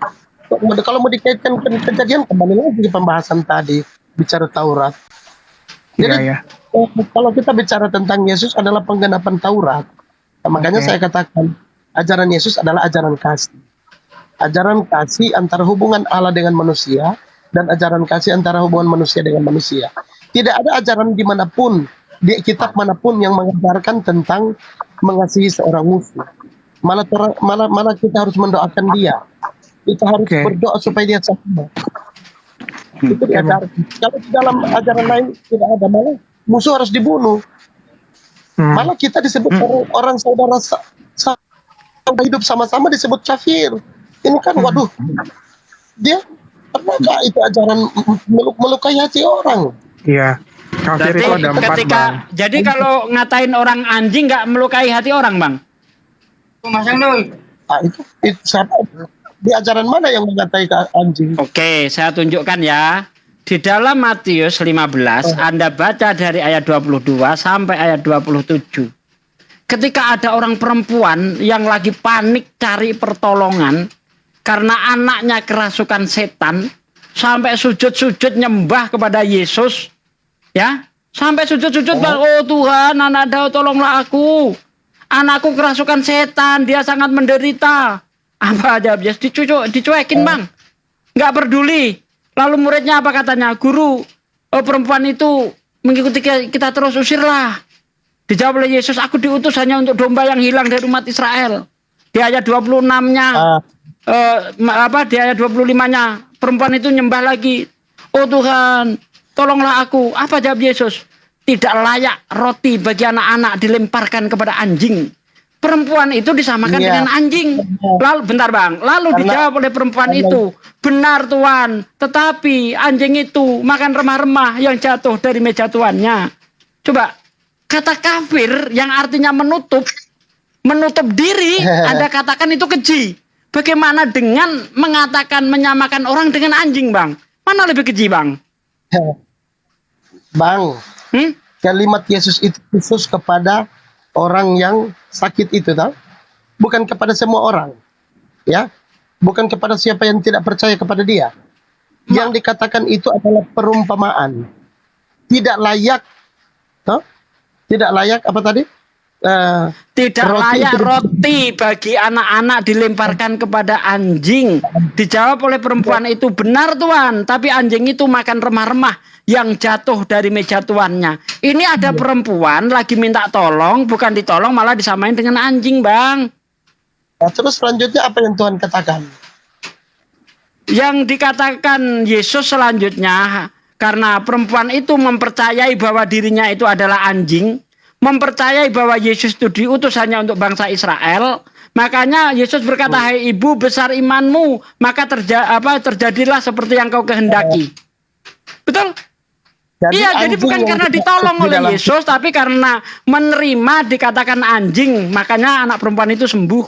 Kalau mau dikaitkan ke kejadian, kembali lagi ke pembahasan tadi bicara Taurat. Jadi kalau kita bicara tentang Yesus adalah penggenapan Taurat. Nah, makanya saya katakan ajaran Yesus adalah ajaran kasih. Ajaran kasih antara hubungan Allah dengan manusia dan ajaran kasih antara hubungan manusia dengan manusia. Tidak ada ajaran dimanapun, di kitab manapun yang mengajarkan tentang mengasihi seorang musuh. Malah kita harus mendoakan dia. Kita harus berdoa supaya dia selamat. Itu diajarkan. Kalau di dalam ajaran lain tidak ada, malah musuh harus dibunuh. Malah kita disebut orang saudara hidup sama-sama disebut kafir. Ini kan waduh, dia apakah itu ajaran melukai hati orang? Iya. Kafir itu ada 4 bang. Jadi kalau ngatain orang anjing nggak melukai hati orang bang? Itu siapa? Di ajaran mana yang mengatai anjing? Oke, saya tunjukkan ya. Di dalam Matius 15, Anda baca dari ayat 22 sampai ayat 27. Ketika ada orang perempuan yang lagi panik cari pertolongan karena anaknya kerasukan setan, sampai sujud-sujud nyembah kepada Yesus, ya, Sampai sujud-sujud bang, oh Tuhan, anak Daud tolonglah aku. Anakku kerasukan setan, dia sangat menderita. Apa aja bias dicuekin bang, nggak peduli. Lalu muridnya apa katanya? Guru, perempuan itu mengikuti kita terus, usirlah. Dijawab oleh Yesus, aku diutus hanya untuk domba yang hilang dari umat Israel. Di ayat 26-nya, di ayat 25-nya, perempuan itu nyembah lagi. Oh Tuhan, tolonglah aku. Apa jawab Yesus? Tidak layak roti bagi anak-anak dilemparkan kepada anjing. Perempuan itu disamakan dengan anjing. Lalu bentar bang, lalu dijawab oleh perempuan itu, benar Tuhan, tetapi anjing itu makan remah-remah yang jatuh dari meja tuannya. Coba, kata kafir yang artinya menutup diri, Anda katakan itu keji. Bagaimana dengan mengatakan menyamakan orang dengan anjing bang? Mana lebih keji bang? Bang, kalimat Yesus itu khusus kepada orang yang sakit itu, tahu? Bukan kepada semua orang, ya, bukan kepada siapa yang tidak percaya kepada Dia. Yang dikatakan itu adalah perumpamaan, tidak layak, tahu? Tidak layak apa tadi? Tidak layak roti bagi anak-anak dilemparkan kepada anjing. Dijawab oleh perempuan itu, benar Tuhan, tapi anjing itu makan remah-remah yang jatuh dari meja tuannya. Ini ada perempuan lagi minta tolong, bukan ditolong malah disamain dengan anjing bang. Nah, terus selanjutnya apa yang Tuhan katakan? Yang dikatakan Yesus selanjutnya, karena perempuan itu mempercayai bahwa dirinya itu adalah anjing, mempercayai bahwa Yesus itu diutus hanya untuk bangsa Israel, makanya Yesus berkata, hai ibu, besar imanmu, maka terjadilah seperti yang kau kehendaki. Betul? Jadi bukan karena ditolong oleh Yesus, tapi karena menerima dikatakan anjing, makanya anak perempuan itu sembuh.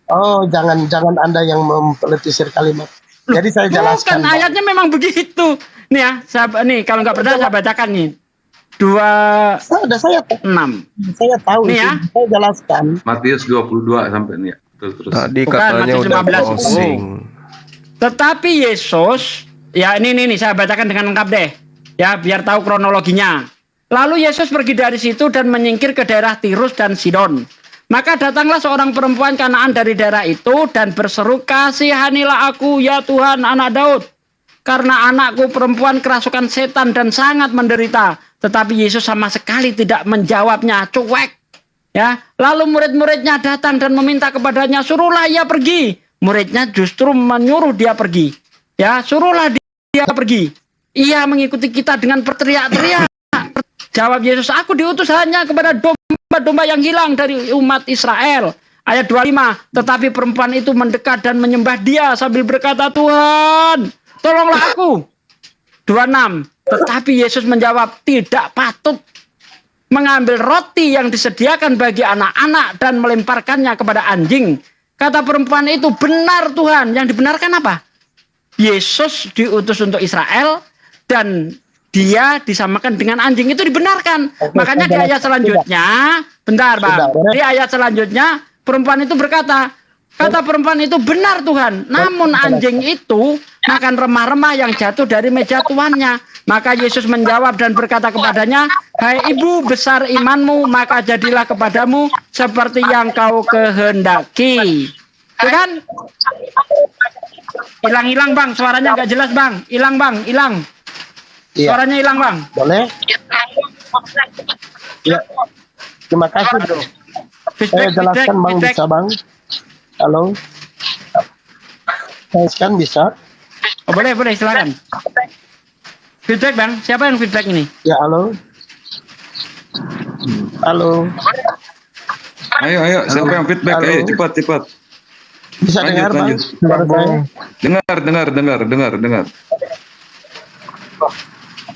Oh, jangan Anda yang mempolitisir kalimat. Jadi saya jelaskan. Bukan, ayatnya memang begitu. Nih ya, nih kalau nggak percaya saya bacakan nih. 26. Saya tahu nih ya. Saya jelaskan. Matius 22 sampai ini ya. Terus. Tadi Bukan, katanya Matius udah 15. closing. Tetapi Yesus, ya ini saya bacakan dengan lengkap deh. Ya, biar tahu kronologinya. Lalu Yesus pergi dari situ dan menyingkir ke daerah Tirus dan Sidon. Maka datanglah seorang perempuan Kanaan dari daerah itu dan berseru, kasihanilah aku ya Tuhan, anak Daud. Karena anakku perempuan kerasukan setan dan sangat menderita. Tetapi Yesus sama sekali tidak menjawabnya, cuek. Ya, lalu murid-muridnya datang dan meminta kepadanya, suruhlah ia pergi. Muridnya justru menyuruh dia pergi. Ya, suruhlah dia pergi. Ia mengikuti kita dengan berteriak-teriak. Jawab Yesus, aku diutus hanya kepada domba-domba yang hilang dari umat Israel. Ayat 25, tetapi perempuan itu mendekat dan menyembah dia sambil berkata, Tuhan, tolonglah aku. 26, tetapi Yesus menjawab, tidak patut mengambil roti yang disediakan bagi anak-anak dan melemparkannya kepada anjing. Kata perempuan itu, benar Tuhan. Yang dibenarkan apa? Yesus diutus untuk Israel dan dia disamakan dengan anjing, itu dibenarkan. Makanya di ayat selanjutnya, bentar bang, di ayat selanjutnya perempuan itu berkata, kata perempuan itu, benar Tuhan, namun anjing itu makan remah-remah yang jatuh dari meja tuannya. Maka Yesus menjawab dan berkata kepadanya, hai ibu, besar imanmu, maka jadilah kepadamu seperti yang kau kehendaki. Itu kan? Hilang bang, suaranya nggak jelas bang, hilang bang, hilang. Iya. Suaranya hilang bang. Boleh? Ya. Terima kasih bro. Saya jelaskan bang, bisa bang. Halo. Saya kan bisa. Oh, boleh silakan. Feedback bang, siapa yang feedback ini? Ya halo. Halo. Ayo, siapa yang feedback? Halo. Ayo, cepat. Bisa dengar bang? Suara saya? Dengar.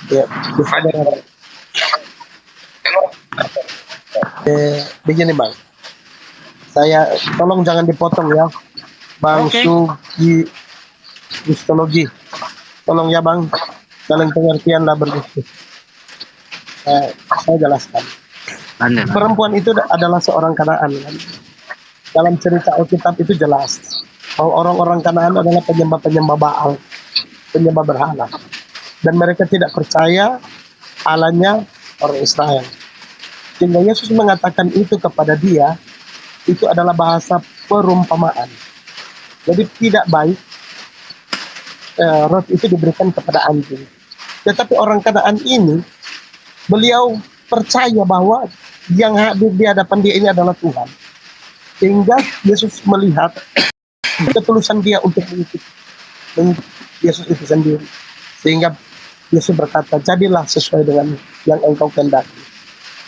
Ya, bisa dengar. Begini bang, saya tolong jangan dipotong ya, bang. Sugi Kristologi, tolong ya bang, dalam pengertian lah berdiskusi. Saya jelaskan. Perempuan itu adalah seorang Kanaan kan? Dalam cerita Alkitab itu jelas bahwa orang-orang Kanaan adalah penyembah Baal, penyembah berhala, dan mereka tidak percaya Allahnya orang Israel. Sehingga Yesus mengatakan itu kepada dia, itu adalah bahasa perumpamaan. Jadi tidak baik roti itu diberikan kepada anjing. Tetapi orang Kanaan ini, beliau percaya bahwa yang hadir di hadapan dia ini adalah Tuhan. Sehingga Yesus melihat ketulusan dia untuk mengikuti Yesus itu sendiri. Sehingga Yesus berkata, jadilah sesuai dengan yang engkau kehendaki.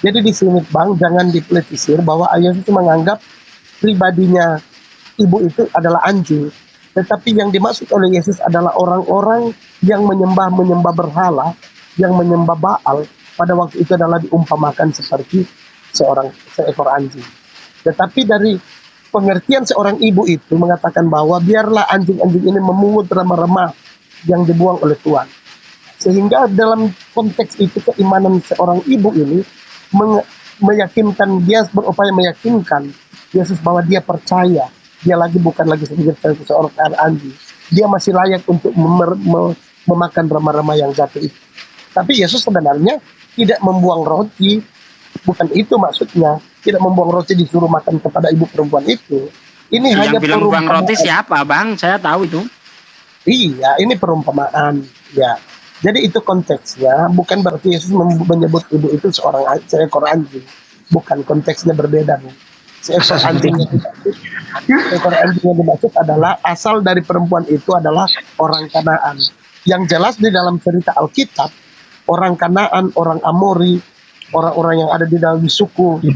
Jadi di sini Bang, jangan dipolitisir bahwa Yesus menganggap pribadinya ibu itu adalah anjing. Tetapi yang dimaksud oleh Yesus adalah orang-orang yang menyembah berhala, yang menyembah Baal, pada waktu itu adalah diumpamakan seperti seekor anjing. Tetapi dari pengertian seorang ibu itu mengatakan bahwa biarlah anjing-anjing ini memungut remah-remah yang dibuang oleh Tuhan. Sehingga dalam konteks itu keimanan seorang ibu ini meyakinkan, dia berupaya meyakinkan Yesus bahwa dia percaya, dia bukan lagi seorang anjing, dia masih layak untuk memakan remah-remah yang jatuh itu. Tapi Yesus sebenarnya tidak membuang roti, bukan itu maksudnya, tidak membuang roti disuruh makan kepada ibu perempuan itu. Ini Yang hanya bilang buang perumpamaan. roti siapa, Bang? Saya tahu itu. Iya, ini perumpamaan, ya. Jadi itu konteksnya, bukan berarti Yesus menyebut ibu itu seekor anjing. Bukan, konteksnya berbeda. Seekor anjing yang dimaksud adalah asal dari perempuan itu adalah orang Kanaan. Yang jelas di dalam cerita Alkitab, orang Kanaan, orang Amori, orang-orang yang ada di dalam suku di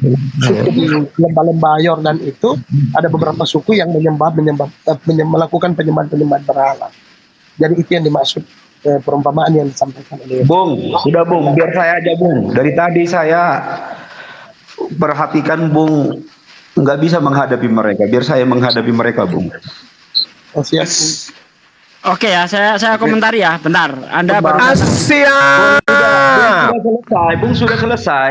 lembah-lembah Yordan itu, ada beberapa suku yang melakukan penyembahan berhala. Jadi itu yang dimaksud perumpamaan yang disampaikan oleh Bung, sudah Bung, biar saya aja Bung. Dari tadi saya perhatikan Bung nggak bisa menghadapi mereka. Biar saya menghadapi mereka Bung. Oh, siap. Oke ya, saya komentari ya, bentar. Anda baru Asia. Sudah selesai, Bung sudah selesai.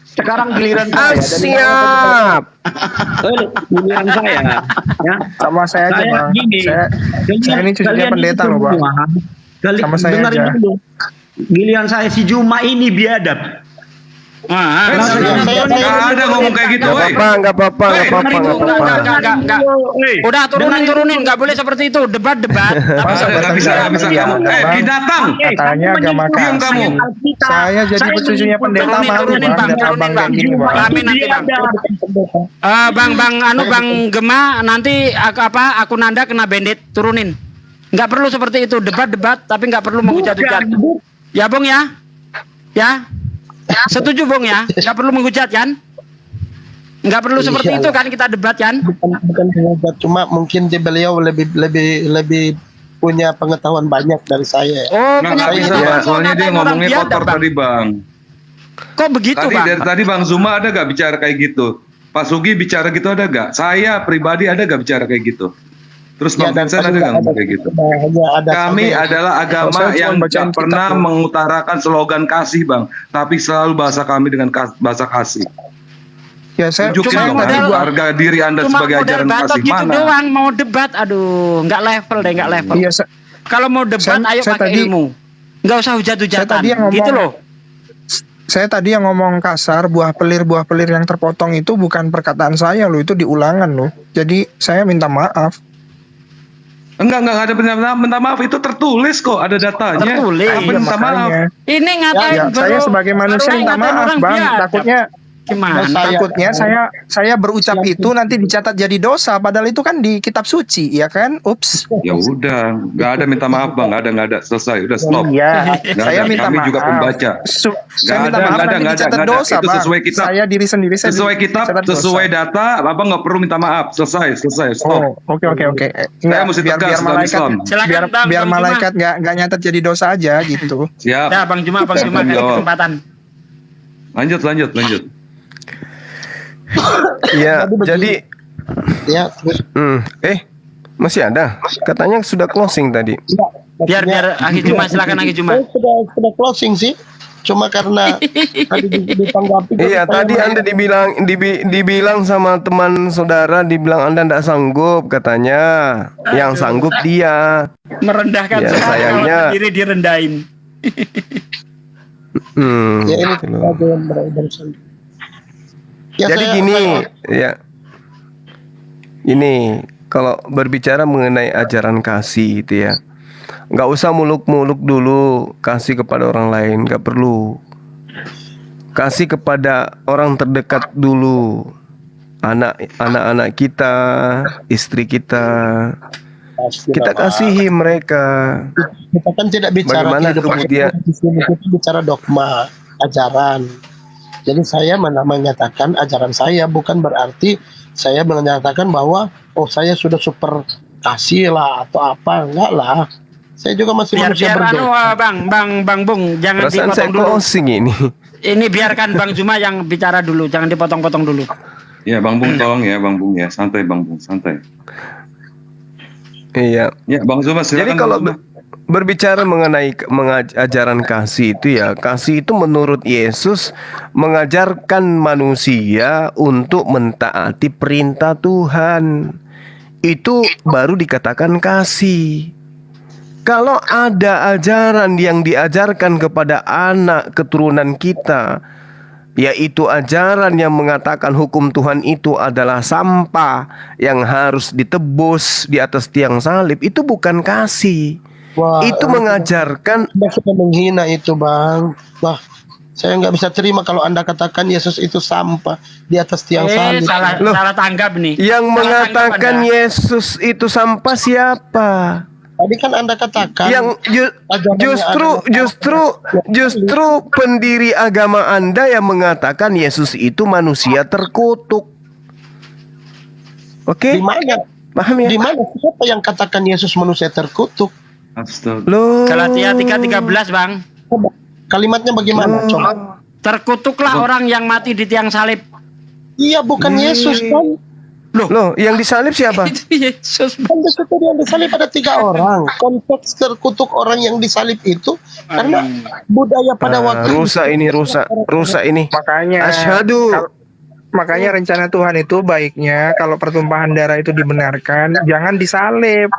Sekarang giliran saya. Siap. Giliran saya. Ya. Sama saya aja, Bang. Gini, Saya ini cucunya pendeta loh, Bang. Sama saya dengerin aja. dulu. Giliran saya si Juma ini biadab. Nggak ada ngomong kayak gitu, woi. Nggak apa-apa. Enggak. Udah turunin, nggak boleh seperti itu. Debat. Nggak bisa kamu. Binatang. Katanya agama Diam kamu. Saya jadi cucunya pendeta malu, turunin, Bang. Bang. Dari abang kayak gini, Bang. Amin nanti, Bang. Bang Gema, nanti akun Anda kena bandit, turunin. Nggak perlu seperti itu, debat, tapi nggak perlu menghujat-hujat. Ya, Bung ya? Ya? Setuju, Bung ya? Nggak perlu menghujat kan? Nggak perlu seperti itu kan kita debat kan? Bukan pengugat, cuma mungkin beliau lebih punya pengetahuan banyak dari saya. Oh, Nggak bisa, Bang. Soalnya dia ngomongnya kotor tadi, Bang. Kok begitu, Bang? Dari tadi Bang Zuma ada gak bicara kayak gitu? Pak Sugi bicara gitu ada gak? Saya pribadi ada gak bicara kayak gitu? Terus Bang Vincent ada gak ngomong kayak gitu? Kami adalah agama yang tidak pernah mengutarakan slogan kasih, Bang. Tapi selalu bahasa kami dengan bahasa kasih. Ya, saya Tunjukin dong harga diri Anda sebagai ajaran kasih. Gitu Mana? doang, mau debat, aduh, nggak level. Iya, Kalau mau debat, ayo pakai ilmu. Nggak usah hujat-hujatan, gitu loh. Saya tadi yang ngomong kasar, buah pelir yang terpotong itu bukan perkataan saya loh, itu diulangan loh. Jadi saya minta maaf. Enggak ada minta maaf, itu tertulis kok, ada datanya. Tertulis. Apa minta maaf? Ini ngatain Ya, saya sebagai manusia minta maaf, Bang. Takutnya saya berucap itu nanti dicatat jadi dosa, padahal itu kan di kitab suci, ya kan? Ups. Ya udah, nggak ada minta maaf, Bang. Nggak ada, selesai, udah stop. Iya, saya minta kami maaf. juga pembaca. Saya minta maaf nanti dicatat dosa, itu Bang. sesuai kitab. Saya diri sendiri saya Sesuai kitab, dicatat dosa. sesuai data, Abang nggak perlu minta maaf. Selesai, stop. Oh, oke. Saya mesti biar tegas dalam malaikat, Islam. Silakan, Bang, biar Bang malaikat nggak nyatet jadi dosa aja gitu. Siap. Ya, Bang Juma kasih kesempatan. Lanjut. Iya, jadi Ya, masih ada. Katanya sudah closing tadi. Biar Aki Juma, silakan Aki Juma. sudah closing sih. Cuma karena tadi ditanggapi. Iya, tadi Anda dibilang sama teman saudara, dibilang Anda tidak sanggup katanya. Yang sanggup dia. Merendahkan Ya, sayangnya. diri direndahin. Ya ini gitu loh. ada yang berurusan. Ya, Jadi saya- gini, ya. Ini kalau berbicara mengenai ajaran kasih itu ya, nggak usah muluk-muluk dulu kasih kepada orang lain, nggak perlu. Kasih kepada orang terdekat dulu, anak-anak kita, istri kita. Kita kasihi mereka. kita kan tidak bicara Bagaimana kehidupan kemudian- di sini, kita bicara dogma, ajaran. Jadi saya menyatakan ajaran saya bukan berarti saya menyatakan bahwa saya sudah super kasih lah atau apa, enggak lah. Saya juga masih manusia Biar berdosa. Bang Bung, jangan Perasaan saya dipotong dulu. closing ini. Ini biarkan Bang Zuma yang bicara dulu, jangan dipotong-potong dulu. Ya Bang Bung, tolong ya Bang Bung ya, santai Bang Bung, santai. Iya. Ya Bang Zuma silakan. Jadi Bang kalau Zuma. berbicara mengenai ajaran kasih itu ya, kasih itu menurut Yesus mengajarkan manusia untuk mentaati perintah Tuhan. Itu baru dikatakan kasih. Kalau ada ajaran yang diajarkan kepada anak keturunan kita, yaitu ajaran yang mengatakan hukum Tuhan itu adalah sampah yang harus ditebus di atas tiang salib, itu bukan kasih. Wah, Itu mengajarkan. Anda sudah menghina itu, Bang. Wah, saya nggak bisa terima kalau Anda katakan Yesus itu sampah di atas tiang salib. Loh, salah tanggap nih. Yang Salah mengatakan tanggap Anda. Yesus itu sampah siapa? Tadi kan Anda katakan Yang justru pendiri agama Anda yang mengatakan Yesus itu manusia terkutuk. Oke? di mana? Paham ya? Di mana siapa yang katakan Yesus manusia terkutuk? Astaga. Loh. Galatia 3:13 Bang. Coba, kalimatnya bagaimana? Coba. Terkutuklah orang yang mati di tiang salib. Iya, bukan Yesus kan? Loh, yang disalib siapa? Itu Yesus. Kan di situ yang disalib ada 3 orang. Konteks terkutuk orang yang disalib itu karena budaya pada waktu Rusak ini. Makanya Asyhadu. makanya rencana Tuhan itu baiknya kalau pertumpahan darah itu dibenarkan, jangan disalib.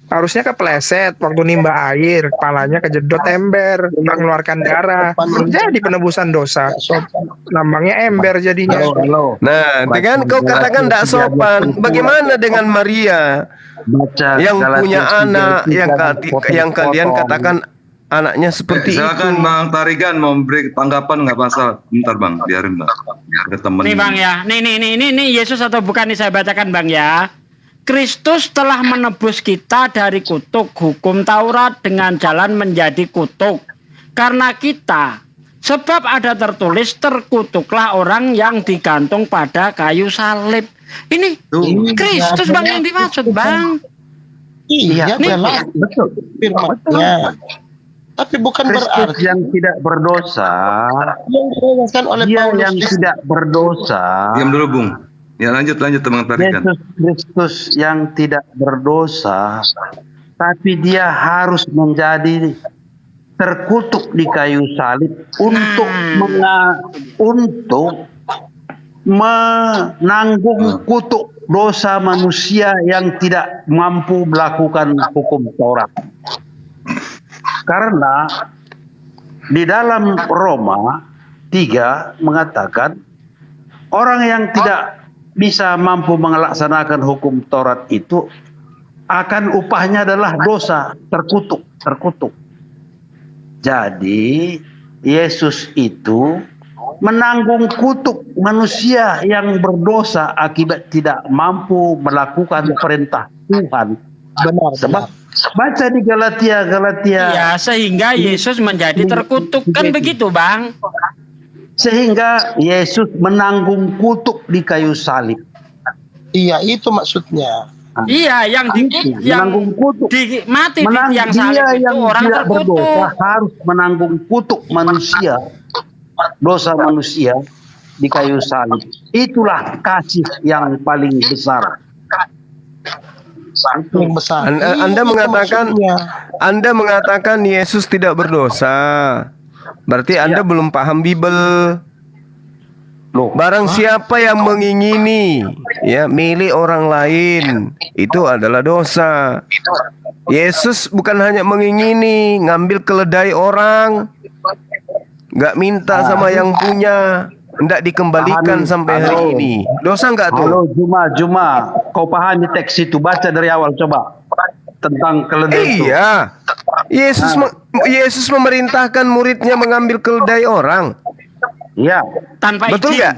Harusnya kepleset waktu nimba air, kepalanya kejedot ember, mengeluarkan darah, jadi penebusan dosa. Lambangnya ember jadinya. Nah, dengan kau katakan tidak sopan, bagaimana dengan Maria yang punya anak yang kalian katakan anaknya seperti Silakan itu? Bang Tarigan mau beri tanggapan nggak masalah. Bentar Bang, biarin Bang. Ada temen. Nih Bang ya. Nih Yesus atau bukan nih saya bacakan Bang ya. Kristus telah menebus kita dari kutuk hukum Taurat dengan jalan menjadi kutuk karena kita. Sebab ada tertulis terkutuklah orang yang digantung pada kayu salib. Ini Kristus Bang yang dimaksud Bang. Iya, benar. Betul. Firman-Nya. Tapi bukan Kristus berarti yang tidak berdosa, yang dirayakan oleh dia Paulus yang tidak berdosa, Diam dulu Bung. Ya lanjut Bang Tarigan. Yesus Kristus yang tidak berdosa, tapi dia harus menjadi terkutuk di kayu salib untuk menanggung kutuk dosa manusia yang tidak mampu melakukan hukum Taurat. Karena di dalam Roma 3 mengatakan orang yang tidak bisa mampu melaksanakan hukum Taurat itu akan upahnya adalah dosa, terkutuk. Jadi Yesus itu menanggung kutuk manusia yang berdosa akibat tidak mampu melakukan perintah Tuhan. benar. Sebab baca di Galatia Ya, sehingga Yesus menjadi terkutuk kan begitu Bang. sehingga Yesus menanggung kutuk di kayu salib. Iya, itu maksudnya. Iya, yang Menanggung kutuk. mati di tiang salib Dia itu yang orang tidak berdosa terkutuk. harus menanggung kutuk manusia, dosa manusia di kayu salib. Itulah kasih yang paling besar. Yang besar. Anda Itu mengatakan maksudnya. Anda mengatakan Yesus tidak berdosa. Berarti Anda belum paham Bible. Barang siapa yang mengingini milik orang lain, itu adalah dosa. Yesus bukan hanya mengingini, ngambil keledai orang, nggak minta sama yang punya, nggak dikembalikan Pahami. sampai hari Halo. ini. Dosa nggak tuh? Halo Juma, kau pahami teks itu, baca dari awal coba tentang keledai itu. Iya. Yesus memerintahkan muridnya mengambil keledai orang. Iya, Tanpa Betul izin. nggak?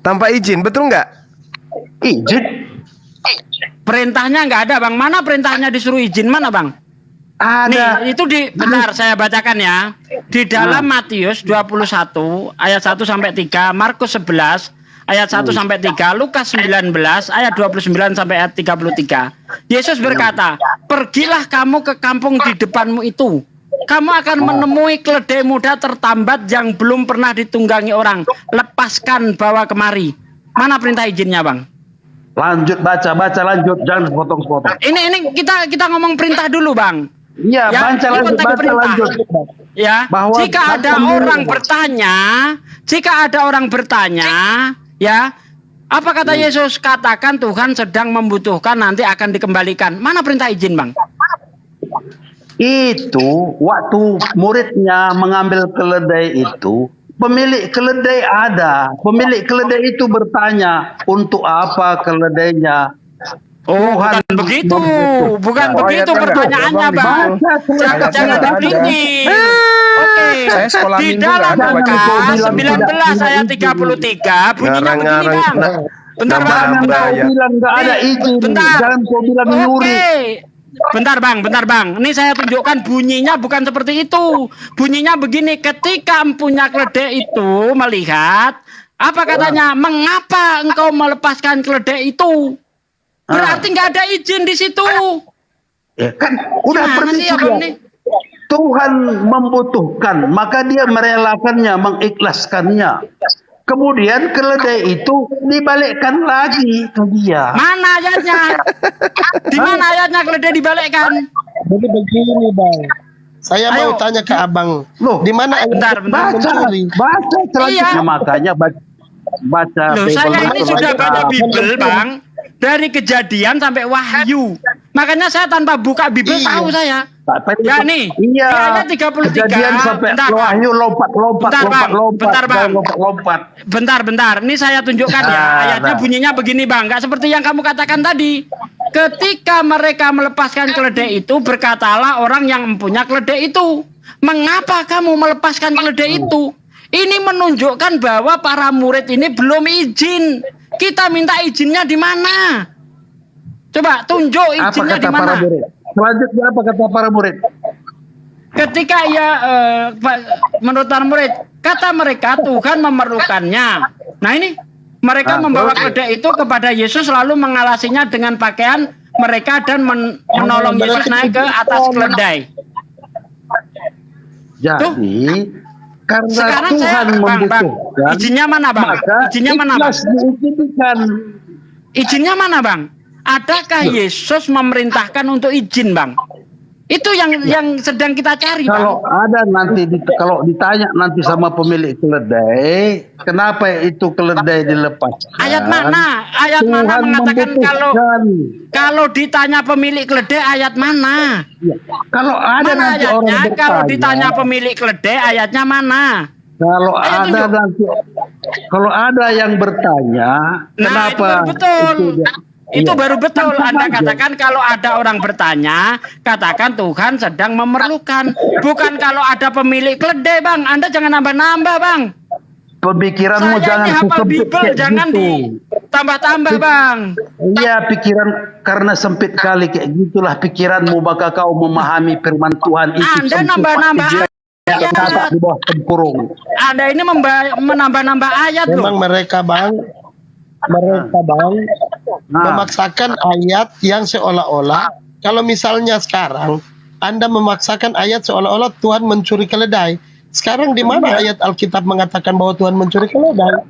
Tanpa izin, betul nggak? izin Perintahnya nggak ada, Bang. Mana perintahnya disuruh izin? Mana, Bang? ada. Nih, itu bentar saya bacakan ya. Di dalam Matius 21 ayat 1 sampai 3, Markus 11 ayat 1 sampai 3, Lukas 19 ayat 29 sampai ayat 33. Yesus berkata, "Pergilah kamu ke kampung di depanmu itu. Kamu akan menemui keledai muda tertambat yang belum pernah ditunggangi orang. Lepaskan, bawa kemari." Mana perintah izinnya, Bang? Lanjut baca lanjut, jangan potong-potong. Ini kita ngomong perintah dulu, Bang. Iya, Ya, baca ini lanjut, konteks baca perintah. lanjut. Ya, Bahwa jika ada orang bertanya, ya, apa kata Yesus? Katakan Tuhan sedang membutuhkan, nanti akan dikembalikan. Mana perintah izin, Bang? Itu waktu muridnya mengambil keledai itu, pemilik keledai ada. Pemilik keledai itu bertanya, untuk apa keledainya? Oh, bukan begitu, bukan begitu pertanyaannya, Bang. Jangan dipeliti. Oke. Saya sekolah Di minggu dalam nggak ada baca Lukas buku. 19 ayat 33 bunyinya begini, Ngarang-ngarang, Bang. Bentar, Bang. nambah-nambah Kau ya. bilang nggak ada izin, Bentar. jangan kau bilang nyuri. Oke. Bentar, Bang. Ini saya tunjukkan bunyinya bukan seperti itu. Bunyinya begini, ketika empunya keledai itu melihat, apa katanya? Mengapa engkau melepaskan keledai itu? Berarti nggak ada izin di situ. Ya kan, udah Gimana permisi sih, Abang, dia. nih? Tuhan membutuhkan, maka dia merelakannya, mengikhlaskannya. Kemudian keledai itu dibalikkan lagi ke dia. Mana ayatnya? Di mana ayatnya keledai dibalikkan? Jadi begini, Bang. Saya Ayo. mau tanya ke Abang. Loh, Di mana ayat bentar. mencuri? baca selanjutnya, Iya. makanya baca. Loh, Bible saya ini itu sudah baca. baca Bible, Bang. Dari Kejadian sampai Wahyu. Makanya saya tanpa buka Bible Iya. tahu saya. Tadi Ya, itu- nih. Iya. Di ayat 33. Kejadian sampai Bentar, Bang. Wahyu lompat. Bentar, Bang. Bentar, Bang. Lompat. Bentar. Ini saya tunjukkan ya. Ayatnya bunyinya begini, Bang. Nggak seperti yang kamu katakan tadi. Ketika mereka melepaskan keledai itu, berkatalah orang yang mempunyai keledai itu, "Mengapa kamu melepaskan keledai itu?" Ini menunjukkan bahwa para murid ini belum izin. Kita minta izinnya di mana? Coba tunjuk Apa izinnya di kata para mana? murid? Selanjutnya apa kata para murid? Ketika menurut para murid, kata mereka Tuhan memerlukannya. Nah ini mereka membawa keledai itu kepada Yesus lalu mengalasinya dengan pakaian mereka dan menolong Yesus naik ke atas keledai. Jadi karena Sekarang Tuhan Bang, membutuhkan, izinnya mana, Bang? maka Izinnya mana, Bang? ikhlas diizinkan. Izinnya mana, Bang? Adakah Yesus memerintahkan untuk izin, Bang? Itu yang sedang kita cari, Kalau Bang. ada nanti kalau ditanya nanti sama pemilik keledai, kenapa itu keledai dilepaskan? Ayat mana? Ayat Tuhan mana mengatakan membutuhkan. kalau ditanya pemilik keledai ayat mana? Ya, kalau ada Mana nanti orang ayatnya? bertanya, Kalau ditanya pemilik keledai ayatnya mana? kalau Ayo ada tunjuk. nanti, kalau ada yang bertanya, Nah, kenapa? itu baru betul. Itu Iya. baru betul. Tentu Anda saja. katakan kalau ada orang bertanya, katakan Tuhan sedang memerlukan. Bukan kalau ada pemilik keledai, Bang. Anda jangan nambah-nambah, Bang. Pemikiranmu Saya jangan ini hafal sesempit Bible, kayak jangan gitu. ditambah-tambah, Bang. Iya, pikiran karena sempit kali kayak gitulah pikiranmu, maka kau memahami firman Tuhan itu. Anda sempit. nambah-nambah Yang kata ayat. di bawah tempurung. Anda ini menambah-nambah ayat Memang loh. mereka, Bang, Nah, memaksakan ayat yang seolah-olah kalau misalnya sekarang Anda memaksakan ayat seolah-olah Tuhan mencuri keledai. Sekarang di mana ayat Alkitab mengatakan bahwa Tuhan mencuri keledai?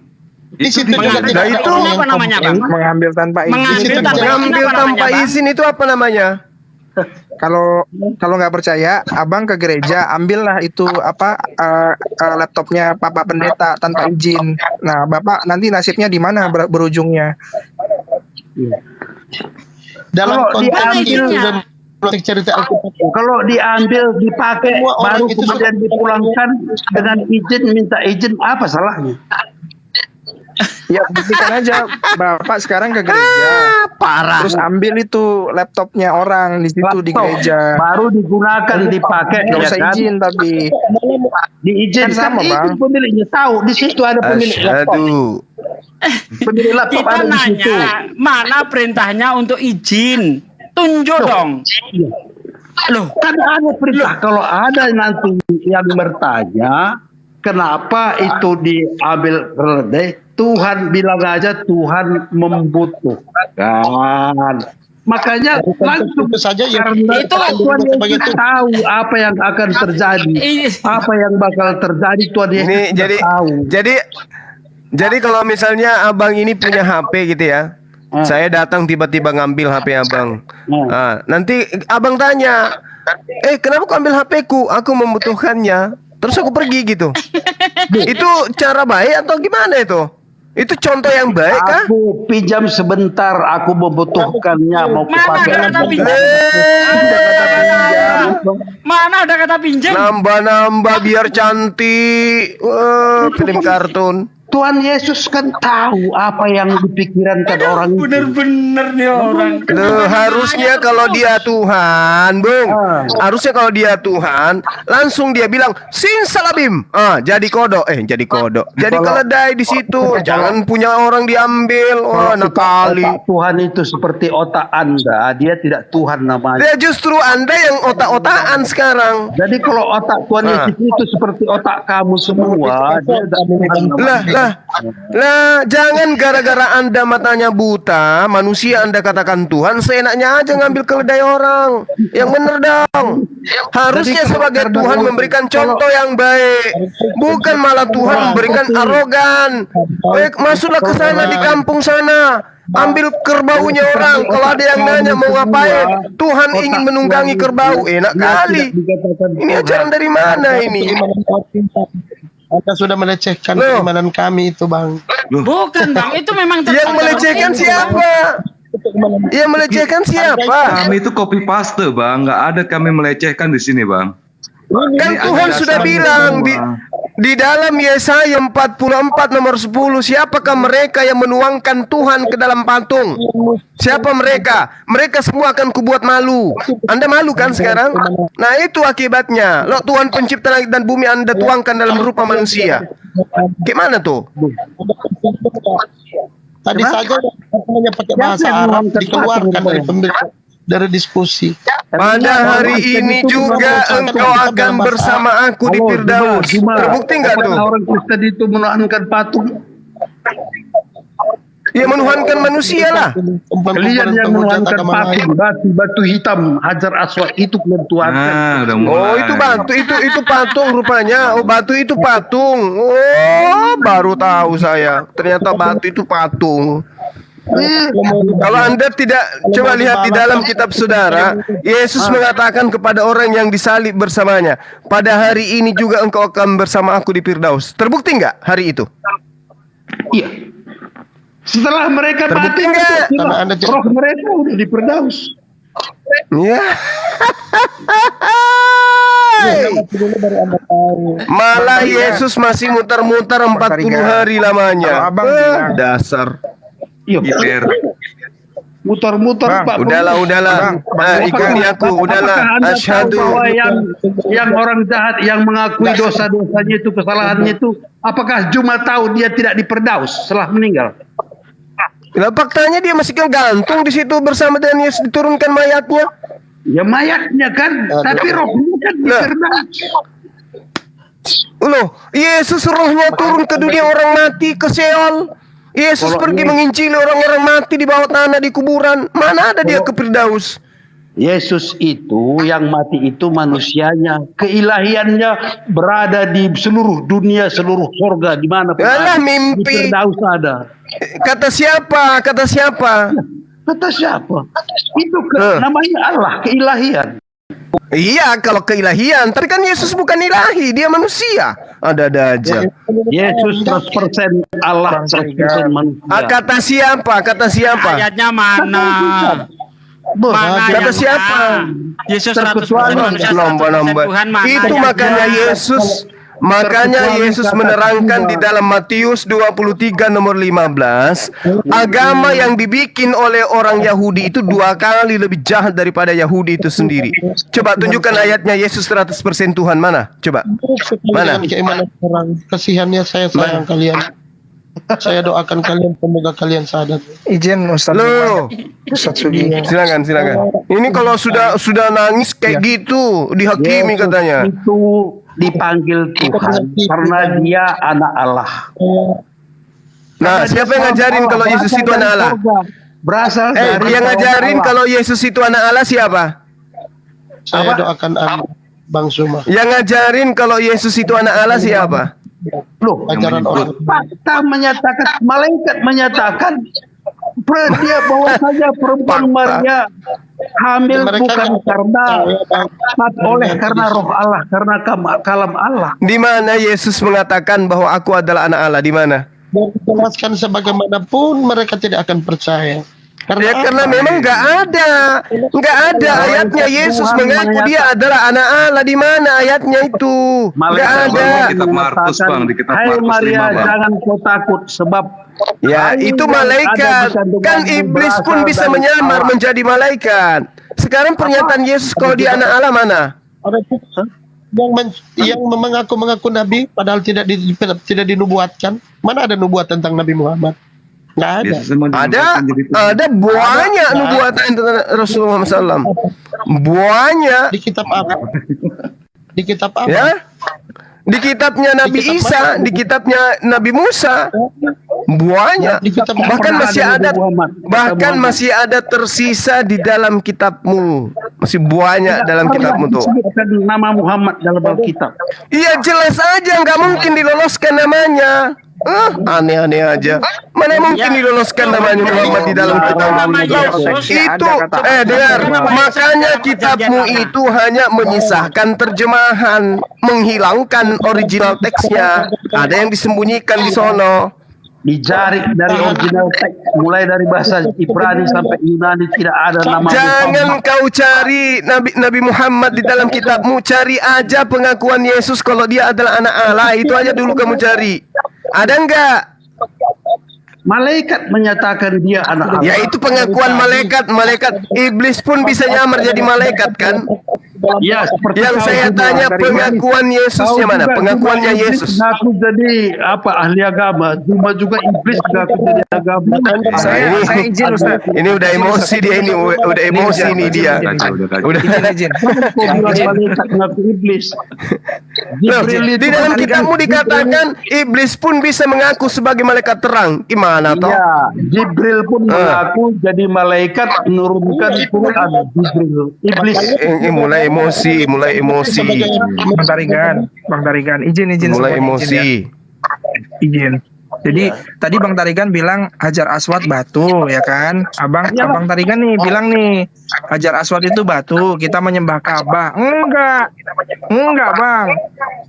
Di situ juga Mengambil tidak ada itu orang yang apa namanya, Bang? Mengambil tanpa izin. Mengambil Itu tanpa izin Ngambil apa tanpa namanya, Bang? izin itu apa namanya? Kalau nggak percaya, abang ke gereja, ambillah itu laptopnya Bapak Pendeta tanpa izin. Nah, Bapak nanti nasibnya di mana berujungnya? dalam Kalau konteks diambil- itu dan cerita Alkitab. Kalau diambil, dipakai, Semua orang baru itu kemudian sudah- dipulangkan dengan izin, minta izin, apa salahnya? Ya buktikan aja Bapak sekarang ke gereja. Parah. Terus ambil itu laptopnya orang di situ di Laptop, gereja. baru digunakan, dipakai, Nggak ya usah kan? izin tapi Diizinkan, Kan sama, itu Bang. pemiliknya tahu, di situ ada pemilik laptop. Asyhadu. Pemilik laptop Kita ada di situ. nanya, mana perintahnya untuk izin? Tunjuk dong. Loh, Kan ada perintah, kalau ada nanti yang bertanya, kenapa itu diambil keledai? Tuhan bilang aja Tuhan membutuhkan. Makanya langsung Itu saja yang karena Itu Tuhan sebagai Yesus Tuhan. tahu apa yang akan terjadi, apa yang bakal terjadi. Tuhan Yesus Ini sudah jadi tahu. jadi kalau misalnya abang ini punya HP gitu ya. Saya datang tiba-tiba ngambil HP abang. Ah, nanti abang tanya, kenapa kau ambil HP ku? Aku membutuhkannya. Terus aku pergi gitu. Itu cara baik atau gimana itu? Itu contoh yang baik kah? Aku pinjam sebentar, aku membutuhkannya, mau mana ada kupakai. kata pinjam? Mana ada kata pinjam? Nambah-nambah biar cantik. Wah, film kartun. Tuhan Yesus kan tahu apa yang dipikirkan orang itu. Bener-bener nih orang. Loh, harusnya kalau dia Tuhan, Bung. Harusnya kalau dia Tuhan, langsung dia bilang simsalabim. Jadi kodok. Jadi kodok. Jadi keledai di situ. Jangan punya orang diambil. Wah, nakali. Otak Tuhan itu seperti otak Anda, dia tidak Tuhan namanya. Dia justru Anda yang otak-otakan sekarang. Jadi kalau otak Tuhan Yesus itu seperti otak kamu semua, dia tidak Tuhan namanya. Lah, jangan gara-gara Anda matanya buta, manusia Anda katakan Tuhan, seenaknya aja ngambil keledai orang. Yang bener dong. Harusnya sebagai Tuhan memberikan contoh yang baik, bukan malah Tuhan memberikan arogan. Masuklah ke sana di kampung sana, ambil kerbaunya orang. Kalau ada yang nanya mau ngapain, Tuhan ingin menunggangi kerbau. Enak kali. Ini ajaran dari mana ini? Anda sudah melecehkan Loh. keimanan kami itu, Bang. Bukan bang, itu memang Yang melecehkan siapa? Yang melecehkan siapa? Kami itu copy paste, Bang. Nggak ada kami melecehkan di sini, Bang. Kan Ini Tuhan ada sudah dasarnya bilang semua. di dalam Yesaya 44 nomor 10, siapakah mereka yang menuangkan Tuhan ke dalam patung? Siapa mereka? Mereka semua akan kubuat malu. Anda malu kan sekarang? Nah, itu akibatnya. Loh, Tuhan pencipta langit dan bumi Anda tuangkan dalam rupa manusia. Gimana tuh? Tadi saja hanya pakai bahasa Arab dikeluarkan dari diskusi. Pada hari ini juga engkau akan bersama aku di Firdaus. Terbukti nggak tuh? Orang Kristen itu menuhankan patung. Ya menuhankan manusia lah. Kalian yang menuhankan patung, batu hitam, Hajar Aswad itu kalian tuhankan. Udah mulai. Oh, itu batu, itu patung rupanya. Oh, batu itu patung. Oh, baru tahu saya. Ternyata batu itu patung. Kalau Anda tidak coba lihat di dalam kitab saudara, Yesus mengatakan kepada orang yang disalib bersamanya, pada hari ini juga engkau akan bersama aku di Firdaus. Terbukti nggak hari itu? Iya. Setelah mereka Terbukti mati, nggak? Karena Anda roh mereka udah di Firdaus. Ya. Malah Yesus masih muter-muter 40 hari lamanya. Kalau abang bilang- Dasar. Iya, Gilir. muter-muter Bang, Pak. Udahlah. Ikuti aku, udahlah. Apakah Anda tahu Asyhadu. bahwa yang orang jahat yang mengakui dosa-dosanya itu, kesalahannya itu, apakah cuma tahu dia tidak di Firdaus setelah meninggal? Lah faktanya dia masih gantung di situ bersama dengan Yesus diturunkan mayatnya. Ya mayatnya kan, tapi rohnya kan di Lah. Firdaus. Loh, Yesus rohnya turun ke dunia orang mati, ke Seol. Yesus pergi menginjili orang-orang mati di bawah tanah di kuburan. Mana ada dia ke Firdaus? Yesus itu yang mati itu manusianya, keilahiannya berada di seluruh dunia, seluruh surga, di mana pun Alah, ada. mimpi. Di Firdaus ada. Kata siapa? Kata siapa? Kata siapa? Itu Eh. namanya Allah, keilahian. Iya, kalau keilahian. Tapi kan Yesus bukan ilahi, dia manusia. Ada-ada aja. Yesus 100% Allah, 100% manusia. Kata siapa? Kata siapa? Ayatnya mana? Mana Kata yang siapa? Yesus 100% Terkecuali manusia, 100% Nambah-nambah. Tuhan. Mana Itu yang makanya Yesus menerangkan di dalam Matius 23 nomor 15, agama yang dibikin oleh orang Yahudi itu 2 kali lebih jahat daripada Yahudi itu sendiri. Coba tunjukkan ayatnya Yesus 100% Tuhan mana? Coba. Mana? Dengan keimanan orang, kasihannya saya sayang kalian. Saya doakan kalian, semoga kalian sadar. Izin Ustaz. Loh, Ustaz Sugi. silakan. Ini kalau sudah nangis kayak gitu dihakimi katanya. Itu dipanggil Tuhan karena dia anak Allah. Nah, siapa yang ngajarin kalau Yesus itu anak Allah? Berasal dari Yang ngajarin Allah. kalau Yesus itu anak Allah siapa? Saya doakan Bang Zuma. Yang ngajarin kalau Yesus itu anak Allah siapa? Loh, Ajaran orang. fakta menyatakan, malaikat menyatakan dia bahwasanya perempuan Maria hamil bukan karena karena roh Allah, karena kalam Allah. Di mana Yesus mengatakan bahwa aku adalah anak Allah? Di mana? Dan dijelaskan sebagaimanapun mereka tidak akan percaya. Karena memang nggak ada ayatnya Yesus mengaku dia adalah anak Allah. Di mana ayatnya itu? Nggak ada. Kitab Markus, Bang, di kitab Hai Markus Maria, 5, Bang. jangan kau takut sebab Ya, bayi itu yang malaikat. ada di Kan kandunganmu iblis pun berasal bisa dari menyamar Allah. menjadi malaikat. Sekarang pernyataan Yesus kalau dia anak Allah mana? Yang mengaku nabi padahal tidak dinubuatkan. Mana ada nubuat tentang Nabi Muhammad? Nggak ada. Yesus memang Ada dinamakan jadi Tuhan. banyak nubuatan tentang Rasulullah SAW. Banyak. Di kitab apa? Di kitab apa? Ya, di kitabnya Nabi Di kitab Isa, mana? di kitabnya Nabi Musa, banyak. Di kitab Bahkan mana masih ada ada, Nabi Muhammad? bahkan masih ada tersisa di dalam kitabmu. Masih banyak dalam kitabmu tuh. Disebutkan nama Muhammad dalam Alkitab. Iya jelas aja, nggak mungkin diloloskan namanya. Aneh-aneh aja. Mana mungkin diloloskan namanya Muhammad di dalam kitab? Nama Yesus Itu, dengar. Makanya kitabmu itu hanya menyisahkan terjemahan, menghilangkan original teksnya. Ada yang disembunyikan di sono. Dijarik dari original teks, mulai dari bahasa Ibrani sampai Yunani tidak ada nama Jangan Muhammad. kau cari Nabi Muhammad di dalam kitabmu. Cari aja pengakuan Yesus kalau dia adalah anak Allah. Itu aja dulu kamu cari. Ada enggak? Malaikat menyatakan dia anak Allah. Ya itu pengakuan malaikat. Malaikat iblis pun bisa nyamar jadi malaikat kan? Ya, seperti Yang kau saya juga. tanya pengakuan Yesusnya mana? Pengakuannya Yesus. Ngaku jadi ahli agama, cuma juga iblis ngaku jadi agama. Saya izin Ustaz. Ini udah emosi dia ini, udah emosi ini dia. Udah. Izin. Kau bilang malaikat ngaku iblis. Loh, Jibril itu di dalam kitabmu dikatakan iblis pun bisa mengaku sebagai malaikat terang. Gimana toh? Ya, Jibril pun mengaku jadi malaikat menurunkan Quran. Jibril, iblis. Mulai emosi. Bang Tarigan, izin Mulai semuanya, emosi. izin. Jadi tadi Bang Tarigan bilang Hajar Aswad batu, ya kan? Abang Tarigan nih bilang nih Hajar Aswad itu batu, kita menyembah Ka'bah. Enggak Bang.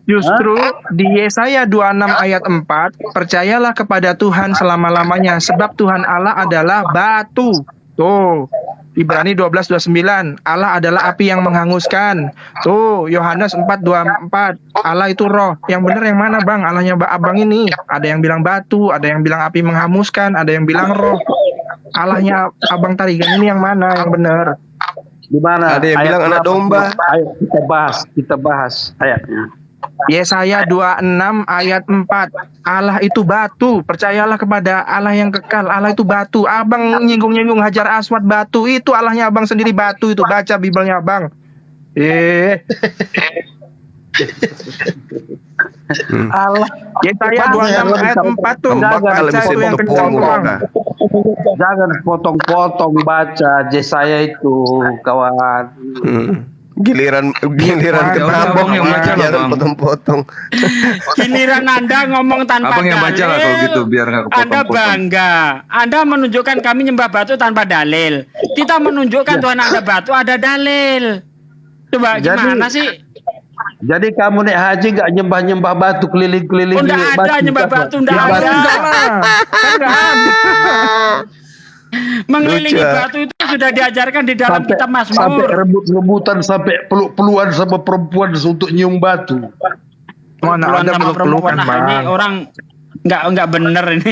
Justru di Yesaya 26 ayat 4, percayalah kepada Tuhan selama-lamanya sebab Tuhan Allah adalah batu. Tuh, Ibrani 12:29, Allah adalah api yang menghanguskan. Tuh, Yohanes 4:24, Allah itu roh. Yang benar yang mana Bang? Allahnya Abang ini. Ada yang bilang batu, ada yang bilang api menghanguskan, ada yang bilang roh. Allahnya Abang Tarigan ini yang mana yang benar? Di mana? Ada yang bilang anak domba. Ayo kita bahas ayatnya. Yesaya 26 ayat 4, Allah itu batu, percayalah kepada Allah yang kekal. Allah itu batu. Abang nyinggung-nyinggung Hajar Aswad batu, itu Allahnya Abang sendiri batu itu. Baca Biblenya Abang. Allah. Yesaya 26 ayat 4 tuh. Kalau Baca bisa tuh yang tepung kencang Bang. Jangan potong-potong baca Yesaya itu, kawan. Giliran ketabok Abang yang baca lah, jangan Bang. potong-potong. Giliran Anda ngomong tanpa Abang yang baca lah kalau gitu, biar nggak Anda kepotong-potong. bangga. Anda menunjukkan kami nyembah batu tanpa dalil. Kita menunjukkan Tuhan ada batu, ada dalil. Coba Jadi- gimana sih? Jadi kamu naik haji gak nyembah-nyembah batu keliling-keliling? Oh, nggak ada nyembah batu, nggak ada. Kan nggak ada. Mengelilingi Lucu, batu itu sudah diajarkan di dalam kitab sampai Mazmur. rebut-rebutan, sampai peluk-peluan sama perempuan untuk nyium batu. Mana Peluang ada sama peluk-pelukan, perempuan. Nah, ini Bang. orang nggak bener ini.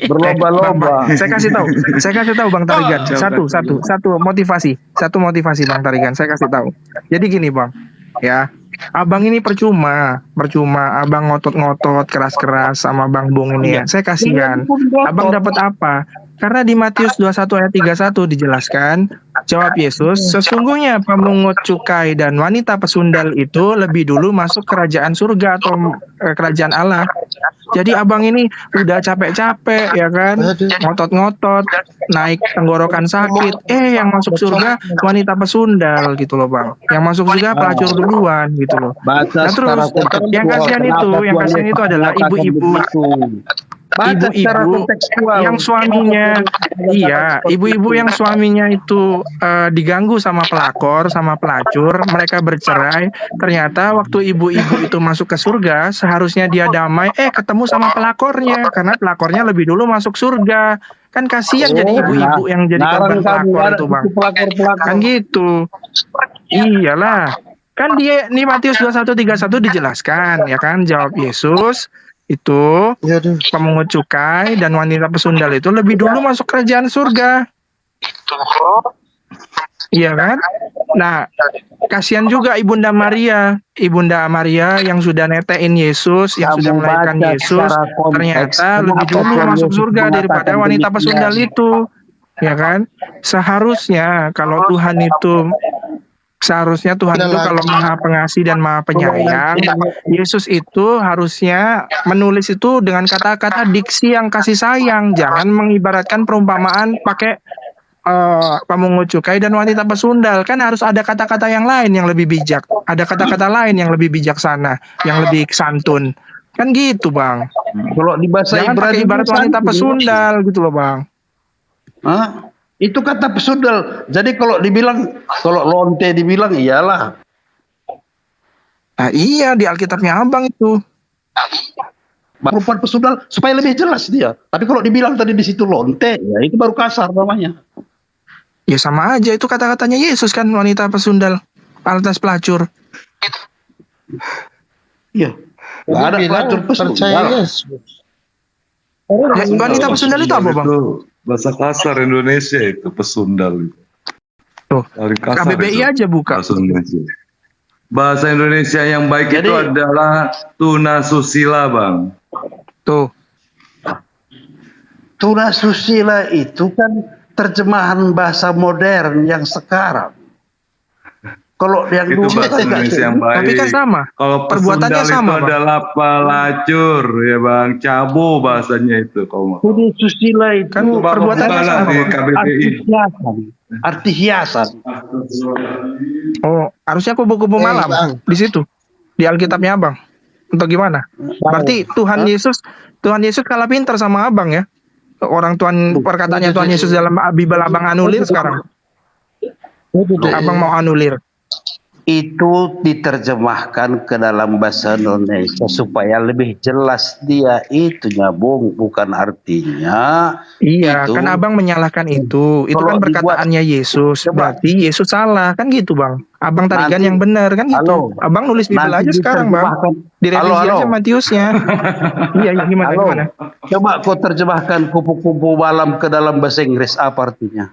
Berlomba-lomba. Saya kasih tahu Bang Tarigan. Satu motivasi Bang Tarigan. Saya kasih tahu. Jadi gini Bang, ya. Abang ini percuma abang ngotot-ngotot keras-keras sama Bang Bung ini ya. Saya kasihan. Abang dapat apa? Karena di Matius 21 ayat 31 dijelaskan, jawab Yesus, sesungguhnya pemungut cukai dan wanita pesundal itu lebih dulu masuk kerajaan surga atau kerajaan Allah. Jadi abang ini udah capek-capek ya kan, ngotot-ngotot, naik tenggorokan sakit, yang masuk surga wanita pesundal gitu loh Bang. Yang masuk surga pelacur duluan gitu loh. Nah terus yang kasihan itu adalah ibu-ibu yang suaminya, ibu-ibu yang suaminya itu diganggu sama pelakor, sama pelacur, mereka bercerai. Ternyata waktu ibu-ibu itu masuk ke surga, seharusnya dia damai, ketemu sama pelakornya, karena pelakornya lebih dulu masuk surga. Kan kasihan jadi ibu-ibu yang jadi korban pelakor itu Bang. Kan gitu. Iyalah. Kan di Matius 21:31 dijelaskan, ya kan, jawab Yesus. Itu pemungut cukai dan wanita pesundal itu lebih dulu masuk kerajaan surga. Iya kan? Nah, kasihan juga Ibunda Maria yang sudah netein Yesus, yang sudah melahirkan Yesus, ternyata lebih dulu masuk surga daripada wanita pesundal itu. Ya kan? Seharusnya Tuhan itu kalau Maha Pengasih dan Maha Penyayang, Yesus itu harusnya menulis itu dengan kata-kata diksi yang kasih sayang, jangan mengibaratkan perumpamaan pakai pemungut cukai dan wanita pesundal. Kan harus ada kata-kata yang lain yang lebih bijak, ada kata-kata lain yang lebih bijaksana, yang lebih santun. Kan gitu Bang. Kalau di bahasa jangan pakai ibarat wanita pesundal gitu loh Bang. Hah? Itu kata pesundal. Jadi kalau lonte dibilang iyalah. Nah, iya di Alkitabnya Abang itu. Perempuan pesundal supaya lebih jelas dia. Tapi kalau dibilang tadi di situ lonte, ya itu baru kasar namanya. Ya sama aja itu kata-katanya Yesus kan, wanita pesundal alias pelacur. Iya. Nggak ada pelacur pesundal. Ya, wanita pesundal itu apa Bang? Bahasa kasar Indonesia itu pesundal. Tuh, Paling kasar KBBI itu aja buka. Bahasa Indonesia yang baik itu adalah tunasusila Bang. Tuh. Tunasusila itu kan terjemahan bahasa modern yang sekarang. Kalau yang itu dulu bahasa Indonesia yang baik. Tapi kan sama. Kalau Perbuatannya pesundal sama, itu Bang. adalah pelacur ya Bang, cabo bahasanya itu kalau mau. Tunasusila itu Kan perbuatannya sama. di KBBI. Arti hiasan. Oh, harusnya kubu-kubu malam di situ. Di Alkitabnya Abang. Untuk gimana? Berarti Tuhan Yesus kalah pintar sama Abang ya. Perkataannya Tuhan Yesus dalam Bible Abang anulir sekarang. Abang mau anulir. Itu diterjemahkan ke dalam bahasa Indonesia supaya lebih jelas dia itu nyambung, bukan artinya. Iya, itu, kan Abang menyalahkan itu. Itu kalau kan perkataannya Yesus. Berarti Yesus salah, kan gitu Bang. Abang Tarigan yang benar, kan gitu. Abang nulis Bible aja sekarang Bang. Direvisi aja Matiusnya. Iya, gimana? Coba kau terjemahkan kupu-kupu malam ke dalam bahasa Inggris, apa artinya?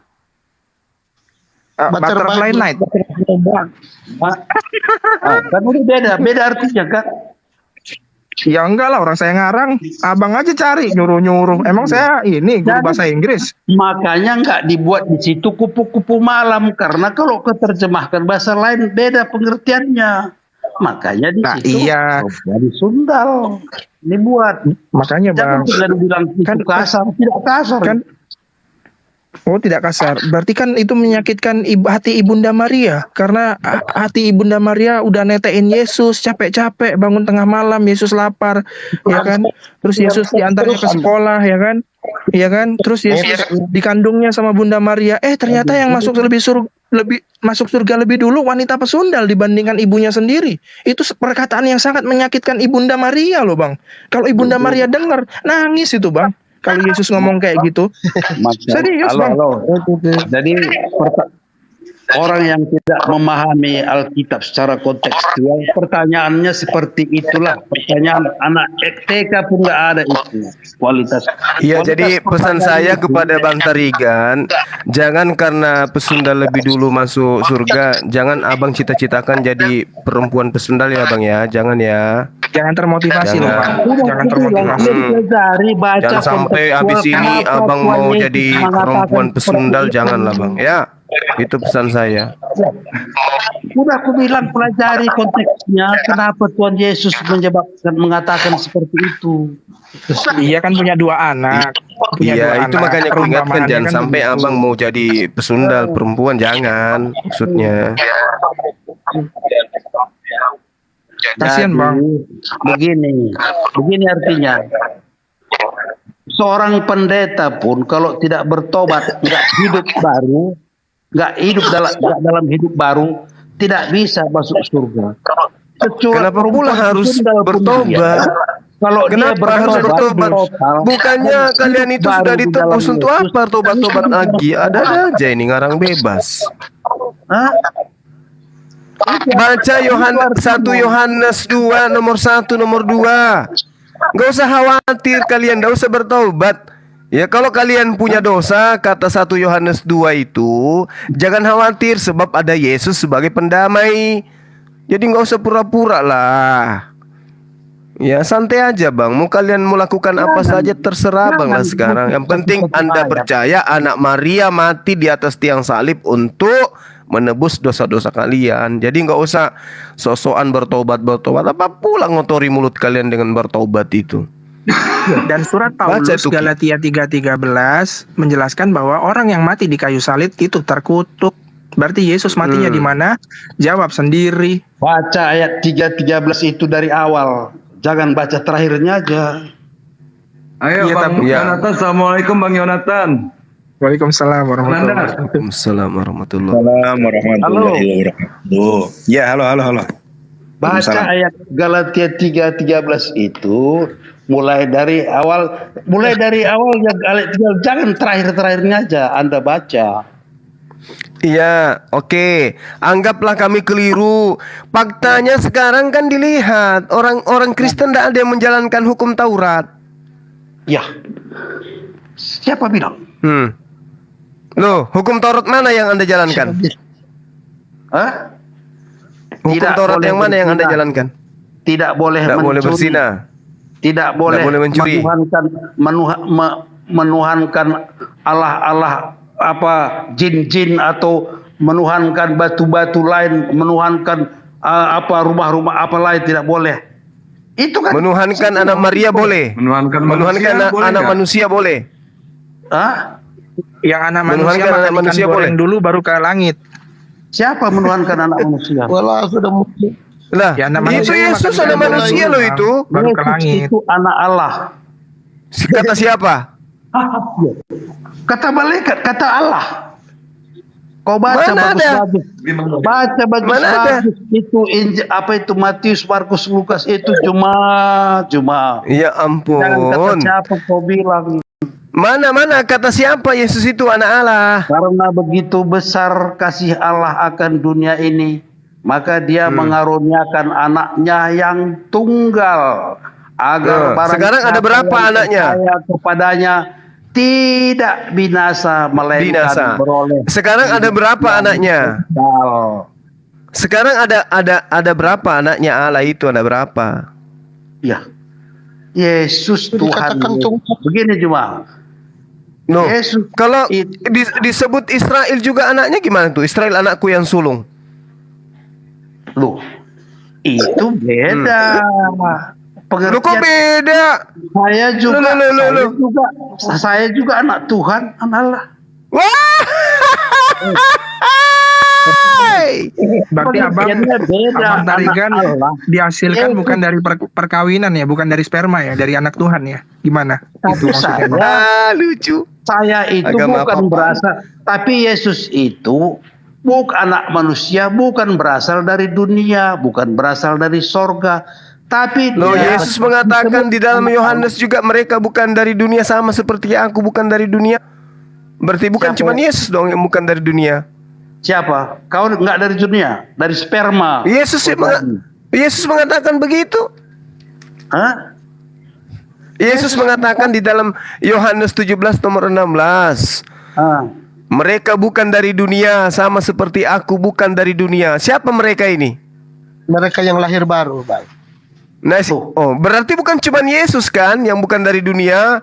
Butterfly Night. Kan udah beda artinya kan. Ya enggak lah, orang saya ngarang. Abang aja cari, nyuruh-nyuruh. Emang saya ini guru bahasa Inggris. Makanya nggak dibuat di situ kupu-kupu malam, karena kalau keterjemahkan bahasa lain beda pengertiannya. Makanya di situ dari Sundal dibuat. Makanya Bang. Jangan dibilang itu kasar, tidak kasar. Kan Oh tidak kasar, berarti kan itu menyakitkan hati Ibunda Maria. Karena hati Ibunda Maria udah netein Yesus, capek-capek bangun tengah malam, Yesus lapar, ya kan. Terus Yesus diantarnya ke sekolah, ya kan. Ya kan, terus Yesus dikandungnya sama Bunda Maria. Ternyata yang masuk surga lebih dulu wanita pesundal dibandingkan ibunya sendiri. Itu perkataan yang sangat menyakitkan Ibunda Maria loh Bang. Kalau Ibunda Maria dengar, nangis itu Bang. kalau Yesus ngomong kayak gitu. Serius, Bang. Jadi orang yang tidak memahami Alkitab secara kontekstual, pertanyaannya seperti itulah. Pertanyaan anak TK pun nggak ada itu kualitas. Iya, jadi pesan saya kepada Bang Tarigan, jangan karena pesundal lebih dulu masuk surga, jangan abang cita-citakan jadi perempuan pesundal ya bang ya, jangan ya. Jangan termotivasi loh, Bang. Jangan termotivasi. Jangan sampai habis ini abang mau jadi perempuan pesundal, janganlah bang ya. Itu pesan saya. Udah aku bilang pelajari konteksnya, kenapa Tuhan Yesus mengatakan seperti itu. Iya kan punya 2 anak. Iya, itu makanya aku ingatkan jangan sampai abang mau jadi pesundal perempuan, jangan. Maksudnya. Kasian, Bang. Begini artinya. Seorang pendeta pun kalau tidak bertobat, nggak hidup baru, nggak dalam hidup baru, tidak bisa masuk surga. Kenapa pula harus bertobat? Kalau kenapa harus bertobat? Bukannya kalian itu sudah ditebus untuk apa tobat-tobat lagi? Ada aja ini ngarang bebas. Baca 1 Yohanes 2 nomor 1 nomor 2. Gak usah khawatir kalian, gak usah bertobat. Ya kalau kalian punya dosa, kata 1 Yohanes 2 itu, jangan khawatir sebab ada Yesus sebagai pendamai. Jadi gak usah pura-pura lah. Ya santai aja bang, mau kalian mau lakukan apa saja terserah bang lah sekarang. Yang penting Anda percaya anak Maria mati di atas tiang salib untuk menebus dosa-dosa kalian. Jadi nggak usah sosokan bertobat. Apa pula ngotori mulut kalian dengan bertobat itu. Dan surat Paulus Galatia 3:13 menjelaskan bahwa orang yang mati di kayu salib itu terkutuk. Berarti Yesus matinya di mana? Jawab sendiri. Baca ayat 3:13 itu dari awal. Jangan baca terakhirnya aja. Ayo Iya, Bang Yonatan, Assalamualaikum Bang Yonatan. Waalaikumsalam warahmatullahi wabarakatuh. Waalaikumsalam warahmatullahi wabarakatuh. Ya, halo. Baca ayat Galatia 3:13 itu mulai dari awal yang ayat 3, jangan terakhirnya aja Anda baca. Iya, oke. Anggaplah kami keliru. Faktanya sekarang kan dilihat orang Kristen tidak ada yang menjalankan hukum Taurat. Ya, siapa bilang? Loh, hukum Taurat mana yang Anda jalankan? Hah? Hukum Taurat yang mana yang Anda jalankan? Tidak boleh berzina. Tidak boleh mencuri. Menuhankan Allah apa jin-jin atau menuhankan batu-batu lain, menuhankan rumah-rumah apa lain tidak boleh. Itu kan menuhankan anak Maria boleh. Menuhankan anak manusia boleh. Hah? Yang anak manusia boleh dulu baru ke langit. Siapa menuhankan anak manusia? Walau sudah mungkin. Lah, ya, itu Yesus anak manusia loh itu. Baru ke langit. Itu anak Allah. Kata siapa? Kata malaikat, kata Allah. Kau baca bagus itu itu Matius, Markus, Lukas itu cuma. Ya ampun. Kata siapa kau bilang? Mana kata siapa Yesus itu anak Allah? Karena begitu besar kasih Allah akan dunia ini, maka Dia mengaruniakan anaknya yang tunggal agar sekarang ada berapa anaknya? Kepadanya tidak binasa melainkan beroleh. Sekarang ada berapa anaknya? Sekarang ada berapa anaknya Allah itu, ada berapa? Ya. Yesus Tuhan. Begini cuma. No. Yesus, kalau disebut Israel juga anaknya gimana tuh? Israel anakku yang sulung. Loh. Itu beda. Lu kok beda? Saya juga anak Tuhan, anak Allah. Wah. Berarti abang Tarigan dihasilkan bukan dari perkawinan ya, bukan dari sperma ya, dari anak Tuhan ya. Gimana? Itu maksudnya. Lucu. Saya itu bukan berasal, tapi Yesus itu bukan anak manusia, bukan berasal dari dunia, bukan berasal dari sorga. Tapi Loh, dia Yesus mengatakan di dalam Yohanes juga, mereka bukan dari dunia sama seperti aku bukan dari dunia. Berarti bukan Siapa? cuma Yesus dong yang bukan dari dunia. siapa? Kau nggak dari dunia, dari sperma. Yesus mengatakan begitu. Hah? Yesus mengatakan di dalam Yohanes 17 nomor 16. Ah. Mereka bukan dari dunia sama seperti aku bukan dari dunia. Siapa mereka ini? Mereka yang lahir baru, Bang. Nah, berarti bukan cuma Yesus kan yang bukan dari dunia?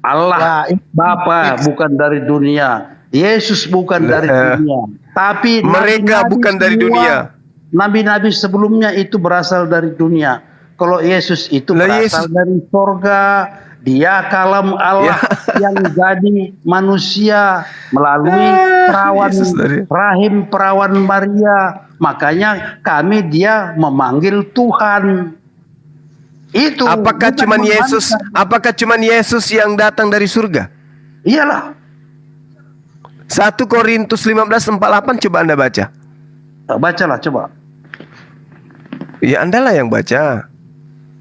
Allah Bapa bukan dari dunia, Yesus bukan dari dunia, tapi mereka nabi-nabi bukan dari semua, dunia. Nabi-nabi sebelumnya itu berasal dari dunia. Kalau Yesus itu berasal Yesus dari surga, dia kalam Allah yang jadi manusia melalui rahim perawan Maria. Makanya kami dia memanggil Tuhan. Itu apakah cuman Yesus? Apakah cuman Yesus yang datang dari surga? Iyalah. 1 Korintus 15:48 coba Anda baca. Bacalah coba. Ya, Andalah yang baca.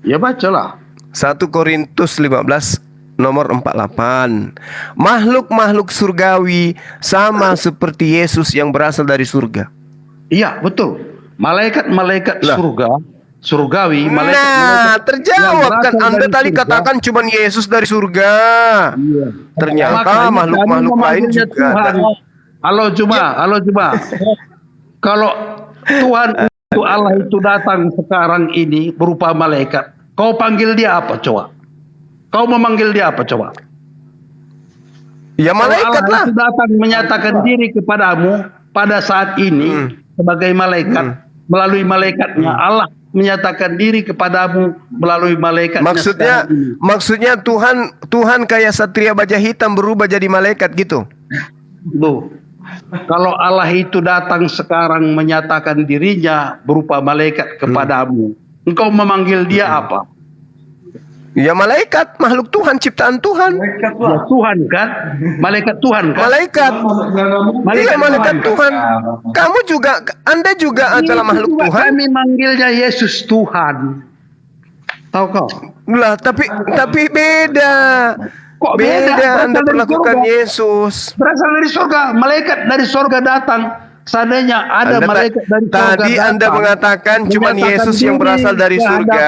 Ya bacalah. 1 Korintus 15 nomor 48. Makhluk-makhluk surgawi sama seperti Yesus yang berasal dari surga. Iya, betul. Malaikat-malaikat surgawi, terjawab kan. Anda tadi katakan cuman Yesus dari surga. Iya. Ternyata makhluk-makhluk lain juga ada. Halo Juma. Kalau Tuhan itu Allah itu datang sekarang ini berupa malaikat, kau panggil dia apa coba? Kau memanggil dia apa coba? Ya malaikat Allah lah. itu datang menyatakan diri kepadamu pada saat ini sebagai malaikat, melalui malaikatnya Allah menyatakan diri kepadamu melalui malaikat. Maksudnya Tuhan kayak satria baja hitam berubah jadi malaikat gitu. Loh, kalau Allah itu datang sekarang menyatakan dirinya berupa malaikat kepadamu, engkau memanggil dia apa? Ya malaikat, makhluk Tuhan, ciptaan Tuhan. Ya Tuhan kan? Malaikat Tuhan kan? Malaikat. Iya, malaikat Tuhan. Kamu juga, Anda juga adalah makhluk Tuhan. Kami manggilnya Yesus Tuhan. Tahu kau? Lah, tapi beda. Kok beda? Anda perlakukan Yesus. Berasal dari surga. Malaikat dari surga datang. Seandainya ada malaikat dari surga tadi datang, Anda mengatakan cuma Yesus yang berasal dari surga.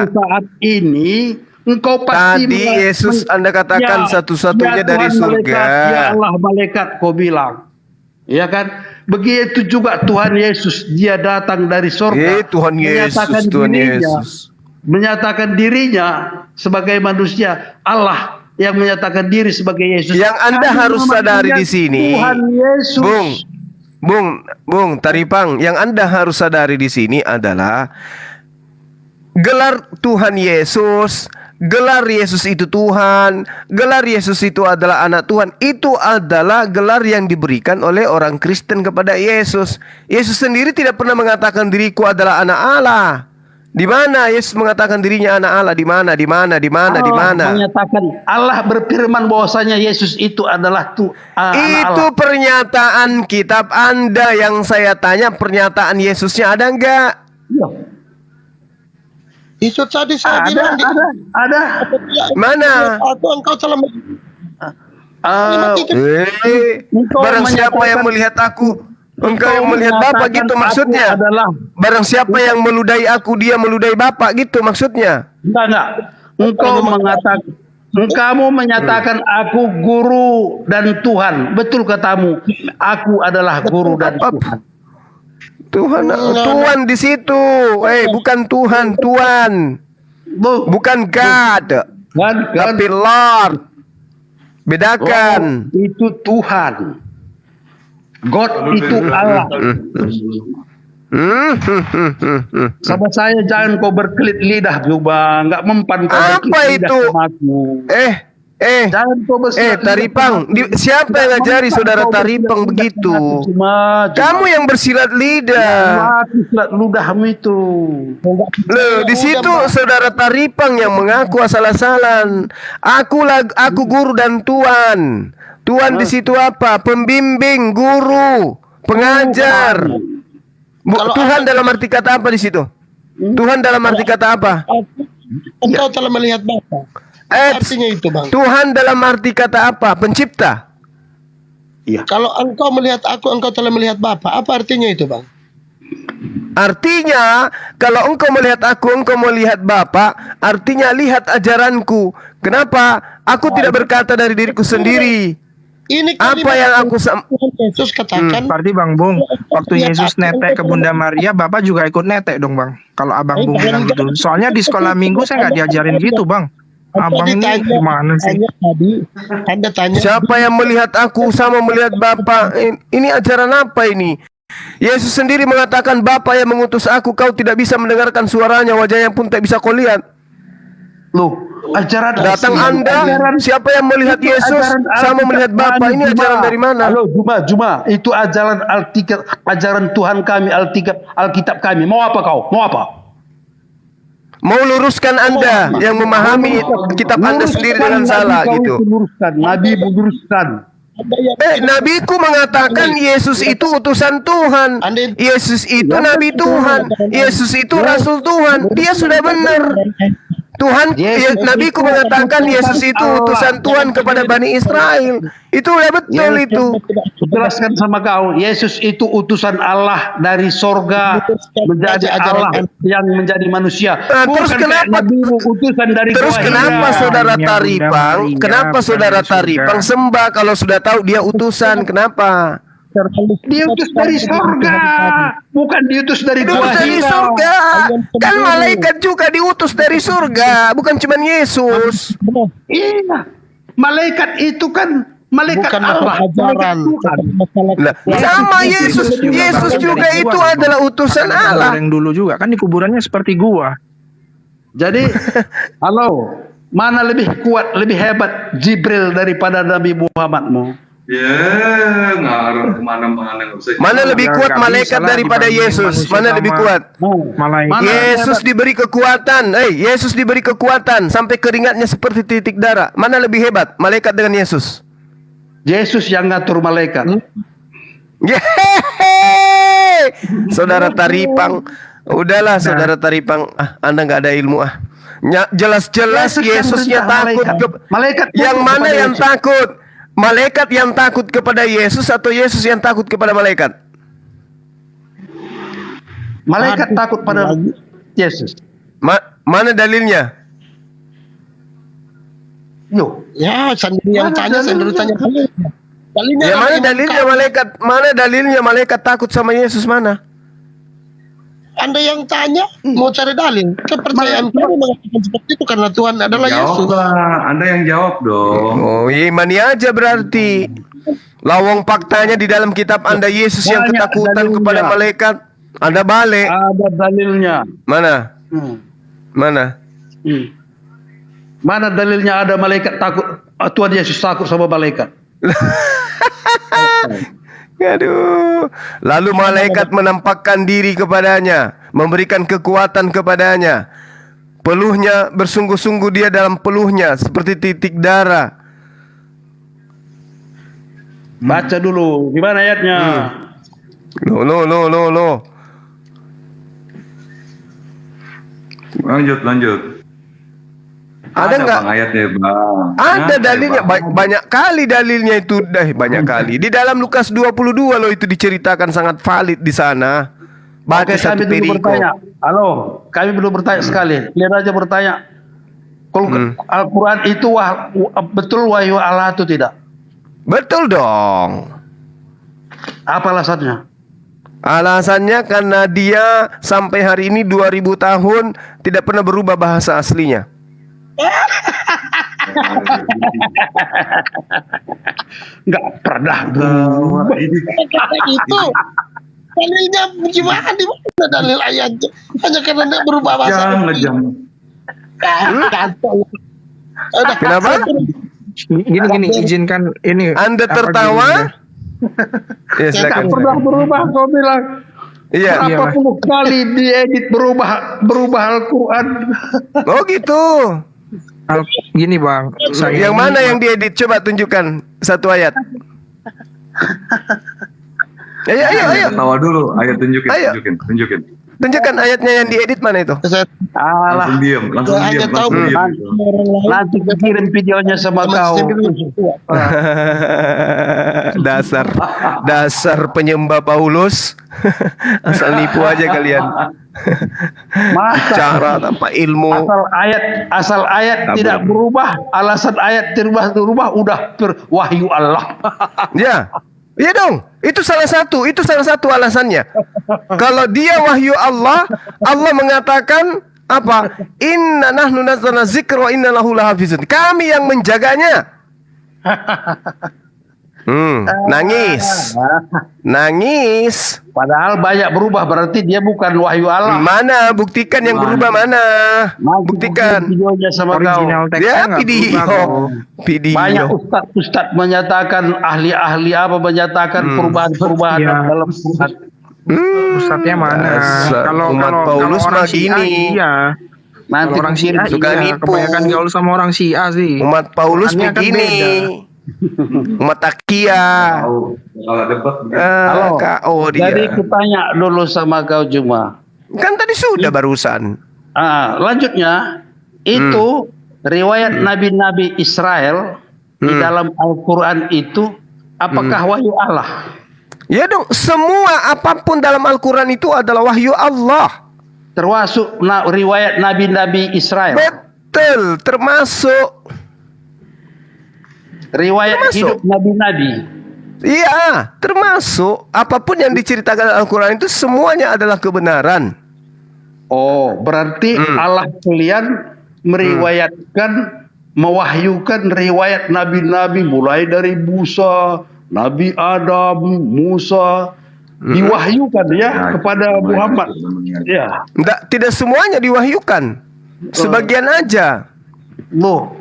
Saat ini engkau pasti tadi Yesus Anda katakan satu-satunya dari surga. Malaikat, ya Allah malaikat kau bilang. Ya kan? Begitu juga Tuhan Yesus, dia datang dari surga. Tuhan Yesus. Menyatakan dirinya sebagai manusia. Allah yang menyatakan diri sebagai Yesus. Yang Anda harus sadari di sini, Tuhan Yesus. Bung Taripang, yang Anda harus sadari di sini adalah gelar Tuhan Yesus, gelar Yesus itu Tuhan, gelar Yesus itu adalah anak Tuhan. Itu adalah gelar yang diberikan oleh orang Kristen kepada Yesus. Yesus sendiri tidak pernah mengatakan diriku adalah anak Allah. Di mana Yesus mengatakan dirinya anak Allah? Di mana? Menyatakan Allah berfirman bahwasanya Yesus itu adalah anak Allah. Itu pernyataan kitab Anda. Yang saya tanya, pernyataan Yesusnya ada enggak? Iya. Itu tadi saya bilang ada. Mana? Engkau telah barang siapa yang melihat aku, engkau yang melihat Bapa gitu maksudnya. Barang siapa yang meludahi aku, dia meludahi Bapa gitu maksudnya. Enggak. Kamu menyatakan aku guru dan Tuhan. Betul katamu. Aku adalah guru dan Tuhan. Tuhan di situ. Bukan Tuhan, Tuhan. Bukan God. Tapi Lord. Bedakan. Itu Tuhan. God itu Allah. Sama saya jangan kau berkelit lidah juga, nggak mempan kau berkelit lidah sama aku. Jangan kau Taripang, siapa yang ngajari saudara Taripang begitu? Kamu yang bersilat lidah. Silat ludahmu itu. Loh, di situ saudara Taripang yang mengaku asal-asalan. Aku guru dan Tuhan. Tuhan di situ apa? Pembimbing, guru, pengajar. Tuhan dalam arti kata apa di situ? Tuhan dalam arti kata apa? Engkau telah melihat Bapa. Apa artinya itu, Bang? Tuhan dalam arti kata apa? Pencipta. Kalau engkau melihat aku, engkau telah melihat Bapa. Apa artinya itu, Bang? Artinya, kalau engkau melihat aku, engkau melihat Bapa, artinya lihat ajaranku. Kenapa? Aku tidak berkata dari diriku sendiri. Ini Apa yang aku Tuhan Yesus katakan. Berarti Bang Bung, waktu Yesus netek ke Bunda Maria, Bapak juga ikut netek dong Bang. Kalau Abang Bung bilang gitu. Soalnya di sekolah minggu saya nggak diajarin gitu Bang. Abang ini gimana sih? Anda tanya. Siapa yang melihat aku sama melihat Bapa? Ini ajaran apa ini? Yesus sendiri mengatakan, Bapa yang mengutus aku, kau tidak bisa mendengarkan suaranya, wajahnya pun tak bisa kau lihat. Loh, ajaran Datang Anda, siapa yang melihat Yesus sama melihat Bapa? Ini ajaran dari mana? Halo, Juma, itu ajaran ajaran Tuhan kami, Alkitab kami. Mau apa kau? Mau apa? Mau luruskan Anda yang memahami kitab Anda sendiri dengan salah gitu. Nabi meluruskan. Nabiku mengatakan Yesus itu utusan Tuhan. Yesus itu Nabi Tuhan. Yesus itu Rasul Tuhan. Dia sudah benar. Tuhan, Nabiku mengatakan Yesus itu utusan Tuhan kepada Bani Israel. Itu udah betul itu. Jelaskan sama kau, Yesus itu utusan Allah dari sorga menjadi Allah yang menjadi manusia. Terus kenapa? Utusan dari Terus kenapa saudara Taripang? Kenapa saudara Taripang sembah kalau sudah tahu dia utusan? Kenapa? Diutus dari surga, bukan diutus dari Diutus dari surga. Kan malaikat juga diutus dari surga, bukan cuma Yesus. Iya, malaikat itu kan malaikat Bukan Allah. ajaran. Nah, sama Yesus. Yesus juga itu adalah utusan Allah. Yang dulu juga kan di kuburannya seperti gua. Jadi, halo, mana lebih kuat, lebih hebat Jibril daripada Nabi Muhammadmu? Ngaruh kemana-mana. Mana lebih kuat malaikat daripada Yesus? Mana lebih kuat? Yesus diberi kekuatan. Yesus diberi kekuatan sampai keringatnya seperti titik darah. Mana lebih hebat, malaikat dengan Yesus? Yesus yang ngatur malaikat. Yeay! Saudara Taripang, udahlah saudara Taripang, Anda nggak ada ilmu Jelas-jelas Yesusnya takut. Malaikat Yang mana yang takut? Malaikat yang takut kepada Yesus atau Yesus yang takut kepada malaikat? Malaikat takut pada Yesus. Mana dalilnya? Yo, Ya, sendiri yang tanya, sendiri tanya. Dalilnya Ya mana dalilnya malaikat? Mana dalilnya malaikat takut sama Yesus mana? Anda yang tanya, mau cari dalil. Kepercayaan kamu mengatakan seperti itu karena Tuhan adalah Yesus. Anda yang jawab dong. Oh, imani aja berarti. Lawang faktanya di dalam kitab Anda Yesus yang Banyak ketakutan dalilnya. kepada malaikat. Anda balik. ada dalilnya. Mana? Mana? Mana dalilnya ada malaikat takut? Tuhan Yesus takut sama malaikat. Aduh. Lalu malaikat menampakkan diri kepadanya, memberikan kekuatan kepadanya. Peluhnya bersungguh-sungguh dia dalam peluhnya seperti titik darah. Baca dulu, gimana ayatnya? No. Lanjut. Ada nggak? Bang ayatnya bang. Ada dalilnya, banyak kali dalilnya itu, banyak kali. Di dalam Lukas 22 loh itu diceritakan sangat valid di sana. Baca Oke, satu kami dulu perikop. bertanya. Halo, kami belum bertanya sekali. Lihat aja bertanya. Kalau Al-Quran itu betul wahyu Allah atau tidak? Betul dong. Apa alasannya? Alasannya karena dia sampai hari ini 2000 tahun tidak pernah berubah bahasa aslinya. Enggak pernah. Itu dalilnya gimana? Di mana dalil ayatnya? Hanya karena tidak berubah bahasa. Kenapa? Gini izinkan ini. Anda tertawa? Ya, Enggak silakan. pernah berubah, kau bilang. Iya. Berapa puluh kali diedit berubah Al-Quran. Oh gitu. Gini Bang, Yang mana yang diedit? Coba tunjukkan satu ayat. Ayo. Tawa dulu. Ayo tunjukin. Ayo. Tunjukin. Tunjukkan ayatnya yang diedit mana itu? Saya Alah, hanya tahu nanti kirim videonya sama kau. dasar penyembah Paulus. Asal nipu aja kalian. Masa Cara tanpa ilmu. asal ayat tidak berubah, alasan ayat berubah udah wahyu Allah. Ya, iya dong. Itu salah satu alasannya. Kalau dia wahyu Allah, Allah mengatakan apa? Inna nahnu nazzalna dzikra wa inna lahu lahafizun. Kami yang menjaganya. Nangis. Padahal banyak berubah, berarti dia bukan wahyu Allah. Mana? Buktikan yang berubah mana? Buktikan. Videonya sama Original kau. teksnya Ya, nggak berubah kok. Banyak video. ustadz menyatakan, ahli-ahli apa menyatakan perubahan-perubahan dalam Quran. Ustadznya mana? Dasar umat Paulus orang mah Syiah, gini. iya. Nanti Kalau orang Syiah suka iya, nipu. kebanyakan gaul sama orang Syiah sih. Umat Paulus Qurannya kan begini. Umat Takia. Halo. KO dia. Jadi kutanya dulu sama kau Juma. Kan tadi sudah barusan. Lanjutnya itu riwayat nabi-nabi Israel di dalam Al-Quran itu apakah wahyu Allah? Ya dong, semua apapun dalam Al-Quran itu adalah wahyu Allah. Termasuk riwayat nabi-nabi Israel. Betul, termasuk. Riwayat hidup nabi-nabi. Iya, termasuk. Apapun yang diceritakan Al-Quran itu semuanya adalah kebenaran. Oh, berarti Allah kalian meriwayatkan, mewahyukan riwayat nabi-nabi mulai dari Musa, Nabi Adam, Musa, diwahyukan ya kepada Muhammad. Ya. Tidak semuanya diwahyukan. Sebagian aja. Loh.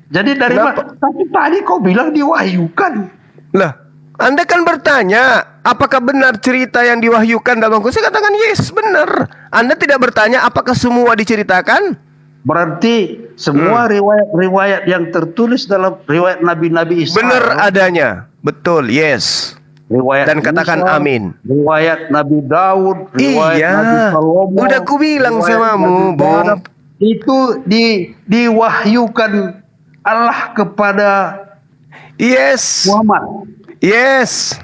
Jadi dari mana? Tapi tadi kau bilang diwahyukan. Lah, Anda kan bertanya, apakah benar cerita yang diwahyukan dalam Al-Quran? Saya katakan yes, benar. Anda tidak bertanya apakah semua diceritakan? Berarti semua riwayat-riwayat yang tertulis dalam riwayat nabi-nabi Israel. Benar adanya. Betul, yes. Riwayat Dan katakan Musa, amin. Riwayat Nabi Daud, riwayat Iya. Nabi Salomo. Udah ku bilang riwayat samamu, Nabi Bung. Adam. Itu diwahyukan Allah kepada Yes. Muhammad. Yes.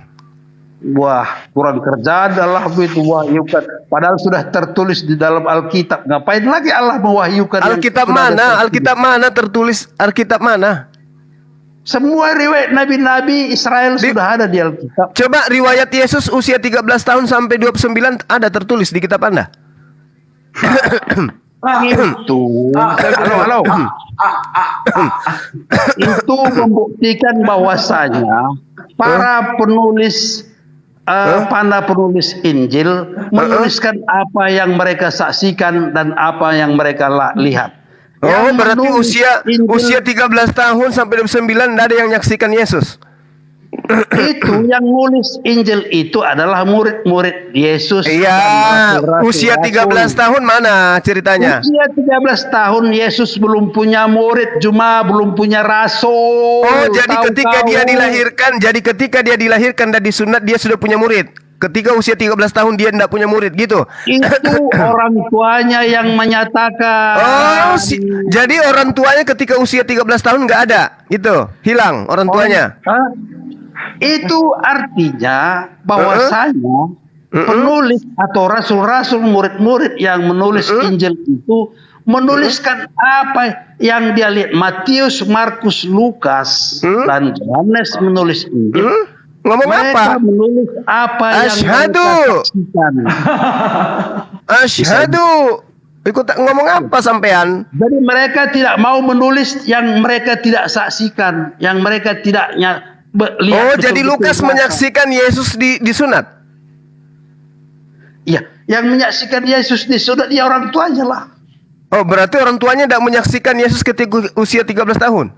Wah, kurang kerjaan Allah itu wahyukan. Padahal sudah tertulis di dalam Alkitab. Ngapain lagi Allah mewahyukan? yang Alkitab sudah mana? tertulis? Alkitab mana tertulis? Alkitab mana? Semua riwayat nabi-nabi Israel sudah ada di Alkitab. Coba riwayat Yesus usia 13 tahun sampai 29 ada tertulis di kitab Anda. Itu halo. Itu membuktikan bahwasanya para penulis penulis Injil menuliskan apa yang mereka saksikan dan apa yang mereka lihat. Oh, Yang berarti menulis Injil usia 13 tahun sampai 29 tidak ada yang menyaksikan Yesus. itu yang nulis Injil itu adalah murid-murid Yesus. Iya, dan rasul-rasul. usia 13 tahun mana ceritanya? Usia 13 tahun Yesus belum punya murid, cuma belum punya rasul. Oh, jadi Tahu ketika kau? dia dilahirkan dan disunat dia sudah punya murid. Ketika usia 13 tahun dia tidak punya murid gitu. Itu orang tuanya yang menyatakan. Oh, jadi orang tuanya ketika usia 13 tahun nggak ada, gitu, hilang orang tuanya. Itu artinya bahwasanya penulis atau rasul-rasul murid-murid yang menulis Injil itu menuliskan apa yang dia lihat. Matius, Markus, Lukas dan Yohanes menulis Injil. Ngomong Mereka apa? menulis apa yang Asyhadu. mereka saksikan. Asyhadu. Ikut ngomong apa sampean? Jadi mereka tidak mau menulis yang mereka tidak saksikan, yang mereka tidak lihat. Oh, jadi Lukas betul-betul menyaksikan Yesus disunat. Iya, yang menyaksikan Yesus disunat dia orang tuanya lah. Oh, berarti orang tuanya tidak menyaksikan Yesus ketika usia 13 tahun.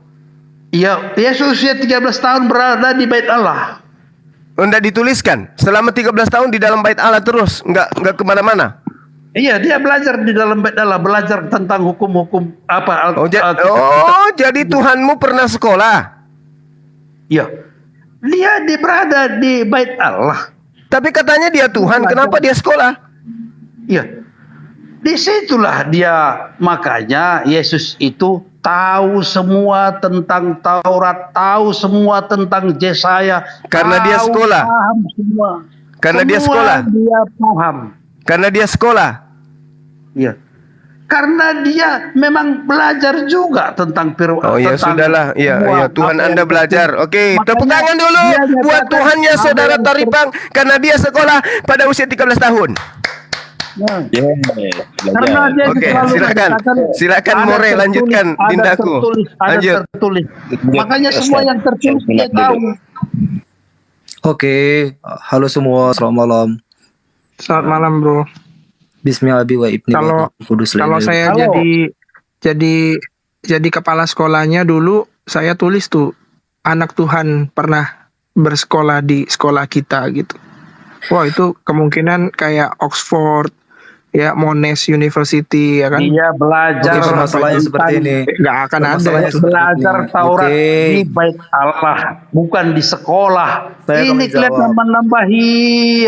Iya, Yesus usia 13 tahun berada di Bait Allah. Enggak dituliskan. Selama 13 tahun di dalam Bait Allah terus, enggak kemana-mana. Iya, dia belajar di dalam Bait Allah, belajar tentang hukum-hukum apa. Jadi Tuhanmu pernah sekolah. Iya, dia berada di Bait Allah. Tapi katanya dia Tuhan, kenapa dia sekolah? Iya, Disitulah dia, makanya Yesus itu tahu semua tentang Taurat, tahu semua tentang Yesaya. Karena dia tahu, sekolah. Paham semua. Karena dia Semua sekolah. Dia paham. Karena dia sekolah. Iya. Karena dia memang belajar juga tentang Oh ya sudahlah, ya Tuhan Anda belajar. Oke, tepuk tangan dulu buat Tuhannya saudara Taripang karena dia sekolah pada usia 13 tahun. Karena dia Oke, selalu silakan ada More tertulis, lanjutkan ada Dindaku. tertulis, ada Lanjut. tertulis. Makanya semua yang tertulis dia tahu. Oke, halo semua, selamat malam. Selamat malam, Bro. Bismillahirrahmanirrahim wa ibni Kalau wa kudus kalau lainil. saya Halo. jadi kepala sekolahnya dulu, saya tulis tuh anak Tuhan pernah bersekolah di sekolah kita gitu. Wah, itu kemungkinan kayak Oxford, ya Monash University, ya kan? Dia belajar Oke, permasalahannya seperti ini. Nggak akan ada Permasalahannya itu. seperti belajar ini. Taurat Oke. di bait Allah, bukan di sekolah. Saya akan Ini kelihatan menjawab. menambahi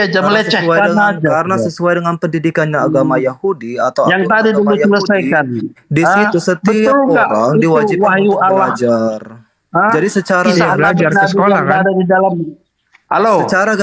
aja, Karena melecehkan aja. karena sesuai dengan pendidikannya agama Yahudi atau Yang aturan tadi agama dulu Yahudi, selesaikan. di situ setiap betul nggak? orang Itu diwajibkan wahyu untuk Allah. belajar. Hah? Jadi secara Kisah belajar ke Nabi-Nabi sekolah, yang kan? ada di dalam. Halo. secara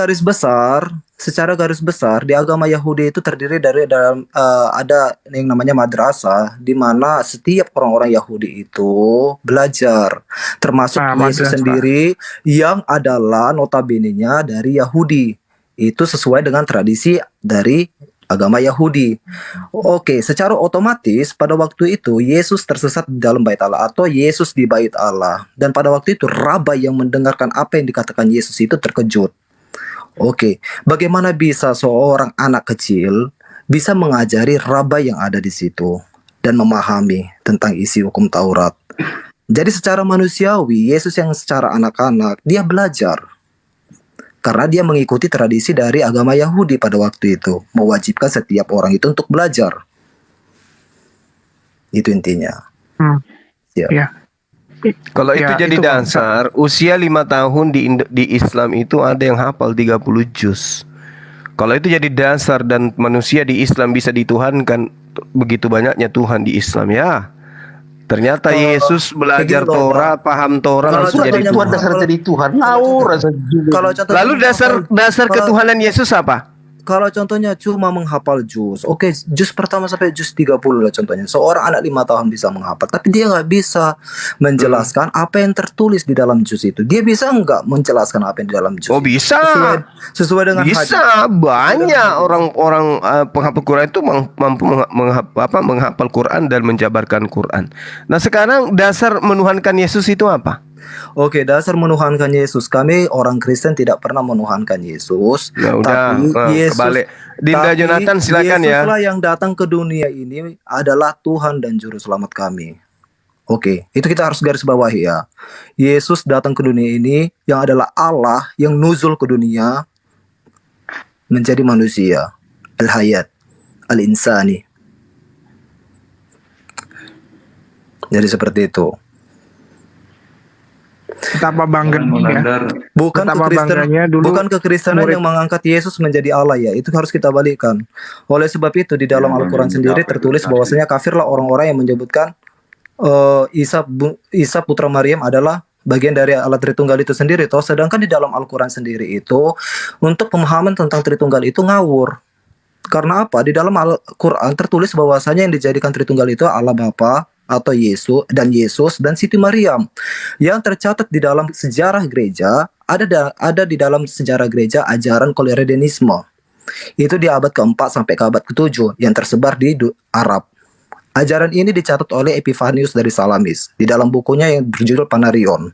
garis besar di agama Yahudi itu terdiri dari ada yang namanya madrasah di mana setiap orang-orang Yahudi itu belajar, termasuk Yesus madrasah. sendiri yang adalah notabene-nya dari Yahudi. Itu sesuai dengan tradisi dari agama Yahudi. Oke, secara otomatis pada waktu itu Yesus tersesat di dalam bait Allah atau Yesus di bait Allah. Dan pada waktu itu rabai yang mendengarkan apa yang dikatakan Yesus itu terkejut. Oke, bagaimana bisa seorang anak kecil bisa mengajari rabai yang ada di situ dan memahami tentang isi hukum Taurat? Jadi secara manusiawi Yesus yang secara anak-anak dia belajar. Karena dia mengikuti tradisi dari agama Yahudi pada waktu itu, mewajibkan setiap orang itu untuk belajar. Itu intinya. Ya. Ya. Kalau itu Ya, jadi itu, Bang. dasar, usia 5 tahun di Islam itu ada yang hafal 30 juz. Kalau itu jadi dasar dan manusia di Islam bisa dituhankan, begitu banyaknya Tuhan di Islam ya. Ternyata Yesus belajar begitu loh, Torah, paham Torah Kalau langsung jadi contohnya Tuhan. Dasar jadi Tuhan. Ngawur rasa juga. Kalau contohnya Lalu dasar ketuhanan Yesus apa? Kalau contohnya cuma menghafal juz, oke, juz pertama sampai juz 30 lah contohnya. Seorang anak 5 tahun bisa menghafal, tapi dia nggak bisa menjelaskan apa yang tertulis di dalam juz itu. Dia bisa nggak menjelaskan apa yang di dalam juz? Oh itu? bisa. Sesuai dengan hadis. Bisa, banyak orang-orang penghafal Quran itu mampu menghafal Quran dan menjabarkan Quran. Nah sekarang dasar menuhankan Yesus itu apa? Oke, dasar menuhankan Yesus. Kami orang Kristen tidak pernah menuhankan Yesus. Ya udah, kebalik. Dinda tapi Jonathan silakan ya. Yesuslah yang datang ke dunia ini adalah Tuhan dan Juru Selamat kami. Oke, itu kita harus garis bawahi ya. Yesus datang ke dunia ini yang adalah Allah yang nuzul ke dunia menjadi manusia. Al-Hayat, Al-Insani. Jadi seperti itu. Betapa bangganya. Bukan Betapa bangganya dulu bukan kekristenan murid- yang mengangkat Yesus menjadi Allah ya. Itu harus kita balikkan. Oleh sebab itu di dalam Al-Quran sendiri tertulis bahwasanya kafirlah orang-orang yang menyebutkan Isa putra Maryam adalah bagian dari Allah Tritunggal itu sendiri toh. Sedangkan di dalam Al-Quran sendiri itu untuk pemahaman tentang Tritunggal itu ngawur. Karena apa? Di dalam Al-Quran tertulis bahwasanya yang dijadikan Tritunggal itu Allah Bapa atau Yesus dan Siti Maryam. Yang tercatat di dalam sejarah gereja ada di dalam sejarah gereja ajaran Koleredenisme. Itu di abad ke-4 sampai ke abad ke-7 yang tersebar di Arab. Ajaran ini dicatat oleh Epifanius dari Salamis di dalam bukunya yang berjudul Panarion.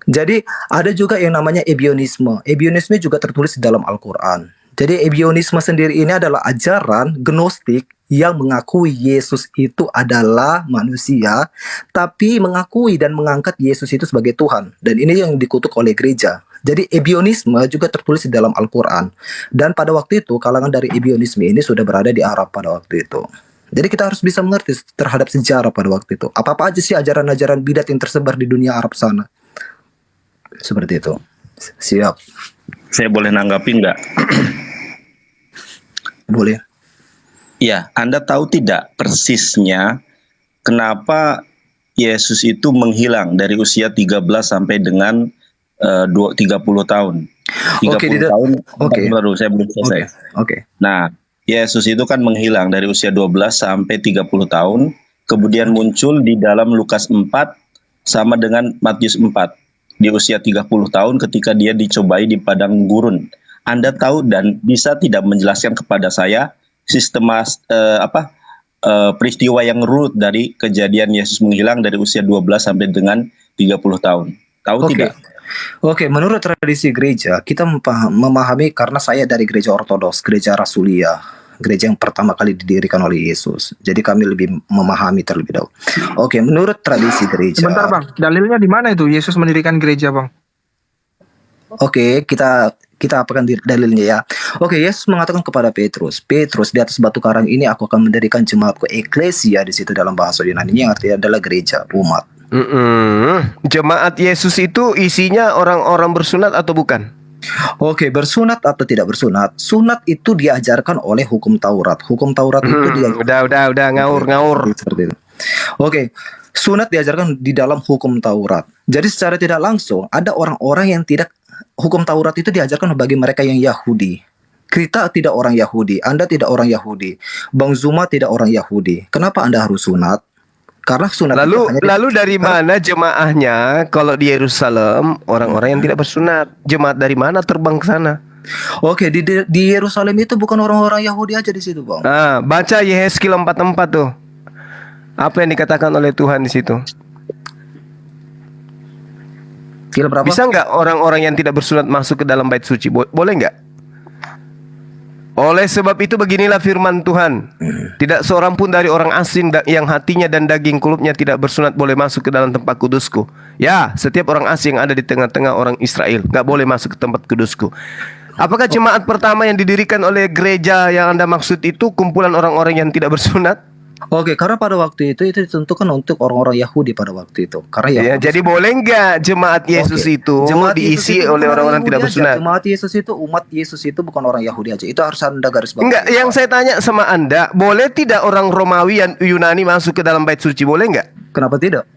Jadi ada juga yang namanya Ebionisme. Ebionisme juga tertulis di dalam Al-Quran. Jadi Ebionisme sendiri ini adalah ajaran Gnostik yang mengakui Yesus itu adalah manusia, tapi mengakui dan mengangkat Yesus itu sebagai Tuhan. Dan ini yang dikutuk oleh gereja. Jadi Ebionisme juga tertulis di dalam Al-Quran. Dan pada waktu itu kalangan dari Ebionisme ini sudah berada di Arab pada waktu itu. Jadi kita harus bisa mengerti terhadap sejarah pada waktu itu. Apa-apa aja sih ajaran-ajaran bidat yang tersebar di dunia Arab sana. Seperti itu. Siap. Saya boleh nanggapi nggak? Boleh. Ya, Anda tahu tidak persisnya kenapa Yesus itu menghilang dari usia 13 sampai dengan 30 tahun. 30 Oke, tahun oke. baru saya belum selesai. Oke. Nah, Yesus itu kan menghilang dari usia 12 sampai 30 tahun, kemudian muncul di dalam Lukas 4 sama dengan Matius 4 di usia 30 tahun ketika dia dicobai di padang gurun. Anda tahu dan bisa tidak menjelaskan kepada saya peristiwa yang runut dari kejadian Yesus menghilang dari usia 12 sampai dengan 30 tahun. Tahu Oke. tidak? Oke, menurut tradisi gereja, kita memahami karena saya dari gereja Ortodoks, gereja Rasulia, gereja yang pertama kali didirikan oleh Yesus. Jadi kami lebih memahami terlebih dahulu. Oke, menurut tradisi gereja. Sebentar bang, dalilnya di mana itu Yesus mendirikan gereja bang? Oke, kita apakan dalilnya ya. Oke, Yesus mengatakan kepada Petrus, Petrus, di atas batu karang ini aku akan mendirikan jemaatku, eklesia di situ dalam bahasa Yunani, yang artinya adalah gereja, umat. Jemaat Yesus itu isinya orang-orang bersunat atau bukan? Oke, bersunat atau tidak bersunat? Sunat itu diajarkan oleh hukum Taurat. Hukum Taurat itu Udah ngaur. Seperti itu. Oke, sunat diajarkan di dalam hukum Taurat. Jadi secara tidak langsung ada orang-orang yang tidak, hukum Taurat itu diajarkan bagi mereka yang Yahudi. Kita tidak orang Yahudi, Anda tidak orang Yahudi, Bang Zuma tidak orang Yahudi. Kenapa Anda harus sunat? Karena sunat Lalu dari mana jemaahnya kalau di Yerusalem orang-orang yang tidak bersunat? Jemaat dari mana terbang ke sana? Oke, di Yerusalem itu bukan orang-orang Yahudi aja di situ, Bang. Nah, baca Yehezkiel 4:4 tuh. Apa yang dikatakan oleh Tuhan di situ? Bisa nggak orang-orang yang tidak bersunat masuk ke dalam bait suci? Boleh nggak? Oleh sebab itu beginilah firman Tuhan, tidak seorang pun dari orang asing yang hatinya dan daging kulupnya tidak bersunat boleh masuk ke dalam tempat kudusku. Ya, setiap orang asing yang ada di tengah-tengah orang Israel nggak boleh masuk ke tempat kudusku. Apakah jemaat pertama yang didirikan oleh gereja yang Anda maksud itu kumpulan orang-orang yang tidak bersunat? Oke, karena pada waktu itu ditentukan untuk orang-orang Yahudi pada waktu itu. Karena ya, jadi boleh nggak jemaat Yesus itu diisi oleh orang-orang tidak bersunat? Jemaat Yesus itu, umat Yesus itu bukan orang Yahudi aja. Itu harus Anda garis bawahi. Enggak, yang saya tanya sama Anda, boleh tidak orang Romawi dan Yunani masuk ke dalam bait suci? Boleh nggak? Kenapa tidak?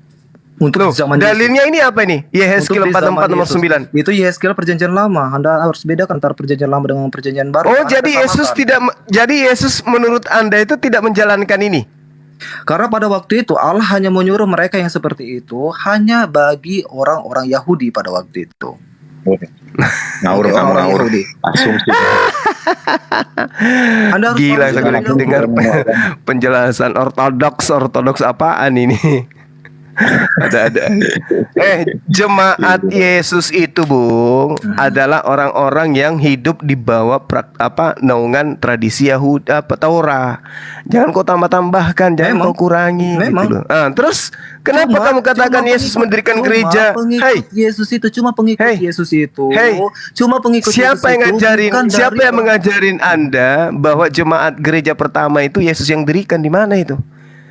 Untuk zaman dalilnya ini apa nih? Yehezkiel 4:4 nomor 9. Itu Yehezkiel perjanjian lama. Anda harus bedakan antara perjanjian lama dengan perjanjian baru. Oh, jadi Yesus menurut Anda itu tidak menjalankan ini? Karena pada waktu itu Allah hanya menyuruh mereka yang seperti itu hanya bagi orang-orang Yahudi pada waktu itu. Ngawur. Asumsi. Anda harus gila saya dengar penjelasan ortodoks apaan ini? Ada. Jemaat Yesus itu, Bung, adalah orang-orang yang hidup di bawah naungan tradisi Yahudi Taurat. Jangan kau tambah-tambahkan, jangan kau kurangi. Gitu loh. Terus kenapa kamu katakan Yesus mendirikan gereja? Yesus itu cuma pengikut Yesus itu. Cuma pengikut Siapa yang ngajarin? Siapa yang mengajarin Anda bahwa jemaat gereja pertama itu Yesus yang dirikan? Di mana itu?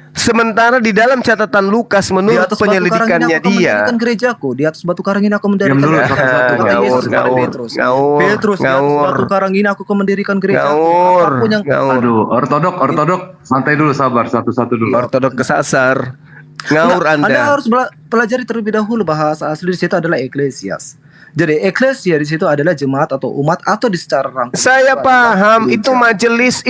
Sementara di dalam catatan Lukas menurut penyelidikannya dia gerejaku di atas batu karang ini aku mendirikan Petrus di atas batu karang ini aku mendirikan gereja. Aduh, ortodok santai dulu, sabar, satu-satu dulu. Ortodok kesasar. Ngawur Anda harus pelajari terlebih dahulu bahasa asli di situ adalah eklesias. Jadi eklesia di situ adalah jemaat atau umat atau di secara rangkum. Saya paham itu majelis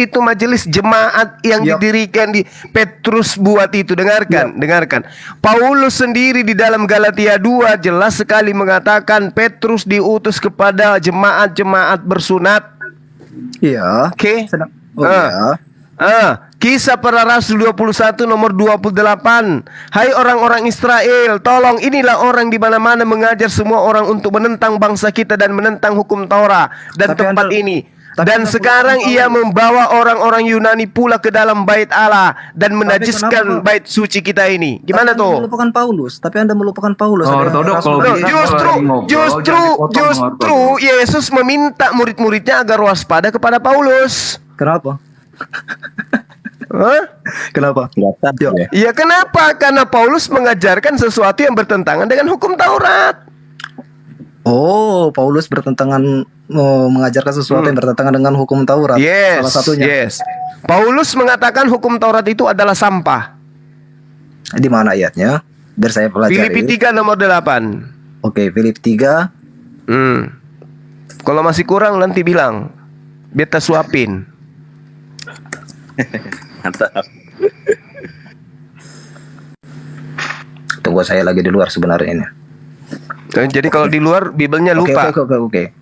jemaat yang didirikan di Petrus buat itu. Dengarkan. Paulus sendiri di dalam Galatia 2 jelas sekali mengatakan Petrus diutus kepada jemaat-jemaat bersunat. Iya. Oke. Kisah Para Rasul 21 nomor 28. Hai orang-orang Israel, tolong inilah orang di mana-mana mengajar semua orang untuk menentang bangsa kita dan menentang hukum Taurat dan tempat ini. Dan sekarang ia membawa orang-orang Yunani pula ke dalam bait Allah dan menajiskan bait suci kita ini. Gimana tuh? Tapi Anda melupakan Paulus. Justru Yesus meminta murid-muridnya agar waspada kepada Paulus. Kenapa? Kenapa? Ya kenapa? Karena Paulus mengajarkan sesuatu yang bertentangan dengan hukum Taurat. Oh, Paulus bertentangan mengajarkan sesuatu yang bertentangan dengan hukum Taurat. Yes, Salah satunya. yes. Paulus mengatakan hukum Taurat itu adalah sampah. Di mana ayatnya? Biar saya pelajari. Filipi 3 nomor 8. Oke, Filipi 3. Kalau masih kurang nanti bilang, beta suapin. Mantap. Tunggu, saya lagi di luar sebenarnya ini. Jadi kalau di luar Bibelnya lupa. Oke.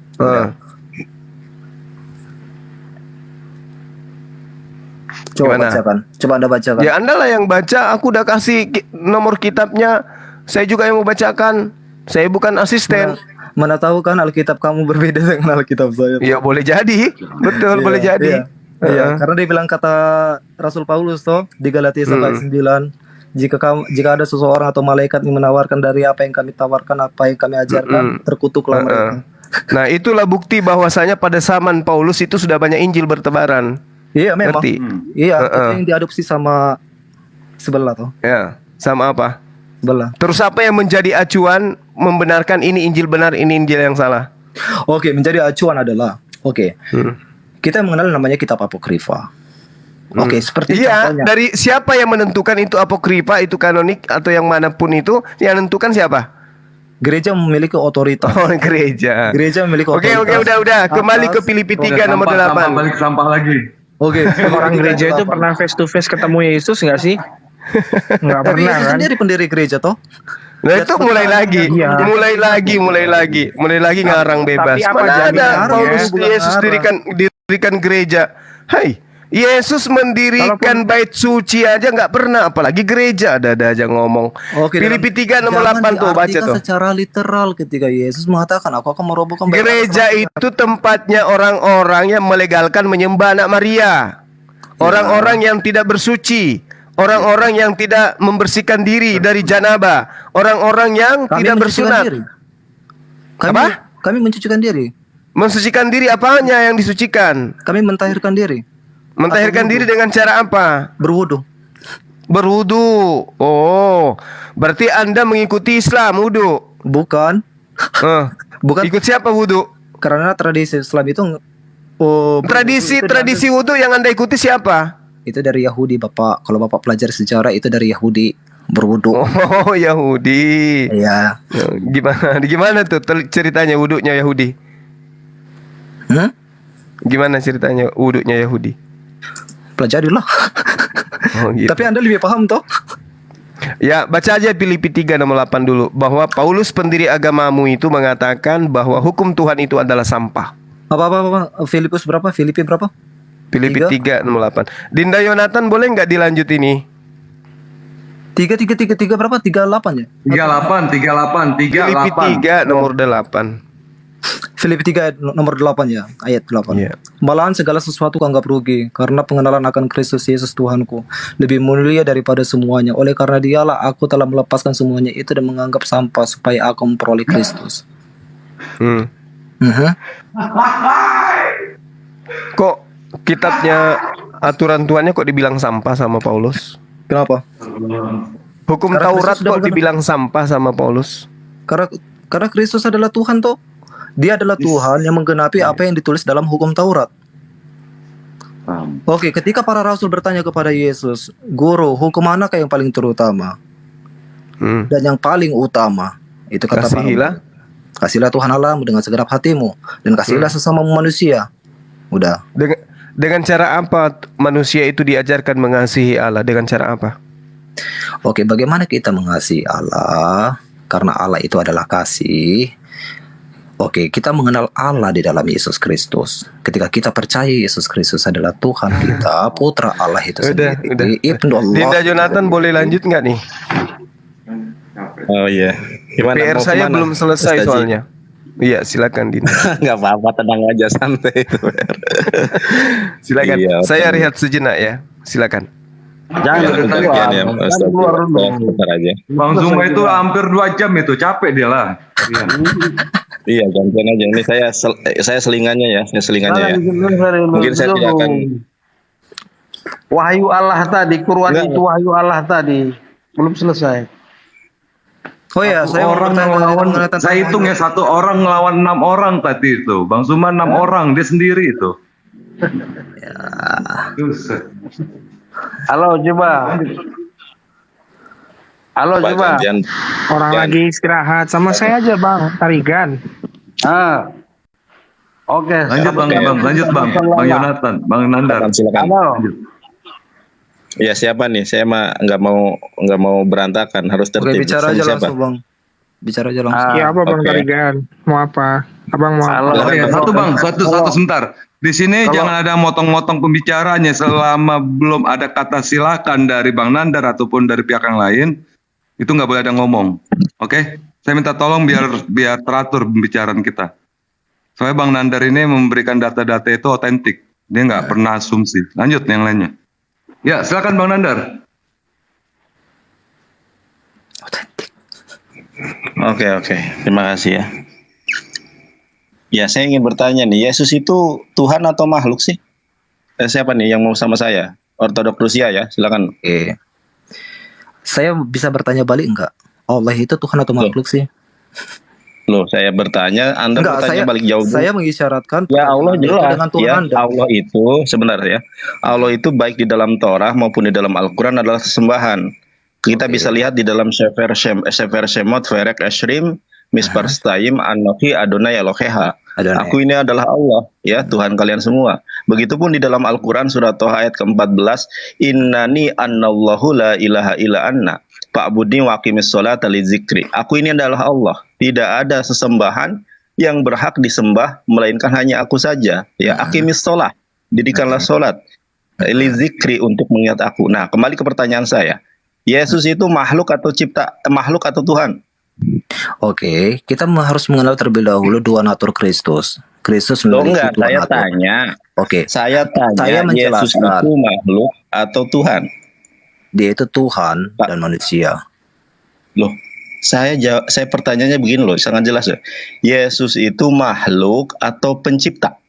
Coba Gimana? bacakan. Coba Anda bacakan. Ya Anda lah yang baca, aku udah kasih nomor kitabnya. Saya juga yang mau bacakan. Saya bukan asisten. Mana tahu kan Alkitab kamu berbeda dengan Alkitab saya. Ya boleh jadi. Betul, boleh jadi. Iya, karena dia bilang kata Rasul Paulus toh di Galatia 1:9, jika ada seseorang atau malaikat yang menawarkan dari apa yang kami tawarkan, apa yang kami ajarkan, terkutuklah mereka. Nah, itulah bukti bahwasanya pada zaman Paulus itu sudah banyak Injil bertebaran. Iya, memang. Ngerti? Iya, itu yang diadopsi sama sebelah toh. Ya, sama apa? Sebelah. Terus apa yang menjadi acuan membenarkan ini Injil benar, ini Injil yang salah? Oke, menjadi acuan adalah kita mengenal namanya kitab apokrifa. Oke, seperti Iya, contohnya. dari siapa yang menentukan itu apokrifa, itu kanonik atau yang manapun itu, yang menentukan siapa? Gereja memiliki otoritas. Oh, gereja. Gereja memiliki Oke, otoritas. udah. Kembali ke Filipi 3 nomor 8. Balik sampah lagi. Oke, Orang gereja itu pernah face to face ketemu Yesus nggak sih? Nggak Tapi pernah Yesus kan? sendiri pendiri gereja toh. Nah itu mulai lagi ngarang bebas. Tapi apa Mana ada jaminannya? Paulus Bukan Yesus dirikan gereja. Hai, Yesus mendirikan bait suci aja nggak pernah, apalagi gereja. Ada aja ngomong. Oke, Filipi 3 nomor jangan 8 tuh baca diartikan tuh. secara literal ketika Yesus mengatakan aku akan merobohkan bait Gereja itu tempatnya orang-orang yang melegalkan menyembah anak Maria. Orang-orang yang tidak bersuci. Orang-orang yang tidak membersihkan diri dari janabah. Orang-orang yang Kami tidak mencucikan bersunat. diri. Kami mencucikan diri. Mensucikan diri apanya yang disucikan? Kami mentahirkan diri. Mentahirkan diri dengan cara apa? Berwudu. Berwudu. Oh, berarti Anda mengikuti Islam wudu. Bukan. Bukan. Ikut siapa wudu? Karena tradisi Islam itu Tradisi wudu yang Anda ikuti siapa? itu dari Yahudi, Bapak. Kalau Bapak pelajar sejarah itu dari Yahudi berwudu. Oh, Yahudi. Iya. Gimana tuh ceritanya wudunya Yahudi? Gimana ceritanya wudunya Yahudi? Pelajarilah. Oh, gitu. Tapi Anda lebih paham toh? Ya, baca aja Filipi 3 nomor 8 dulu. Bahwa Paulus pendiri agamamu itu mengatakan bahwa hukum Tuhan itu adalah sampah. Apa? Filipus berapa? Filipi berapa? Filipi 3 nomor 8. Dinda Yonatan boleh nggak dilanjut ini? 3 berapa? 38 ya? 38. Filipi 3 nomor 8. Filipi 3 nomor 8 ya, ayat 8. Iya. Malahan segala sesuatu ku anggap rugi karena pengenalan akan Kristus Yesus Tuhanku lebih mulia daripada semuanya. Oleh karena dialah aku telah melepaskan semuanya itu dan menganggap sampah supaya aku memperoleh Kristus. Kok kitabnya aturan Tuhannya kok dibilang sampah sama Paulus? Kenapa? Hukum Karena Taurat Kristus sudah kok dibilang sampah sama Paulus? Karena Kristus adalah Tuhan toh. Dia adalah Tuhan yang menggenapi apa yang ditulis dalam hukum Taurat. Oke, ketika para rasul bertanya kepada Yesus, Guru, hukum manakah yang paling terutama? Dan yang paling utama, itu kata Kasihlah Tuhan Allahmu dengan segenap hatimu dan kasihlah sesama manusia. Udah. Dengan cara apa manusia itu diajarkan mengasihi Allah? Dengan cara apa? Oke, bagaimana kita mengasihi Allah? Karena Allah itu adalah kasih. Oke, kita mengenal Allah di dalam Yesus Kristus. Ketika kita percaya Yesus Kristus adalah Tuhan kita, Putra Allah itu sendiri, Ibnu Allah. Dinda Jonathan boleh lanjut nggak nih? Oh iya. Gimana? PR saya belum selesai soalnya. Iya, silakan Dinda. Nggak apa-apa, tenang aja, santai itu. Silakan. Iya, Saya rehat sejenak ya. Silakan. Jangan keluar ya, bentar aja. Bang Zuma itu hampir 2 jam itu, capek dia lah. Iya, gantian aja. Ini saya selingannya ya, Mungkin saya tidak akan. Wahyu Allah tadi, Quran itu wahyu Allah tadi. Belum selesai. Oh ya, Satu saya mau orang bertanya ngelawan, mengenai tentang saya hitung ya, satu orang ngelawan 6 orang tadi itu. Bang Zuma 6 orang, dia sendiri itu. Buset. Halo coba. Halo Pak coba. gantian. Orang Jangan. lagi istirahat sama saya aja bang, Tarigan. Ah. Oke. Lanjut Bang, lanjut Bang. Bang Yonatan, Bang Nandar. Silakan. Halo. Ya siapa nih? Saya mah nggak mau berantakan, harus Oke, tertib. bicara aja Sama langsung bang. Bicara aja langsung. Iya apa bang oke. Tarigan? Mau apa? Abang mau Halo. apa? Oke, satu Bang, satu sebentar. Di sini jangan ada motong-motong pembicaranya selama belum ada kata silakan dari Bang Nandar ataupun dari pihak yang lain. Itu nggak boleh ada ngomong. Oke? Saya minta tolong biar teratur pembicaraan kita. Soalnya Bang Nandar ini memberikan data-data itu otentik. Dia nggak pernah asumsi. Lanjut yang lainnya. Ya, silakan Bang Nandar. Oke. Terima kasih ya. Ya, saya ingin bertanya nih, Yesus itu Tuhan atau makhluk sih? Siapa nih yang mau sama saya? Ortodok Rusia ya, silakan. Oke. Saya bisa bertanya balik enggak? Allah itu Tuhan atau makhluk sih? Loh, saya bertanya, Anda Enggak, bertanya balik jauh dulu. saya mengisyaratkan Ya Allah Anda itu jelas dengan Tuhan ya, Anda. Allah itu sebenarnya ya, Allah itu baik di dalam Torah maupun di dalam Al-Quran adalah sesembahan. Kita bisa lihat di dalam Sefer Shemot, Verek Eshrim, Mispar Staim, Anoki Adonai Eloheha. Adonai. Aku ini adalah Allah, ya Tuhan kalian semua. Begitupun di dalam Al-Quran surat Toha ayat ke-14, Innani annallahu la ilaha illa anna, fa'budni wa aqimis sholata li zikri. Aku ini adalah Allah. Tidak ada sesembahan yang berhak disembah melainkan hanya aku saja. Ya, aqimis sholat, dirikanlah sholat li zikri untuk mengingat aku. Nah, kembali ke pertanyaan saya. Yesus itu makhluk atau makhluk atau Tuhan? Oke, kita harus mengenal terlebih dahulu dua natur Kristus. Kristus Loh memiliki enggak, dua saya natur. tanya. Oke, Saya tanya, Saya Yesus menjelaskan. itu makhluk atau Tuhan? dia itu Tuhan Pak. dan manusia. Loh, saya pertanyaannya begini loh, sangat jelas ya. Yesus itu makhluk atau pencipta?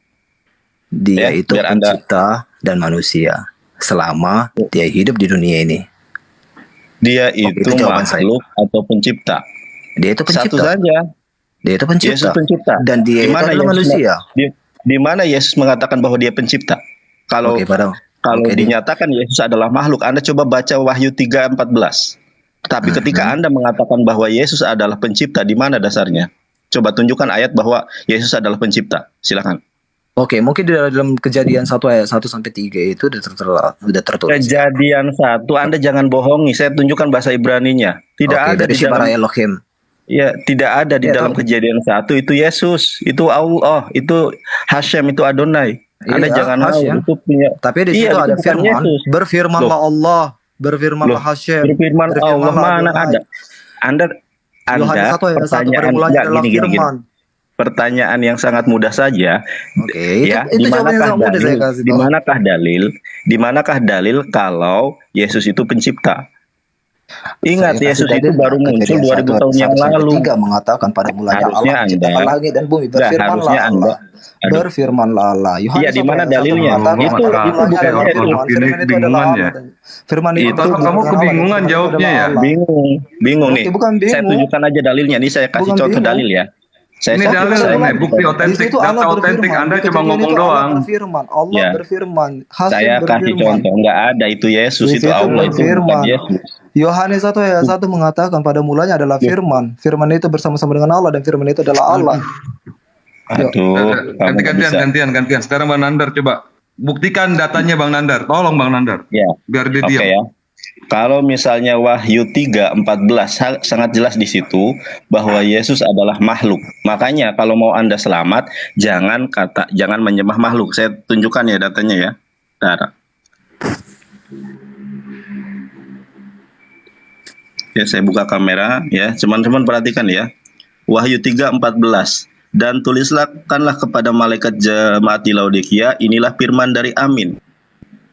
Dia Ya, itu biar Anda- pencipta dan manusia selama dia hidup di dunia ini. Dia itu itu jawaban saya. makhluk atau pencipta? Dia itu Satu pencipta. saja. Dia itu Yesus pencipta. pencipta. Dan dia Di itu mana adalah Yesus manusia. Di mana Yesus mengatakan bahwa dia pencipta? Kalau Oke, kalau oke, dinyatakan Yesus adalah makhluk, Anda coba baca Wahyu 3:14. Tapi ketika Anda mengatakan bahwa Yesus adalah pencipta, di mana dasarnya? Coba tunjukkan ayat bahwa Yesus adalah pencipta. Silakan. Oke, mungkin di dalam Kejadian 1 ayat 1 sampai 3 itu udah tertulis. Kejadian 1, Anda jangan bohongi. Saya tunjukkan bahasa Ibraninya. Tidak Oke, ada dari di dalam Shibara Elohim. Ya, tidak ada di Ya, dalam tahu. Kejadian 1 itu Yesus, itu Allah, itu Hashem, itu Adonai. Anda Iya, jangan mau Hashem. itu punya. Tapi di Iya, situ itu ada bukan firman, Yesus. berfirmanlah Allah, berfirmanlah Loh, Hashem, Berfirman Allah berfirmanlah mana Adonai. ada? Anda Yohanes 1 ayat 1 pada pertanyaan mulanya enggak, adalah gini. firman. Pertanyaan yang sangat mudah saja. Oke, Ya, itu jawaban yang sangat mudah saya kasih di tahu. manakah dalil kalau Yesus itu pencipta? Ingat, Saya kasih Yesus itu dalil, baru muncul Kejadian 2000 1 tahun yang sampai lalu. 3 mengatakan pada mulanya Harusnya Allah menciptakan Anda- langit dan bumi. Enggak, Berfirmanlah harusnya Anda- Allah. Aduh. Berfirmanlah Allah. Yohanes Iya, di 1 mana ayat 1 dalilnya? mengatakan Itu pada mulanya bukan adalah Yesus. firman. Firman itu adalah Bingungan ya? Allah. Firman itu Itu berfirman kamu dengan Allah, dan kebingungan firman itu jawabnya adalah ya? Allah. Bingung Oke, nih. bukan Saya bingung. tunjukkan aja dalilnya. Ini saya kasih Bukan contoh bingung. dalil ya. Ini dalil, ini bukti Di otentik, situ Allah data otentik. berfirman. Anda Di cuma kejadian ngomong itu Allah doang. berfirman. Allah Ya. berfirman. Hashem Saya kasih berfirman. contoh. Enggak ada itu Yesus, Di itu situ Allah, itu bukan berfirman. Yesus. Yohanes 1 ayat 1 mengatakan pada mulanya adalah firman. Firman itu bersama-sama dengan Allah dan firman itu adalah Allah. Aduh, kamu nggak bisa. Gantian. Sekarang Bang Nandar coba buktikan datanya Bang Nandar. Tolong Bang Nandar. Ya. Biar dia Oke diam. ya. Kalau misalnya Wahyu 3:14 sangat jelas di situ bahwa Yesus adalah makhluk. Makanya kalau mau Anda selamat, jangan menyembah makhluk. Saya tunjukkan ya datanya ya. Bentar. Ya, saya buka kamera ya. Teman-teman perhatikan ya. Wahyu 3:14. Dan tuliskanlah kepada malaikat jemaat di Laodikia, inilah firman dari Amin,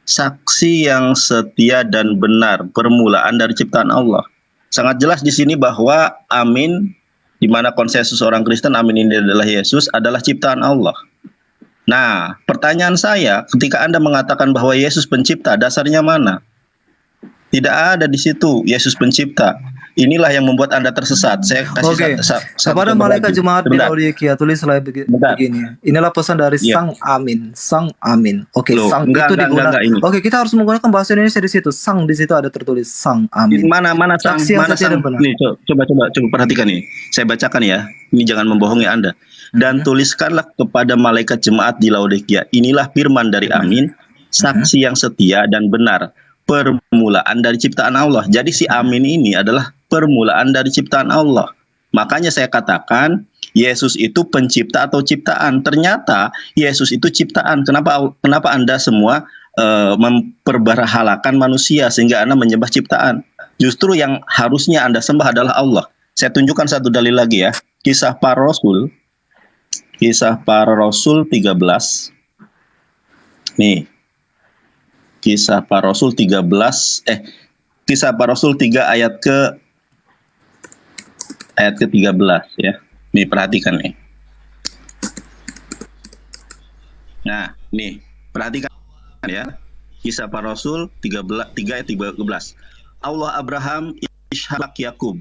saksi yang setia dan benar, permulaan dari ciptaan Allah. Sangat jelas di sini bahwa Amin, di mana konsensus orang Kristen, Amin ini adalah Yesus, adalah ciptaan Allah. Nah, pertanyaan saya, ketika Anda mengatakan bahwa Yesus pencipta, dasarnya mana? Tidak ada di situ Yesus pencipta. Inilah yang membuat Anda tersesat. Saya kasih Oke. satu Kepada contoh malaikat lagi. jemaat di Sebentar. Laodikia tulislah Bentar. begini. Inilah pesan dari Iya. Sang Amin. Sang Amin. Oke, Loh, sang enggak, itu enggak, digunakan. ini. Oke, kita harus menggunakan bahasa Indonesia di situ. Sang di situ ada tertulis Sang Amin. Mana sang, Saksi yang mana setia dan sang. benar. Nih, coba perhatikan nih. Saya bacakan ya. Ini jangan membohongi Anda. Dan tuliskanlah kepada malaikat jemaat di Laodikia. Inilah firman dari Amin, saksi yang setia dan benar, permulaan dari ciptaan Allah. Jadi si Amin ini adalah permulaan dari ciptaan Allah. Makanya saya katakan Yesus itu pencipta atau ciptaan. Ternyata Yesus itu ciptaan. Kenapa Anda semua memperberhalakan manusia sehingga Anda menyembah ciptaan? Justru yang harusnya Anda sembah adalah Allah. Saya tunjukkan satu dalil lagi ya. Kisah Para Rasul 13. Nih. Kisah Para Rasul 13 Kisah Para Rasul 3 ayat ke-13 ya. Nih perhatikan nih. Nah, nih perhatikan ya. Kisah Para Rasul 3 ayat 13. Allah Abraham, Ishak, Yakub.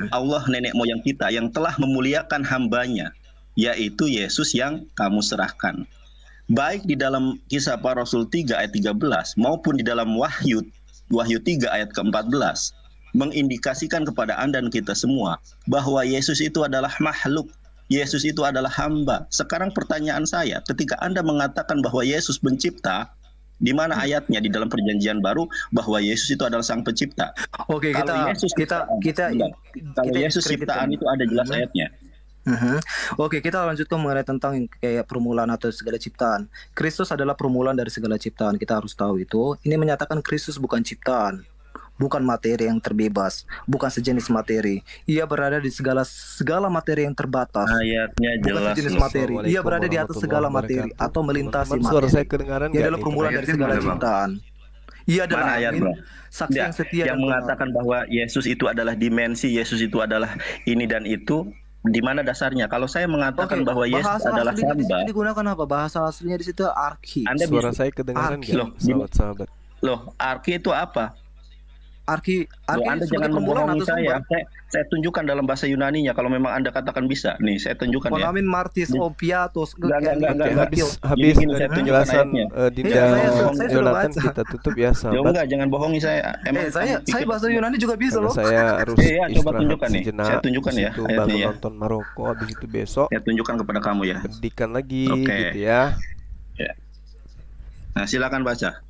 Allah nenek moyang kita yang telah memuliakan hambanya, yaitu Yesus yang kamu serahkan. Baik di dalam Kisah Para Rasul 3 ayat 13 maupun di dalam Wahyu 3 ayat ke-14 mengindikasikan kepada Anda dan kita semua bahwa Yesus itu adalah makhluk, Yesus itu adalah hamba. Sekarang pertanyaan saya, ketika Anda mengatakan bahwa Yesus pencipta, di mana ayatnya di dalam Perjanjian Baru bahwa Yesus itu adalah sang pencipta? Oke, Kalau Yesus kalau Yesus ciptaan itu ada jelas ayatnya. Oke, kita lanjutkan mengenai tentang kayak permulaan atau segala ciptaan. Kristus adalah permulaan dari segala ciptaan. Kita harus tahu itu. Ini menyatakan Kristus bukan ciptaan, bukan materi yang terbebas, bukan sejenis materi. Ia berada di segala materi yang terbatas. Ayatnya Bukan jelas. sejenis materi. Ia berada di atas segala materi atau melintasi Suara saya materi. kedengaran Ia nggak adalah nih? permulaan dari segala ciptaan. Ia adalah Mana ayat, Amin, bro? saksi yang setia Yang dan benar. mengatakan bahwa Yesus itu adalah dimensi, Yesus itu adalah ini dan itu. Di mana dasarnya? Kalau saya mengatakan bahwa Yesus bahasa adalah aslinya di situ hamba, digunakan apa? Bahasa aslinya di situ arki. Anda Suara bisa saya kedengaran Arki. nggak, sahabat-sahabat? loh, arki itu apa? Arki Loh, Anda sebagai jangan permulaan membohongi atau saya. sumber. Saya tunjukkan dalam bahasa Yunaninya kalau memang Anda katakan bisa. Nih, saya tunjukkan ya. Monamin martis opiatos. Enggak. Oke, habis Gini, saya tunjukkan penjelasan ayatnya. di Iya, dalam saya sudah Yonatan baca. kita tutup ya, Ya sahabat. enggak, jangan bohongi saya. Saya bahasa Yunani juga bisa Karena loh. saya harus Iya, coba istirahat tunjukkan nih. sejenak. Saya tunjukkan Habis ya itu ayatnya baru ya. nonton Maroko, habis itu besok Saya tunjukkan kepada kamu ya. pendidikan lagi Oke. gitu ya. Ya. Nah, silakan baca.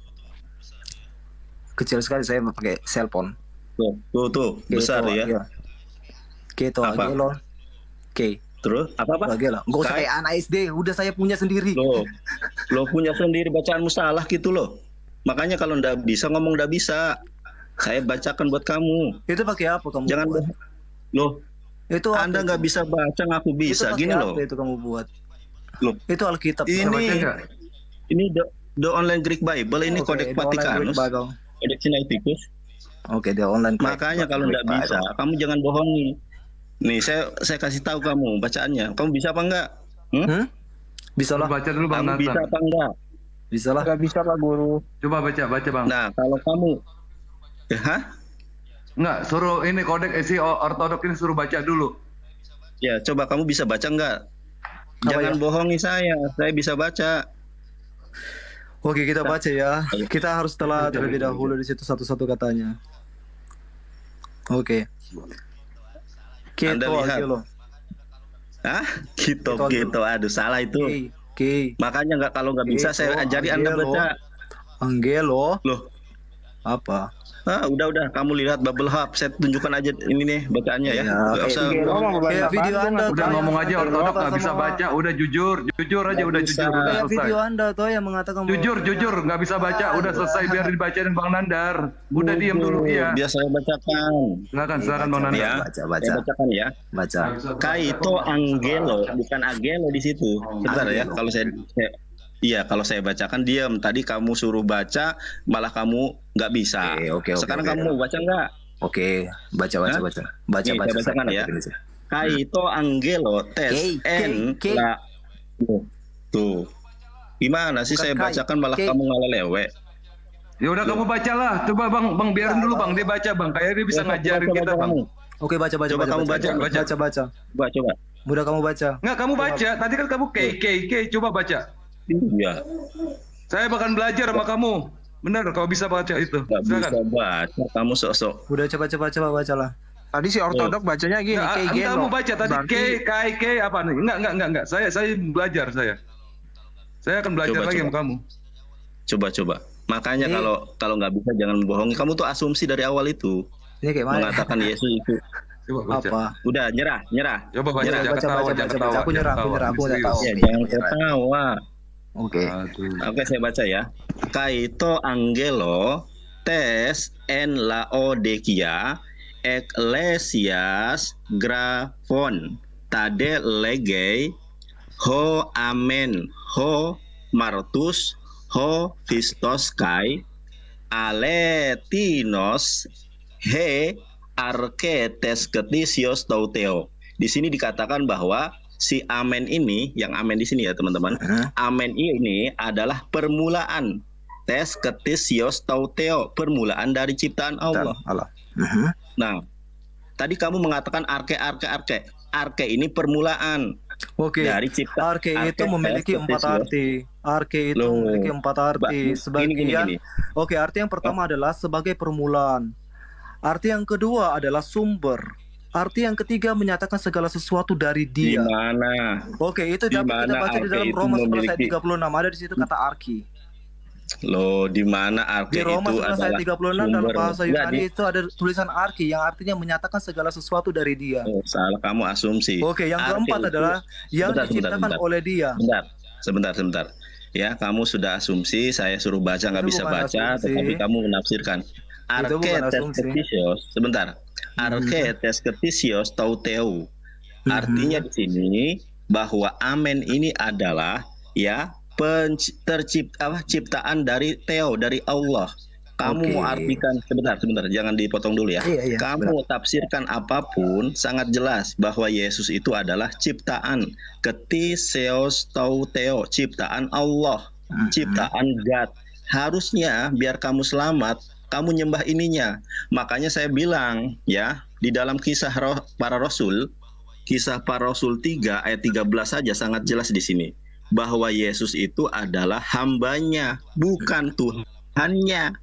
Kecil sekali saya pakai cellphone. Tuh, besar ya. Keto Apa? agelo. Oke. Terus apa? Agelo. Enggak usah kayak anak SD, udah saya punya sendiri. Lo punya sendiri, bacaanmu salah gitu loh. Makanya kalau ndak bisa ngomong ndak bisa. Saya bacakan buat kamu. Itu pakai apa kamu? Jangan buat? loh. Itu apa Anda itu? nggak bisa baca, ngaku Itu bisa. pakai Gini apa loh. Itu kamu buat. Loh. Itu Alkitab. Ini the online Greek Bible, ini Oke, Codex the online Vaticanus, Greek Bible. Codex Sinaiticus. Oke, dia online. Makanya kalau nggak bisa, kamu jangan bohongi. Nih, saya kasih tahu kamu bacaannya. Kamu bisa apa enggak? Bisa lah. Baca dulu Bang Kamu bisa Nathan. apa enggak? Bisa lah. Gak bisa Pak Guru. Coba baca Bang. Nah, kalau kamu Enggak, suruh ini kodek si ortodok ini suruh baca dulu. Ya, coba kamu bisa baca enggak? Jangan bohongi saya bisa baca. Oke, kita baca ya. Kita harus telah terlebih dahulu di situ satu-satu katanya. Oke. Anda Keto lihat. agelo. Hah? Gitu. Aduh, salah itu. Oke. Makanya kalau nggak bisa saya ajari Anda baca. Anggelo. Loh. Apa? Udah. Kamu lihat Bubble Hub. Saya tunjukkan aja ini nih bacaannya ya. Nggak usah. Kayak video Anda Udah ngomong aja ortodok nggak bisa baca, udah jujur aja, udah jujur, udah Kayak selesai. video Anda tuh yang mengatakan Jujur nggak bisa baca, udah selesai, biar dibacain Bang Nandar. Udah diam dulu ya. Biar saya bacakan. Silakan Bang Nandar. Ya. Baca. Saya bacakan ya. Baca. Kaito Angelo, bukan Agelo di situ. Sebentar ya, kalau saya bacakan diam. Tadi kamu suruh baca, malah kamu nggak bisa. Oke. Sekarang kamu mau baca nggak? Oke, baca. Nih, saya bacakan ya. Kaito Angelo tes en la. Tuh. Gimana sih Bukan saya kai, bacakan malah K. kamu ngalelewe? Ya udah kamu bacalah. Coba Bang biarin dulu Bang dia baca Bang. Kayak dia bisa ngajarin kita Bang. Oke, baca. Coba kamu baca. Baca. Coba. Mudah kamu baca. Nggak, kamu baca. Tadi kan kamu coba baca. Iya. Saya bahkan belajar sama kamu. Benar, kalau bisa baca itu. Nggak bisa baca, kamu sok-sok. Udah coba bacalah. Tadi si ortodok bacanya gini, Kamu baca tadi apa nih? Enggak. Saya belajar saya. Saya akan belajar lagi sama kamu. Coba. Makanya kalau nggak bisa jangan membohongi. Kamu tuh asumsi dari awal itu. Ini kayak mana? Mengatakan Yesus itu. Coba baca. Apa? Udah, nyerah. Coba baca, jangan ketawa. Aku nyerah, aku udah tahu. Ya, jangan ketawa. Oke. Oke, saya baca ya. Kaito angelo tes en laodikia ecclesias grafon tade legei ho amen ho martus ho fistos kai aletinos he arketes ketisios tauteo. Di sini dikatakan bahwa si amen ini, yang amen di sini ya teman-teman, amen ini adalah permulaan tes ketisios tauteo, permulaan dari ciptaan Allah. Nah, tadi kamu mengatakan arke ini permulaan. Oke. Dari ciptaan. Arke itu memiliki 4 arti. Arke itu memiliki 4 arti. Sebagian. Oke, arti yang pertama adalah sebagai permulaan. Arti yang kedua adalah sumber. Arti yang ketiga menyatakan segala sesuatu dari Dia. Di mana? Oke, itu dapat kita baca di dalam Roma 11 ayat 36. Ada di situ kata arki. Loh, di mana arke Di Roma itu 11 ayat adalah 36 dalam bahasa Yunani di- itu ada tulisan arki yang artinya menyatakan segala sesuatu dari Dia. Oh, salah, kamu asumsi. Oke, yang Arke keempat itu- adalah yang diciptakan oleh Dia. Sebentar. Ya, kamu sudah asumsi, saya suruh baca nggak Itu bisa bukan baca, asumsi. tetapi kamu menafsirkan. Itu bukan asumsi. Sebentar. Arketes ketisios tauteu. Artinya di sini bahwa amen ini adalah ya ciptaan dari Theo, dari Allah. Kamu mau artikan sebentar, jangan dipotong dulu ya. Iya, Kamu tafsirkan apapun sangat jelas bahwa Yesus itu adalah ciptaan ketisios tauteo, ciptaan Allah, ciptaan God. Harusnya biar kamu selamat, kamu nyembah ininya. Makanya saya bilang ya, di dalam kisah para rasul, kisah para rasul 3 ayat 13 saja sangat jelas di sini bahwa Yesus itu adalah hambanya, bukan Tuhannya.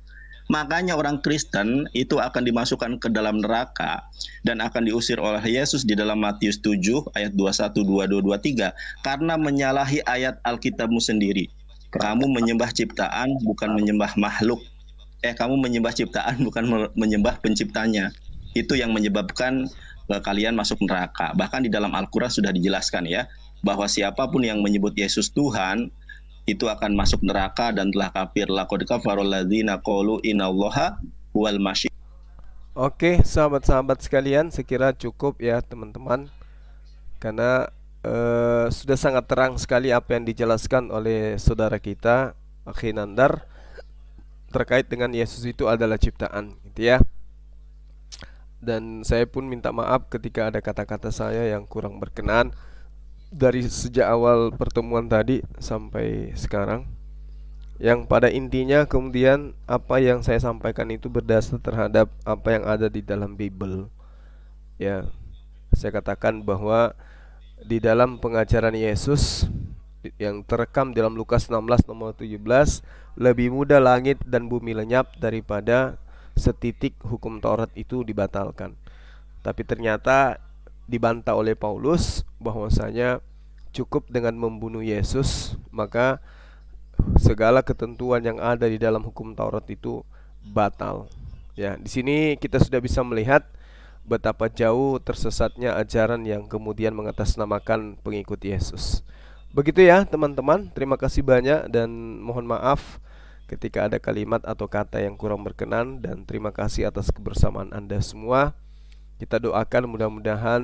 Makanya orang Kristen itu akan dimasukkan ke dalam neraka dan akan diusir oleh Yesus di dalam Matius 7 ayat 21, 22, 23 karena menyalahi ayat Alkitabmu sendiri. Kamu menyembah ciptaan bukan menyembah makhluk. Kamu menyembah ciptaan bukan menyembah penciptanya. Itu yang menyebabkan kalian masuk neraka. Bahkan di dalam Al-Quran sudah dijelaskan ya, bahwa siapapun yang menyebut Yesus Tuhan itu akan masuk neraka dan telah kafir. Laqad kafarul ladzina qalu innallaha huwal masih. Oke, sahabat-sahabat sekalian, sekira cukup ya teman-teman. Karena sudah sangat terang sekali apa yang dijelaskan oleh saudara kita Akhi Nandar terkait dengan Yesus itu adalah ciptaan, gitu ya. Dan saya pun minta maaf ketika ada kata-kata saya yang kurang berkenan dari sejak awal pertemuan tadi sampai sekarang. Yang pada intinya kemudian apa yang saya sampaikan itu berdasar terhadap apa yang ada di dalam Bible. Ya, saya katakan bahwa di dalam pengajaran Yesus yang terekam dalam Lukas 16 nomor 17, lebih mudah langit dan bumi lenyap daripada setitik hukum Taurat itu dibatalkan. Tapi ternyata dibantah oleh Paulus bahwasanya cukup dengan membunuh Yesus, maka segala ketentuan yang ada di dalam hukum Taurat itu batal. Ya, di sini kita sudah bisa melihat betapa jauh tersesatnya ajaran yang kemudian mengatasnamakan pengikut Yesus. Begitu ya teman-teman, terima kasih banyak dan mohon maaf ketika ada kalimat atau kata yang kurang berkenan, dan terima kasih atas kebersamaan Anda semua. Kita doakan mudah-mudahan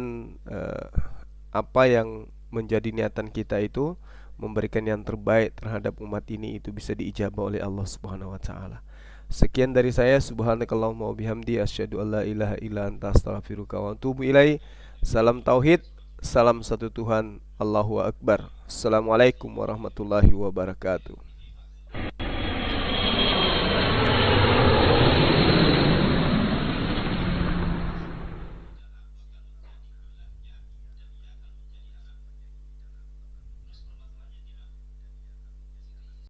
apa yang menjadi niatan kita itu memberikan yang terbaik terhadap umat ini itu bisa diijabah oleh Allah Subhanahu wa taala. Sekian dari saya, subhanakallahumma wa bihamdi asyhadu an la ilaha illa anta astaghfiruka wa atubu ilaik. Salam tauhid, salam satu Tuhan, Allahu akbar. Assalamualaikum warahmatullahi wabarakatuh.